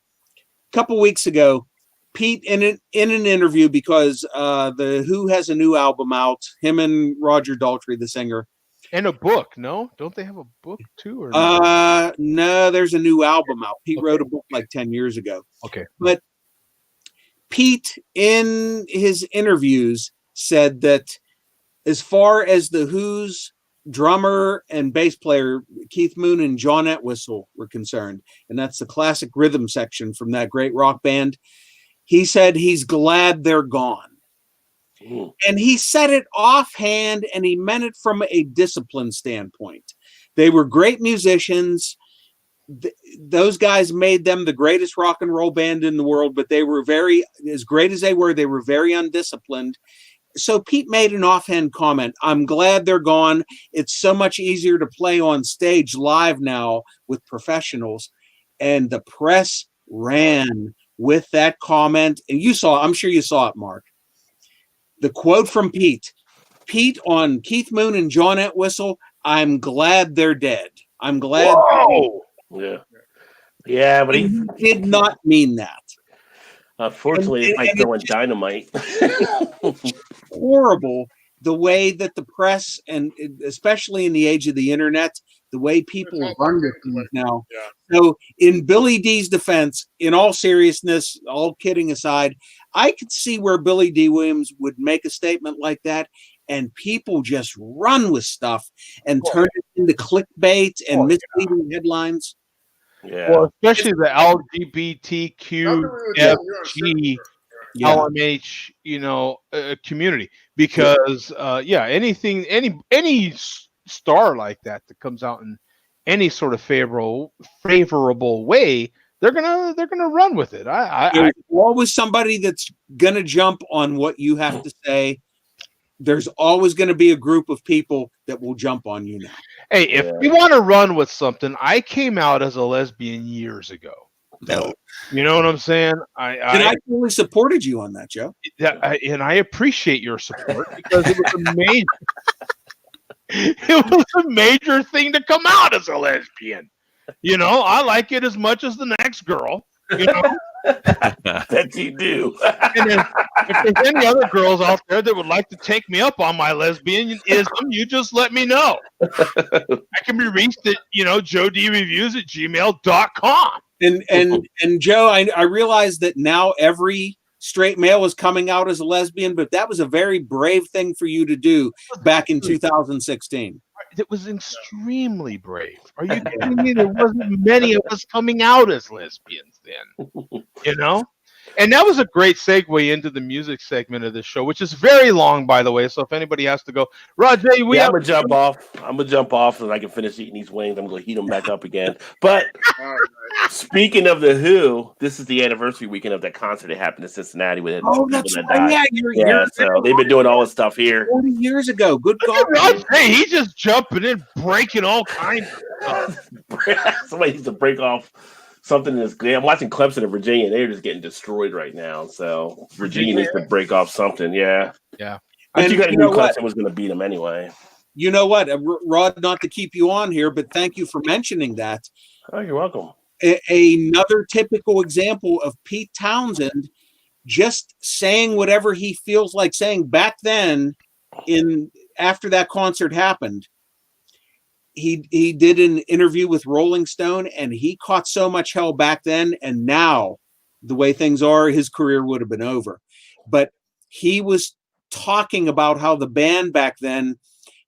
couple weeks ago, Pete, in an interview, because The Who has a new album out, him and Roger Daltrey, the singer. And a book, no? Don't they have a book too? Or no, there's a new album out. Pete wrote a book like 10 years ago. Okay. But Pete, in his interviews, said that as far as The Who's drummer and bass player Keith Moon and John Entwistle were concerned, and that's the classic rhythm section from that great rock band, he said he's glad they're gone. Ooh. And he said it offhand, and he meant it from a discipline standpoint. They were great musicians. Those guys made them the greatest rock and roll band in the world, but they were as great as they were very undisciplined. So Pete made an offhand comment. I'm glad they're gone. It's so much easier to play on stage live now with professionals. And the press ran with that comment. And I'm sure you saw it, Mark. The quote from Pete on Keith Moon and John Entwistle, "I'm glad they're dead. I'm glad." Whoa! Yeah, but he did not mean that. Unfortunately, it's like throwing dynamite. Horrible the way that the press, and especially in the age of the internet, the way people run with things now. Yeah. So in Billy D's defense, in all seriousness, all kidding aside, I could see where Billy D. Williams would make a statement like that, and people just run with stuff and turn it into clickbait and misleading headlines. Yeah. Well, especially the LGBTQFG LMH, community, because anything, any star like that comes out in any sort of favorable way, they're gonna run with it. There's always somebody that's gonna jump on what you have to say. There's always going to be a group of people that will jump on you now. Hey, if we want to run with something, I came out as a lesbian years ago. No. You know what I'm saying? I fully supported you on that, Joe. And I appreciate your support, because it was amazing. It was a major thing to come out as a lesbian. I like it as much as the next girl. That you do. And then, if there's any other girls out there that would like to take me up on my lesbianism, you just let me know. I can be reached at joedreviews@gmail.com. And Joe, I realize that now every straight male is coming out as a lesbian, but that was a very brave thing for you to do back in 2016. It was extremely brave. Are you kidding me? There wasn't many of us coming out as lesbians then, And that was a great segue into the music segment of this show, which is very long, by the way. So if anybody has to go, Roger, I'm gonna jump off so I can finish eating these wings. I'm gonna heat them back up again. But speaking of the Who, this is the anniversary weekend of that concert that happened in Cincinnati with that's right. So they've been doing all this stuff here 40 years ago. Good God, hey, he's just jumping in, breaking all kinds of stuff. Somebody needs to break off something in this. I'm watching Clemson and Virginia. They're just getting destroyed right now. So Virginia needs to break off something. Yeah. But you got to know Clemson was going to beat them anyway. You know what, Rod? Not to keep you on here, but thank you for mentioning that. Oh, you're welcome. Another typical example of Pete Townsend just saying whatever he feels like saying. Back then, after that concert happened, he did an interview with Rolling Stone, and he caught so much hell back then. And now, the way things are, his career would have been over. But he was talking about how the band back then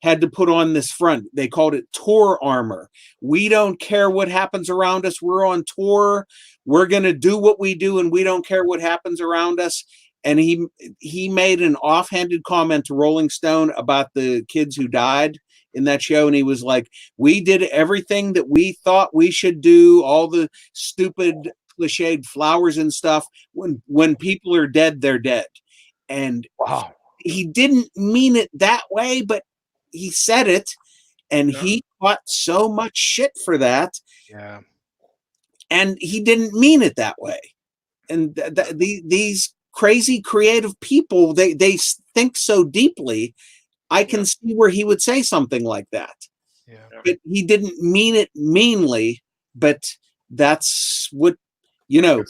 had to put on this front. They called it tour armor. We don't care what happens around us. We're on tour. We're going to do what we do, and we don't care what happens around us. And he made an offhanded comment to Rolling Stone about the kids who died in that show. And he was like, we did everything that we thought we should do, all the stupid cliched flowers and stuff. When people are dead, they're dead. And wow, he didn't mean it that way, but he said it, and he caught so much shit for that. Yeah. And he didn't mean it that way. And these crazy creative people, they think so deeply. I can see where he would say something like that. Yeah. But he didn't mean it meanly, but that's what, Yeah,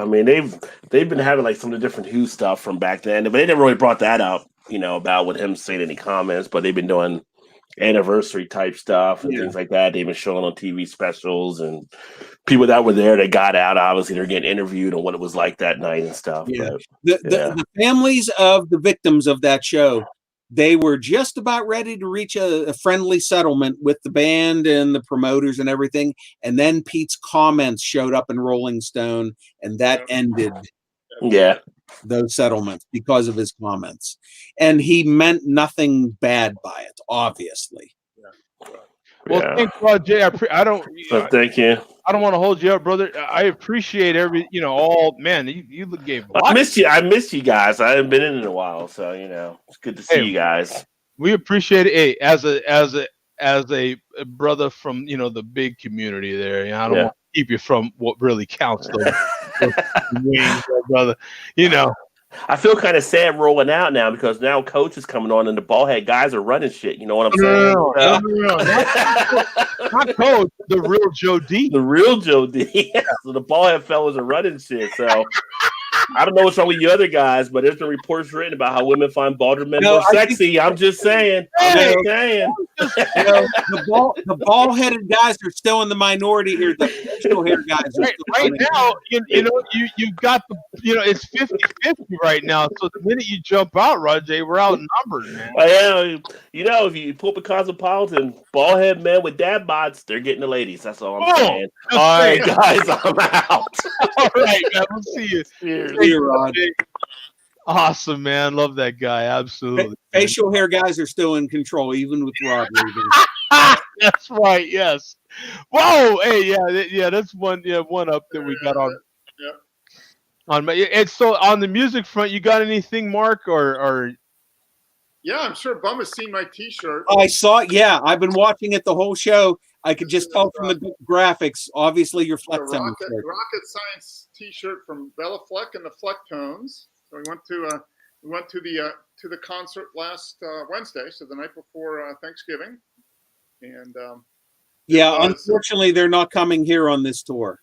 I mean, they've been having like some of the different Who stuff from back then, but they never really brought that up, about with him saying any comments, but they've been doing anniversary type stuff and things like that. They've been showing on TV specials, and people that were there that got out, obviously they're getting interviewed on what it was like that night and stuff. Yeah. But, the families of the victims of that show, they were just about ready to reach a friendly settlement with the band and the promoters and everything. And then Pete's comments showed up in Rolling Stone, and that ended those settlements because of his comments. And he meant nothing bad by it, obviously. Well, thanks, Jay. Thank you. I don't want to hold you up, brother. I appreciate you gave. I missed you. I missed you guys. I haven't been in a while, so it's good to see you guys. We appreciate it. Hey, as a brother from the big community there. I don't want to keep you from what really counts, though. Brother. I feel kind of sad rolling out now because now Coach is coming on and the ballhead guys are running shit. You know what I'm saying? No. Not Coach, the real Joe D. The real Joe D. So the ballhead fellas are running shit. So I don't know what's wrong with you other guys, but there's been reports written about how women find balded men more sexy. I'm just saying. The ball-headed guys are still in the minority here. The facial hair guys are right now. You've got it's 50-50 right now. So the minute you jump out, Roger, we're outnumbered, man. If you pull up a cosmopolitan, ball-head men with dad bods, they're getting the ladies. That's all I'm saying. All right, guys, I'm out. All right, man. We'll see you. See you, Rod. Awesome, man. Love that guy. Absolutely. Facial hair guys are still in control, even with Rob leaving. That's right. Yes. Whoa. Hey. Yeah. That's one. Yeah. One up that we got on. Yeah. On my. It's so on the music front. You got anything, Mark? Or Yeah, I'm sure Bum has seen my T-shirt. I saw it. Yeah, I've been watching it the whole show. I could just tell from the graphics. Obviously, you're The flexing. rocket science T-shirt from Bella Fleck and the Flecktones. So we went to the concert last Wednesday, so the night before Thanksgiving, and yeah, unfortunately, they're not coming here on this tour.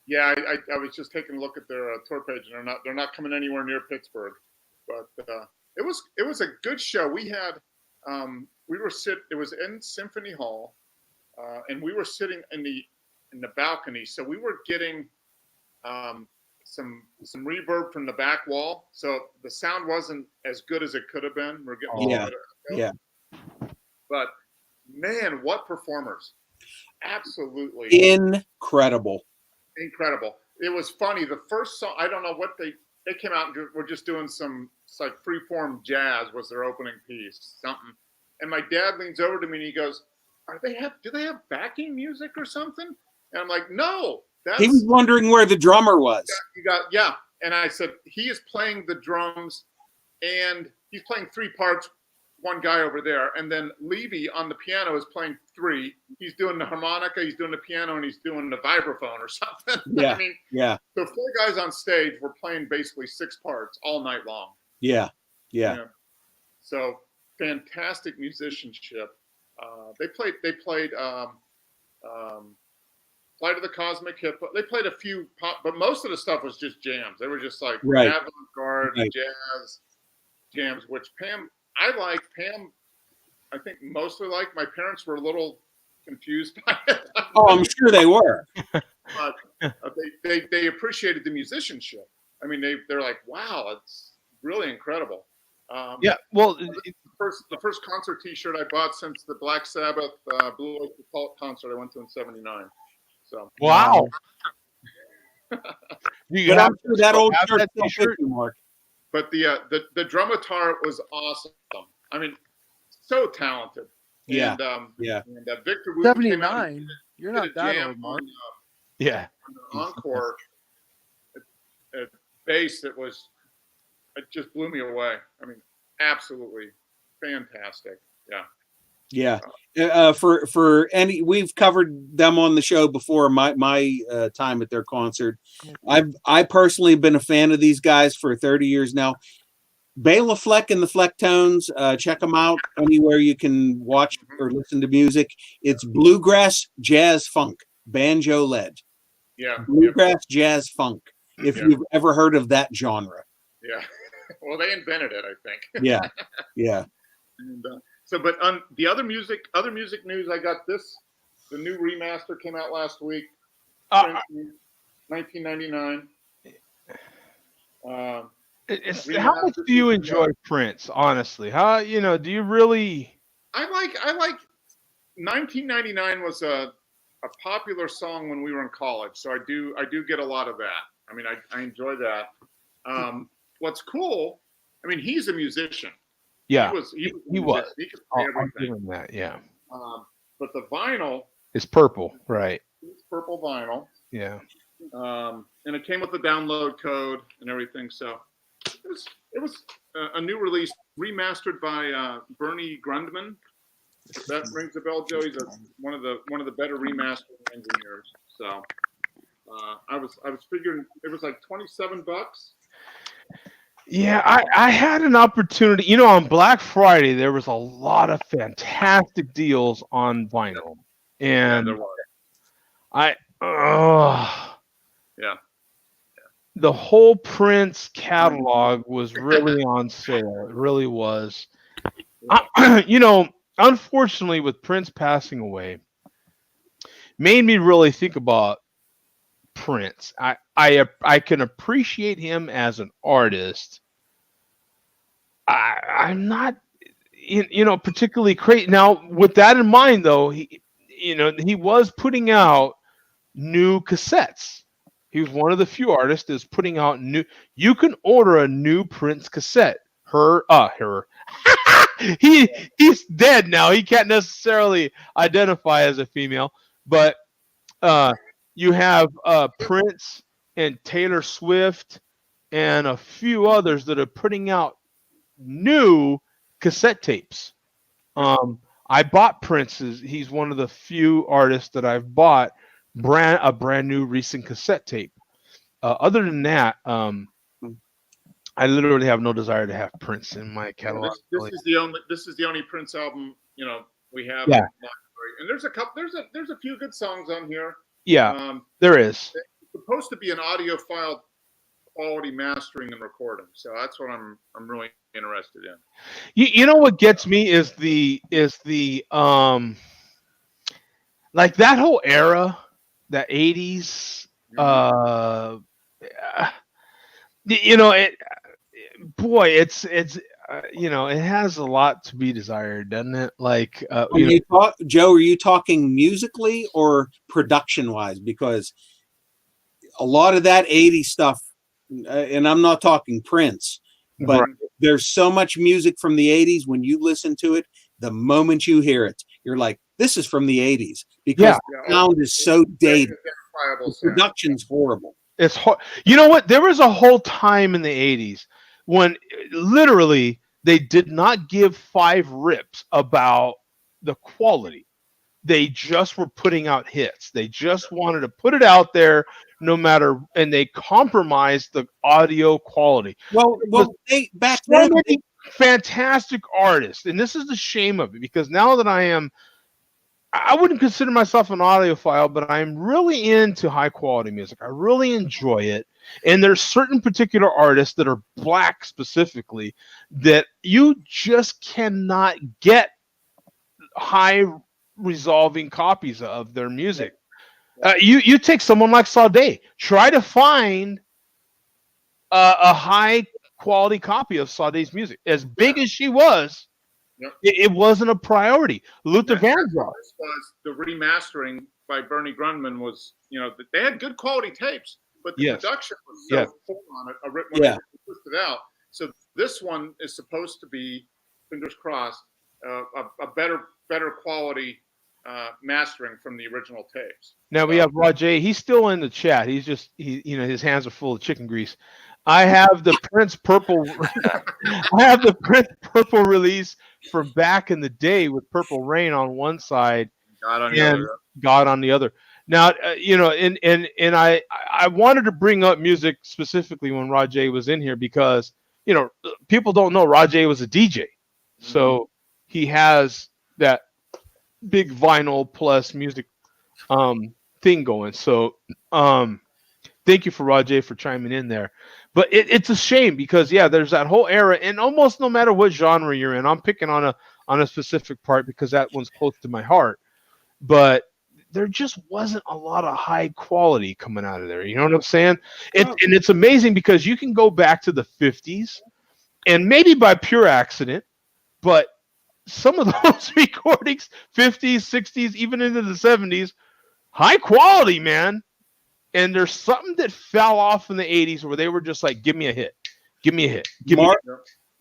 Yeah, I was just taking a look at their tour page, and they're not coming anywhere near Pittsburgh. But it was a good show. We had it was in Symphony Hall, and we were sitting in the balcony, so we were getting some reverb from the back wall, so the sound wasn't as good as it could have been. We're getting yeah. But man, what performers! Absolutely incredible. It was funny. The first song, I don't know what they came out and were just doing some like freeform jazz was their opening piece, something. And my dad leans over to me and he goes, do they have backing music or something? And I'm like, no. He was wondering where the drummer was. Yeah. And I said, he is playing the drums and he's playing three parts, one guy over there. And then Levy on the piano is playing three. He's doing the harmonica, he's doing the piano, and he's doing the vibraphone or something. Yeah. I mean, yeah. So four guys on stage were playing basically six parts all night long. Yeah. So fantastic musicianship. They played Flight of the Cosmic Hippo. They played a few pop, but most of the stuff was just jams. They were just like avant-garde jazz jams, which Pam, I think mostly like. My parents were a little confused by it. Oh, I'm sure they were. But they appreciated the musicianship. I mean, they're like, wow, it's really incredible. Yeah, well, the first concert T-shirt I bought since the Black Sabbath Blue Oyster Cult concert I went to in '79. So wow. You got that old T-shirt, Mark. But the drumatar was awesome. I mean, so talented. Yeah. And, And Victor Wu 79. You're not that old, Mark. Yeah. On the encore at bass, it just blew me away. I mean, absolutely fantastic. Yeah. Yeah. For any, we've covered them on the show before. My time at their concert, I personally have been a fan of these guys for 30 years now. Bela Fleck and the Flecktones, check them out anywhere you can watch or listen to music. It's bluegrass, jazz, funk, banjo led. Yeah. Bluegrass, jazz, funk. If you've ever heard of that genre. Yeah. Well, they invented it, I think. Yeah. And, but on the other music news, I got this. The new remaster came out last week. 1999. How much do you enjoy Prince? Honestly, how do you really? I like 1999 was a popular song when we were in college, so I do get a lot of that. I mean, I enjoy that. What's cool? I mean, he's a musician. Yeah, he was. He could play I'm everything. doing that. Yeah. But the vinyl is purple, right? It's purple vinyl. Yeah. And it came with the download code and everything. So it was a new release, remastered by Bernie Grundman. If that rings a bell, Joe. He's one of the better remastering engineers. So I was figuring it was like $27. Yeah, I had an opportunity. On Black Friday there was a lot of fantastic deals on vinyl, and there was. The whole Prince catalog was really on sale. It really was. Unfortunately, with Prince passing away, made me really think about Prince. I can appreciate him as an artist. I'm not, particularly crazy. Now, with that in mind, though, he was putting out new cassettes, He was one of the few artists that's putting out new. You can order a new Prince cassette. Her. He's dead now. He can't necessarily identify as a female, but you have Prince and Taylor Swift and a few others that are putting out new cassette tapes. I bought Prince's. He's one of the few artists that I've bought a brand new recent cassette tape. Other than that, I literally have no desire to have Prince in my catalog. This is the only Prince album we have. Yeah. And there's a few good songs on here. Yeah, there is. It's supposed to be an audiophile quality mastering and recording, so that's what I'm really interested in. You know what gets me is the like that whole era, that 80s. You know it. Boy, it's you know, it has a lot to be desired, doesn't it? Like, Joe, are you talking musically or production wise? Because a lot of that 80s stuff, and I'm not talking Prince, but right. There's so much music from the 80s. When you listen to it, the moment you hear it, you're like, this is from the 80s, because the sound is so dated. The production's horrible. It's hard. You know what? There was a whole time in the 80s when literally they did not give 5 rips about the quality. They just were putting out hits. They just wanted to put it out there no matter, and they compromised the audio quality. Well, back so then, many fantastic artists, and this is the shame of it, because now that I wouldn't consider myself an audiophile, but I'm really into high quality music. I really enjoy it. And there's certain particular artists that are black specifically that you just cannot get high resolving copies of their music. You take someone like Sade, try to find a high quality copy of Sade's music. As big as she was, it wasn't a priority. Luther Vandross was the remastering by Bernie Grundman was, they had good quality tapes, but the production was so poor on it when they pushed it out. So this one is supposed to be, fingers crossed, a better quality mastering from the original tapes. Now we have Rajay. He's still in the chat. He's just his hands are full of chicken grease. I have the Prince Purple. I have the Prince Purple release from back in the day with Purple Rain on one side and God on the other. Now, and I wanted to bring up music specifically when Rajay was in here because people don't know Rajay was a DJ, so he has that big vinyl plus music thing going. So thank you for Rajay for chiming in there. But it's a shame because there's that whole era, and almost no matter what genre you're in, I'm picking on a specific part because that one's close to my heart. But there just wasn't a lot of high quality coming out of there. You know what I'm saying? And it's amazing because you can go back to the 50s, and maybe by pure accident, but some of those recordings, 50s, 60s, even into the 70s, high quality, man. And there's something that fell off in the 80s where they were just like, give me a hit. Give me a hit.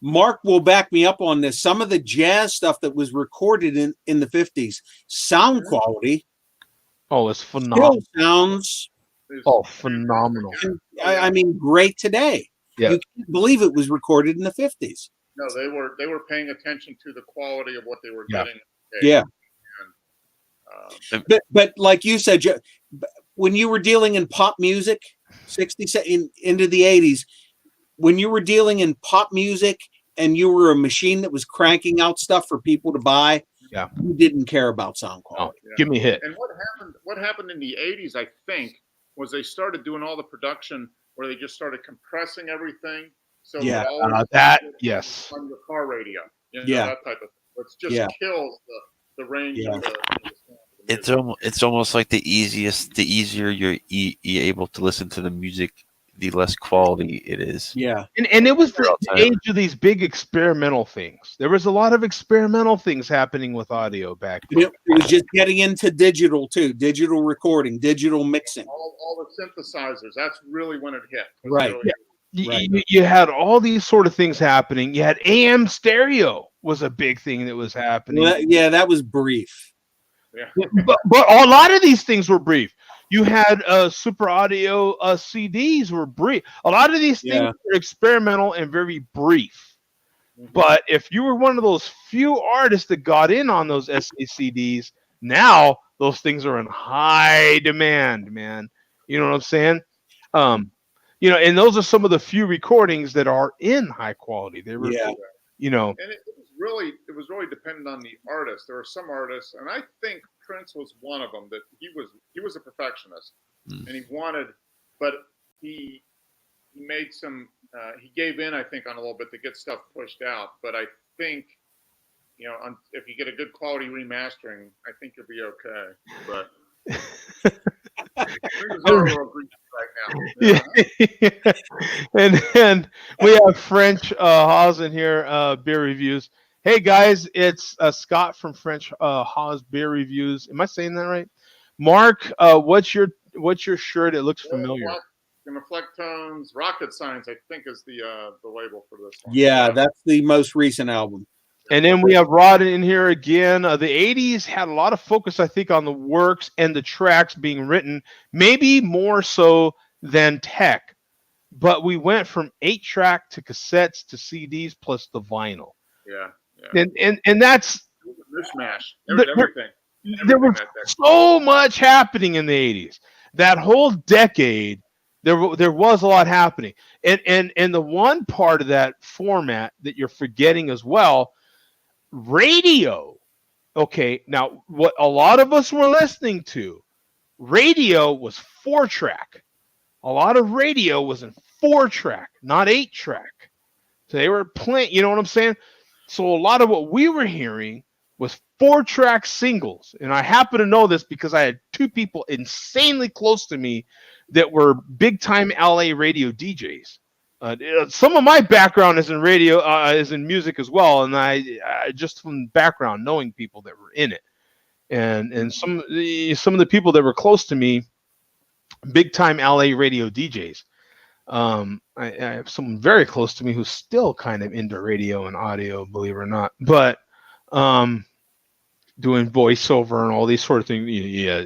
Mark will back me up on this. Some of the jazz stuff that was recorded in the 50s, sound quality. Oh, it's phenomenal. Still sounds. Oh, phenomenal. I mean, great today. Yeah. You can't believe it was recorded in the 50s. No, they were paying attention to the quality of what they were getting. Yeah. But like you said, when you were dealing in pop music, 60s into the 80s, when you were dealing in pop music and you were a machine that was cranking out stuff for people to buy, you didn't care about sound quality. Oh, give me a hit. And what happened in the 80s, I think, was they started doing all the production where they just started compressing everything. So that yes. On your car radio, that type of thing. Which just kills the range of the It's almost like the easier you're able to listen to the music the less quality it is. Yeah. And it was the Throughout time. age of these big experimental things. There was a lot of experimental things happening with audio back then. It was just getting into digital too, digital recording, digital mixing. All the synthesizers. That's really when it hit. Was Right. really- You had all these sort of things happening. You had AM stereo was a big thing that was happening. Well, yeah, that was brief. Yeah. But a lot of these things were brief. You had super audio CDs were brief. A lot of these things Yeah. were experimental and very brief. Mhm. But if you were one of those few artists that got in on those SACDs, now those things are in high demand, man. You know what I'm saying? And those are some of the few recordings that are in high quality. They were, Yeah. you know, And it was really dependent on the artist. There were some artists, and I think Prince was one of them, that he was a perfectionist, Mm. and he wanted, but he made some he gave in, I think, on a little bit to get stuff pushed out. But I think, if you get a good quality remastering, I think you'll be okay. But things are a little greasy right now. Yeah. and we have French Haas in here, beer reviews. Hey guys, it's Scott from French Haas beer reviews. Am I saying that right? Mark, what's your shirt? It looks familiar. And Reflectones, Rocket Science, I think, is the label for this one. Yeah, that's the most recent album. And then we have Rod in here again. The 80s had a lot of focus, I think, on the works and the tracks being written, maybe more so than tech. But we went from 8-track to cassettes to CDs plus the vinyl. Yeah. And that's Mishmash. There Everything was so much happening in the 80s. That whole decade, there was a lot happening. And the one part of that format that you're forgetting as well, radio. Okay, now what a lot of us were listening to, radio was 4-track. A lot of radio was in 4-track, not 8-track. So they were playing, you know what I'm saying? So a lot of what we were hearing was 4-track singles. And I happen to know this because I had 2 people insanely close to me that were big-time LA radio DJs. Some of my background is in radio, is in music as well, and I just from background knowing people that were in it, and some of the people that were close to me, big-time LA radio DJs. I have someone very close to me who's still kind of into radio and audio, believe it or not, but doing voiceover and all these sort of things. Yeah.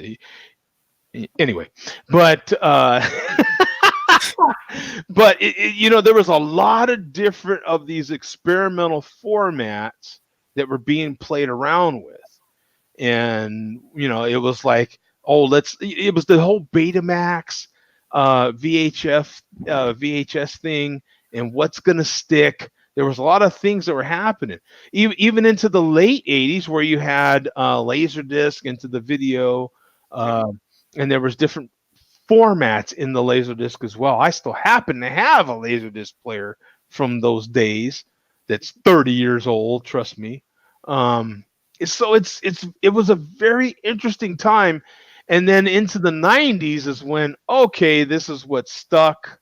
Anyway, but but there was a lot of different of these experimental formats that were being played around with, and it was like, it was the whole Betamax VHS thing, and what's gonna stick. There was a lot of things that were happening, even into the late 80s, where you had Laserdisc into the video, and there was different formats in the Laserdisc as well. I still happen to have a Laserdisc player from those days that's 30 years old, trust me. So it was a very interesting time. And then into the 90s is when, okay, this is what stuck.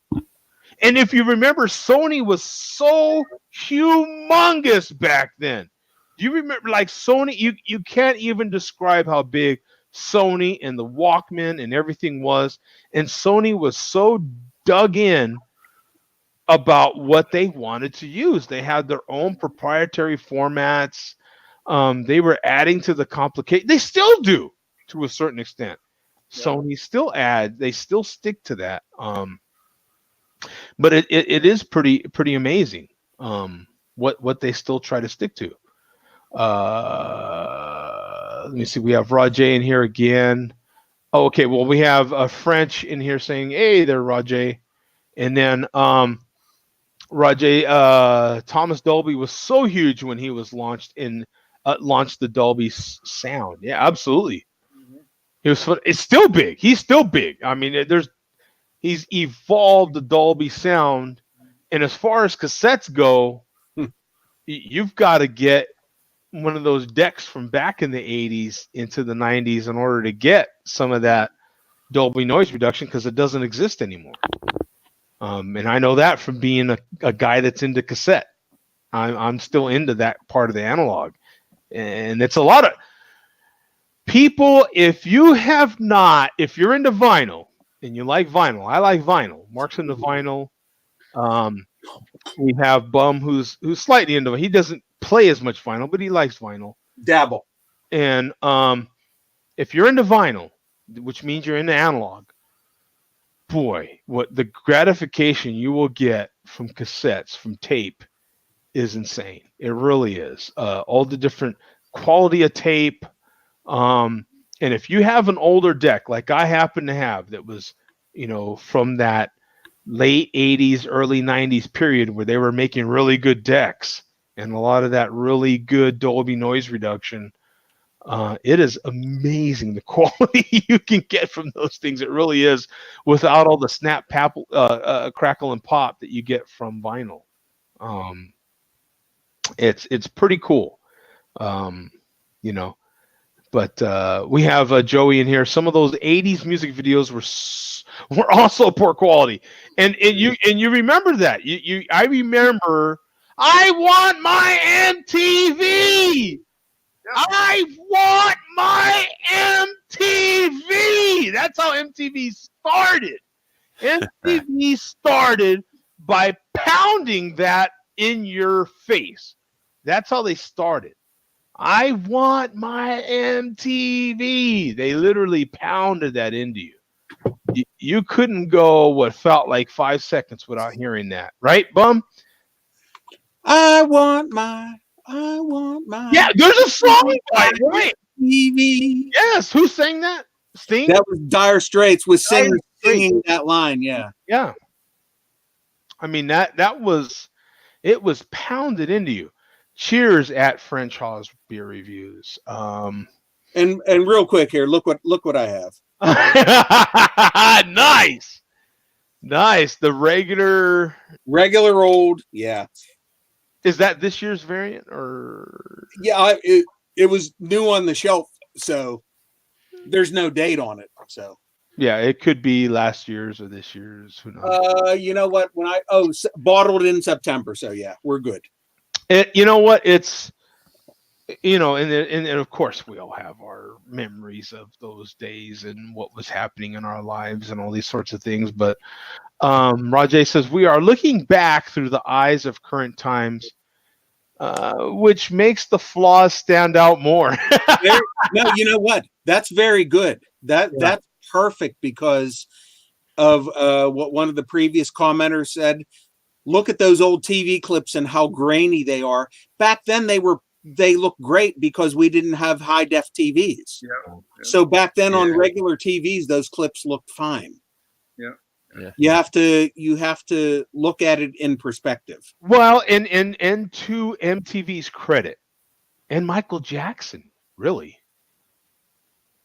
And if you remember, Sony was so humongous back then. Do you remember, like, Sony? You can't even describe how big Sony and the Walkman and everything was. And Sony was so dug in about what they wanted to use. They had their own proprietary formats. They were adding to the complication. They still do to a certain extent. Yeah. Sony still they still stick to that. But it is pretty amazing what they still try to stick to. Let me see. We have Rajay in here again. Oh, okay. Well, we have a French in here saying, "Hey there, Rajay," and then Rajay Thomas Dolby was so huge when he was launched the Dolby sound. Yeah, absolutely. He was. It's still big. He's still big. I mean, he's evolved the Dolby sound, and as far as cassettes go, you've got to get one of those decks from back in the 80s into the 90s in order to get some of that Dolby noise reduction, because it doesn't exist anymore. And I know that from being a guy that's into cassette. I'm still into that part of the analog, and it's a lot of people. If you're into vinyl and you like vinyl, I like vinyl. Mark's into vinyl. We have Bum who's slightly into it. He doesn't play as much vinyl, but he likes vinyl. Dabble. And if you're into vinyl, which means you're into analog, boy, what the gratification you will get from cassettes, from tape, is insane. It really is. All the different quality of tape. And if you have an older deck, like I happen to have, that was, from that late 80s, early 90s period where they were making really good decks and a lot of that really good Dolby noise reduction, it is amazing the quality you can get from those things. It really is, without all the snap, crackle, and pop that you get from vinyl. It's pretty cool, But we have Joey in here. Some of those '80s music videos were also poor quality, and you remember that. I remember. I want my MTV. I want my MTV. That's how MTV started. MTV started by pounding that in your face. That's how they started. I want my MTV. They literally pounded that into you. You couldn't go what felt like 5 seconds without hearing that. Right, Bum? I want my. Yeah, there's a song by it, right? TV. Yes, who sang that? Sting? That was Dire Straits with singers singing that line. Yeah. Yeah. I mean, it was pounded into you. Cheers at French Hawes Beer Reviews. And real quick here, look what I have. Nice. The regular old, yeah. Is that this year's variant or? Yeah, it was new on the shelf, so there's no date on it. So yeah, it could be last year's or this year's. Who knows? You know what? Bottled in September, so yeah, we're good. You know what? It's and of course we all have our memories of those days and what was happening in our lives and all these sorts of things. But Rajay says we are looking back through the eyes of current times, which makes the flaws stand out more. No, you know what? That's very good. That's perfect because of what one of the previous commenters said. Look at those old TV clips and how grainy they are. Back then they look great because we didn't have high def TVs. Yeah. So back then on regular TVs, those clips looked fine. Yeah. You have to look at it in perspective. Well, and to MTV's credit, and Michael Jackson, really.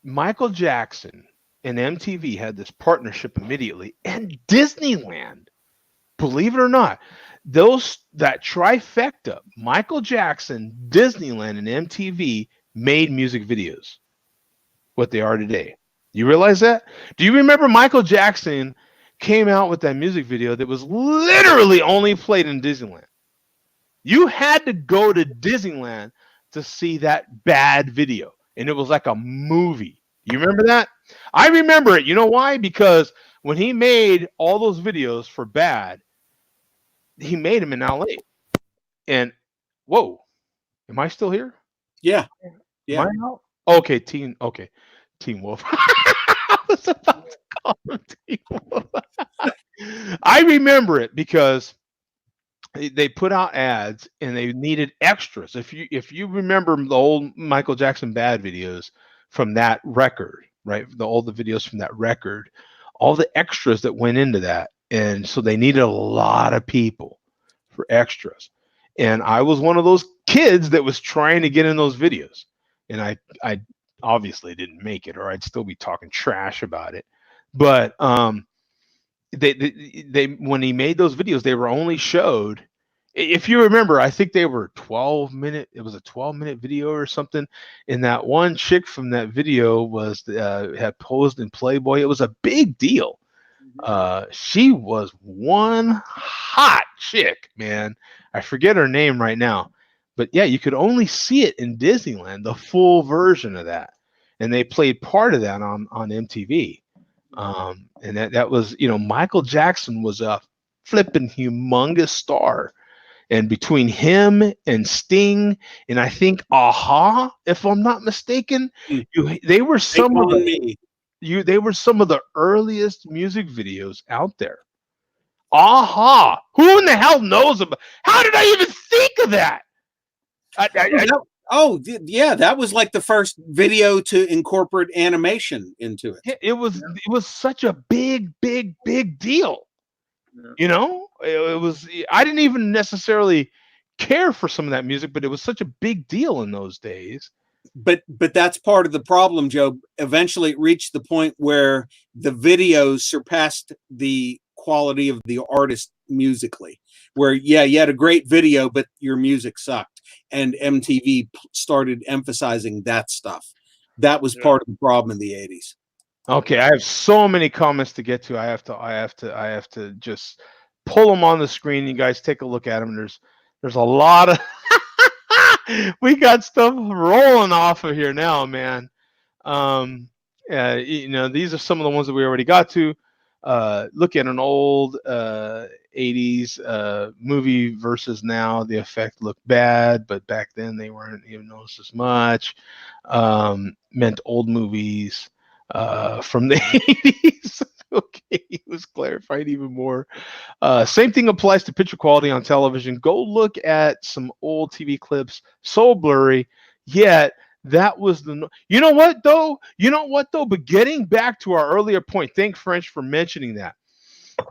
Michael Jackson and MTV had this partnership immediately, and Disneyland, believe it or not, that trifecta, Michael Jackson, Disneyland, and MTV made music videos what they are today. You realize that? Do you remember Michael Jackson came out with that music video that was literally only played in Disneyland? You had to go to Disneyland to see that bad video, and it was like a movie. You remember that? I remember it. You know why? Because when he made all those videos for Bad, he made them in LA. And whoa, am I still here? Yeah. Am I out? Okay, Teen Wolf. I was about to call him Teen Wolf. I remember it because they put out ads and they needed extras. If you remember the old Michael Jackson Bad videos from that record, right? All the videos from that record, all the extras that went into that. And so they needed a lot of people for extras. And I was one of those kids that was trying to get in those videos. And I obviously didn't make it, or I'd still be talking trash about it. But they when he made those videos, they were only showed, if you remember, I think they were 12-minute. It was a 12-minute video or something. And that one chick from that video was had posed in Playboy. It was a big deal. She was one hot chick, man. I forget her name right now, but yeah, you could only see it in Disneyland, the full version of that, and they played part of that on MTV. And that was, Michael Jackson was a flipping humongous star, and between him and Sting, and I think Aha, if I'm not mistaken, they were some of the earliest music videos out there. Aha! Who in the hell knows about? How did I even think of that? That was like the first video to incorporate animation into it. It was such a big deal. It was. I didn't even necessarily care for some of that music, but it was such a big deal in those days. But that's part of the problem, Joe. Eventually, it reached the point where the videos surpassed the quality of the artist musically. Where you had a great video, but your music sucked, and MTV started emphasizing that stuff. That was part of the problem in the '80s. Okay, I have so many comments to get to. I have to just pull them on the screen. You guys take a look at them. There's a lot of we got stuff rolling off of here now, man. These are some of the ones that we already got to. Look at an old 80s movie versus now. The effect looked bad, but back then they weren't even noticed as much. Meant old movies from the 80s. Okay, it was clarified even more. Same thing applies to picture quality on television. Go look at some old TV clips, so blurry, yet that was you know what though? But getting back to our earlier point, thank French for mentioning that.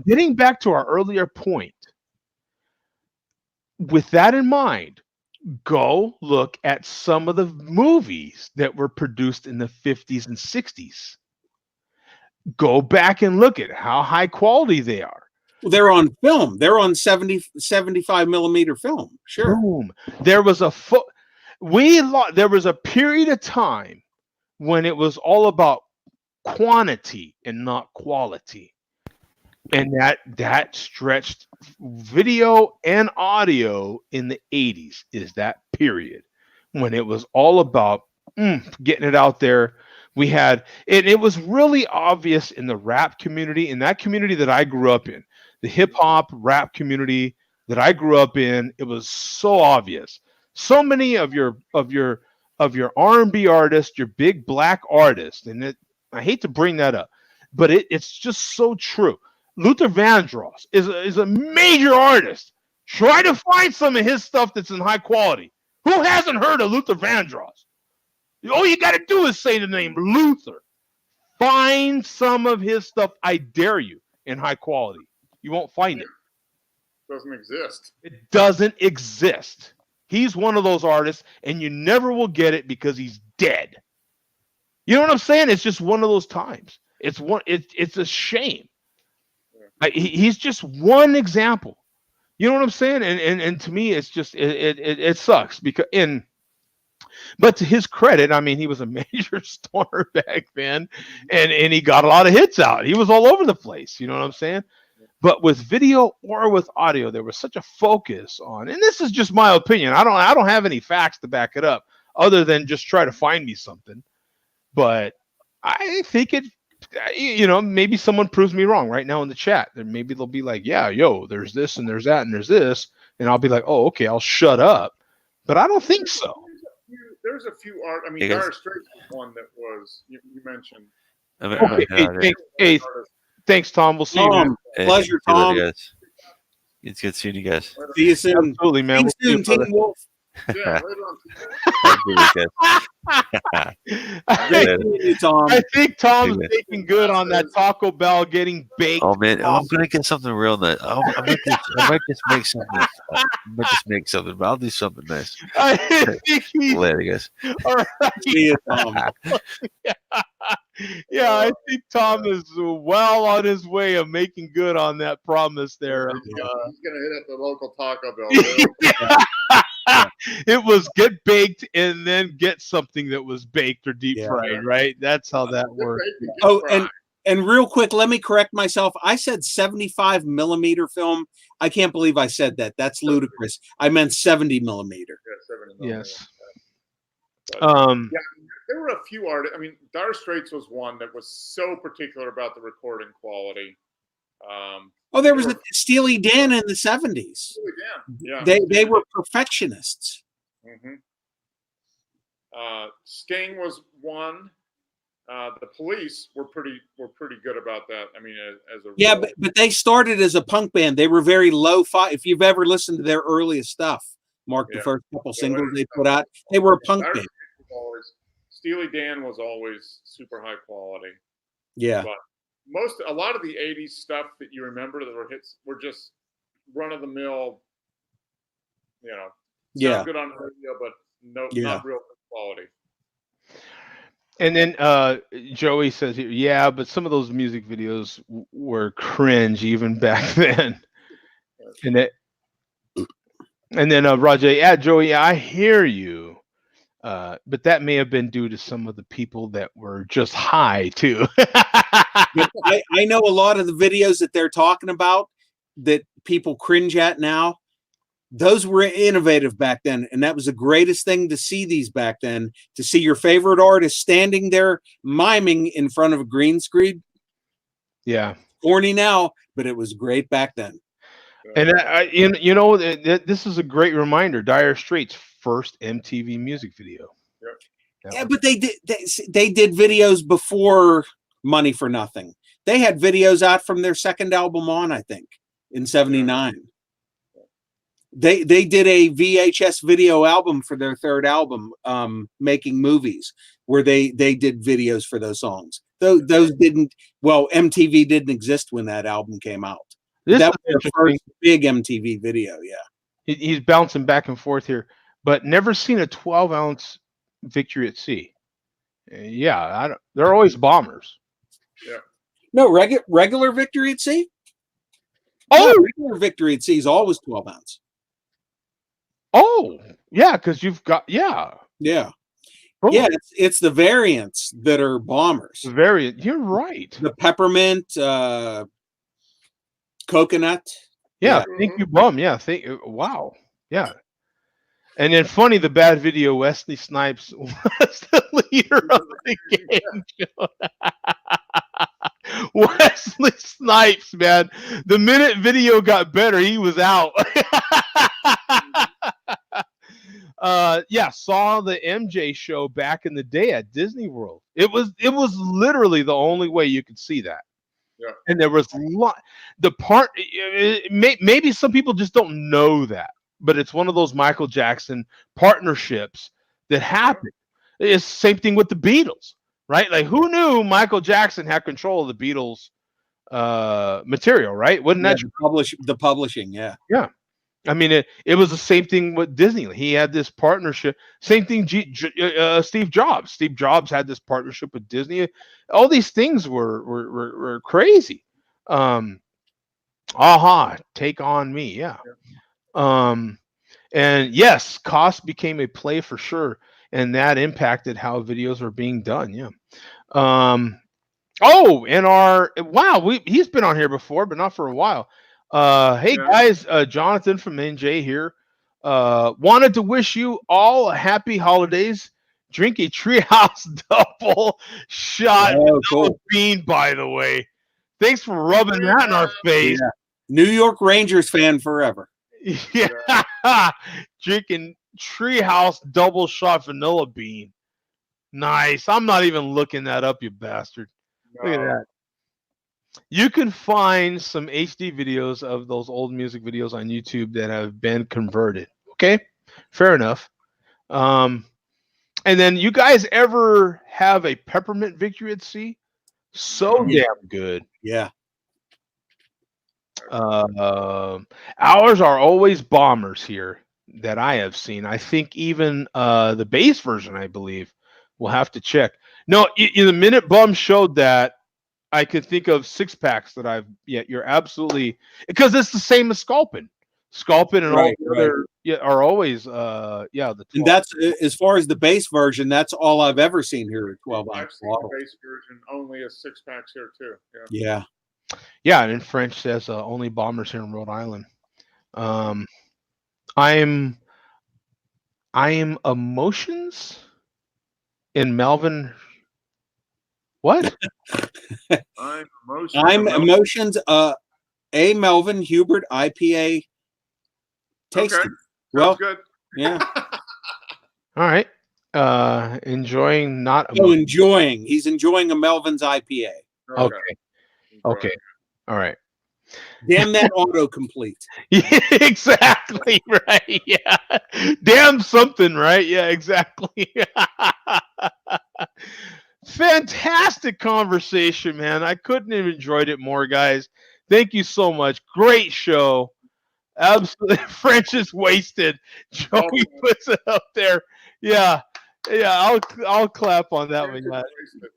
Getting back to our earlier point, with that in mind, go look at some of the movies that were produced in the 50s and 60s. Go back and look at how high quality they are. Well, they're on film. They're on 75 millimeter film. Sure. Boom. There was a period of time when it was all about quantity and not quality. And that stretched video and audio in the 80s is that period when it was all about getting it out there. It was really obvious in the rap community, in that community that I grew up in, the hip hop rap community that I grew up in. It was so obvious. So many of your R&B artists, your big black artists, and I hate to bring that up, but it's just so true. Luther Vandross is a major artist. Try to find some of his stuff that's in high quality. Who hasn't heard of Luther Vandross? All you got to do is say the name Luther. Find some of his stuff, I dare you, in high quality. You won't find it. Doesn't exist. It doesn't exist. He's one of those artists, and you never will get it because he's dead. You know what I'm saying? It's just one of those times. It's a shame. He's just one example. You know what I'm saying? And to me, it's just it sucks because but to his credit, I mean, he was a major star back then, and he got a lot of hits out. He was all over the place. You know what I'm saying? But with video or with audio, there was such a focus on, and this is just my opinion. I don't have any facts to back it up, other than just try to find me something. But I think maybe someone proves me wrong right now in the chat. And maybe they'll be like, yeah, there's this and there's that and there's this. And I'll be like, oh, okay, I'll shut up. But I don't think so. There's a few art. I mean, Dire Straits was one that was you mentioned. Okay, thanks, Tom. We'll see you. Pleasure, Tom. It's good seeing you guys. See you soon. Absolutely, man. See you soon, Team Wolf. Yeah, later on. I think Tom's making good on that Taco Bell getting baked. Oh man, I'm gonna get something real nice. I might just make something. But I'll do something nice. Later, guys. All right. See you, Tom. Yeah, I think Tom is well on his way of making good on that promise there. He's gonna hit up the local Taco Bell. It was get baked and then get something that was baked or deep fried, right? That's how that works. Oh, And real quick, let me correct myself. I said 75 millimeter film. I can't believe I said that. That's ludicrous. I meant 70 millimeter. Yeah, 70 millimeter. Yes. But, yeah, there were a few artists. I mean, Dire Straits was one that was so particular about the recording quality. There was a Steely Dan in the 70s. Steely Dan, yeah. They were perfectionists. Mm-hmm. Sting was one. The Police were pretty good about that. I mean, as a but they started as a punk band. They were very low-fi. If you've ever listened to their earliest stuff, Mark, the first couple singles they put out, they were a punk band. Steely Dan was always super high quality. Yeah. But a lot of the 80s stuff that you remember that were hits were just run of the mill, sound good on radio, but not real quality. And then Joey says here, yeah, but some of those music videos were cringe even back then. And then Rajay, Joey, I hear you. But that may have been due to some of the people that were just high too. I know a lot of the videos that they're talking about that people cringe at now. Those were innovative back then, and that was the greatest thing to see these back then. To see your favorite artist standing there miming in front of a green screen. Yeah, corny now, but it was great back then. And this is a great reminder. Dire Straits' first MTV music video. Yeah, but they did videos before Money for Nothing. They had videos out from their second album on, I think, in '79. They did a VHS video album for their third album, Making Movies, where they did videos for those songs. Those didn't. Well, MTV didn't exist when that album came out. That was their first big MTV video. Yeah, he's bouncing back and forth here, but never seen a 12-ounce Victory at Sea. Yeah, they're always bombers. Yeah. No, regular Victory at Sea. Regular Victory at Sea is always 12-ounce. Oh, yeah, because you've got yeah. Oh. Yeah, it's the variants that are bombers. The variant, you're right. The peppermint, coconut. Yeah, thank you, bum. Yeah, wow. Yeah. And then funny, the bad video, Wesley Snipes was the leader of the game show. Wesley Snipes, man. The minute video got better, he was out. Saw the MJ show back in the day at Disney World. It was literally the only way you could see that. Yeah. And there was maybe some people just don't know that, but it's one of those Michael Jackson partnerships that happened. It's the same thing with the Beatles, right? Like, who knew Michael Jackson had control of the Beatles material, right? Wasn't that the publishing? Yeah. Yeah. I mean, it was the same thing with Disney. He had this partnership. Same thing, Steve Jobs. Steve Jobs had this partnership with Disney. All these things were crazy. Take on me, yeah. And yes, cost became a play for sure, and that impacted how videos are being done. Yeah. He's been on here before, but not for a while. Guys, Jonathan from NJ here. Wanted to wish you all a happy holidays. Drink a Treehouse double shot bean, by the way. Thanks for rubbing that in our face. Yeah. New York Rangers fan forever. Yeah. Drinking Treehouse double shot vanilla bean. Nice. I'm not even looking that up, you bastard. No. Look at that. You can find some HD videos of those old music videos on YouTube that have been converted. Okay, fair enough. And then you guys ever have a peppermint Victory at Sea? So damn good. Yeah. Ours are always bombers here that I have seen. I think even the bass version, I believe, we'll have to check. No, the minute Bum showed that, I could think of 6-packs that you're absolutely, because it's the same as Sculpin. Sculpin and all Right, the other are always the 12. And that's as far as the base version. That's all I've ever seen here at 12 I've ounce seen the bottle. base version only as 6-packs here too. Yeah. Yeah, and in French says only bombers here in Rhode Island. I'm emotions in Melvin. What? I'm emotions. A Melvin Hubert IPA. Tasty. Okay. Well, good. Yeah. All right. Enjoying not. Oh, enjoying. He's enjoying a Melvin's IPA. Okay. Okay. All right. Damn that autocomplete. Yeah, exactly right. Yeah. Damn something, right? Yeah, exactly. Fantastic conversation, man. I couldn't have enjoyed it more, guys. Thank you so much. Great show. Absolutely. French is wasted. Joey puts it up there. Yeah. Yeah, I'll clap on that one. Yeah.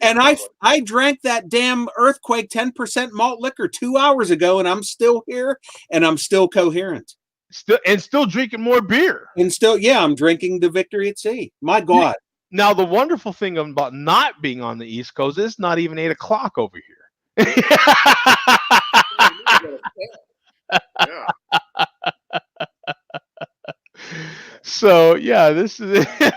And I drank that damn Earthquake 10% malt liquor 2 hours ago, and I'm still here, and I'm still coherent. Still drinking more beer. And still, I'm drinking the Victory at Sea. My God. Now, the wonderful thing about not being on the East Coast is it's not even 8 o'clock over here. So this is it.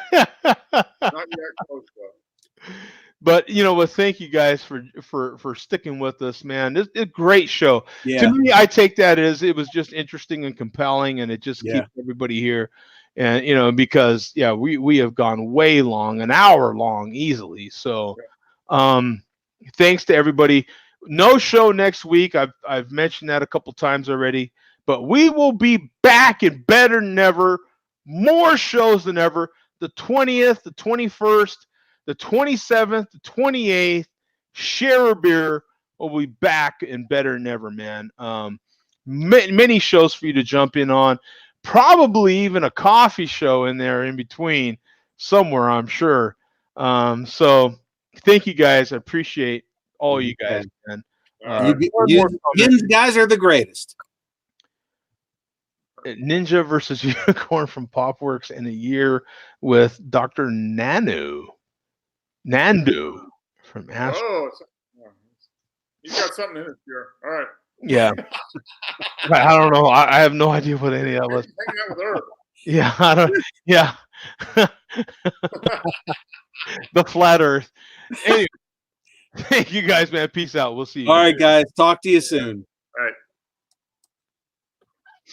But thank you guys for sticking with us, man. It's a great show. Yeah. To me, I take that as it was just interesting and compelling, and it just keeps everybody here. And because we have gone way long, an hour long easily. So thanks to everybody. No show next week. I've mentioned that a couple times already, but we will be back and better than ever. More shows than ever. The 20th, the 21st, the 27th, the 28th. Share a beer. Will be back and better than ever, man. Many shows for you to jump in on. Probably even a coffee show in there in between somewhere, I'm sure. So thank you guys. I appreciate all you guys, man. You guys are the greatest. Ninja versus Unicorn from Popworks in a year with Dr. Nandu from Ash. Oh, you got something in it here. All right. Yeah. I don't know. I have no idea what any of us. Hang out with her. Yeah, I don't. Yeah. The flat Earth. Anyway, thank you guys, man. Peace out. We'll see you. All right, guys. Talk to you soon.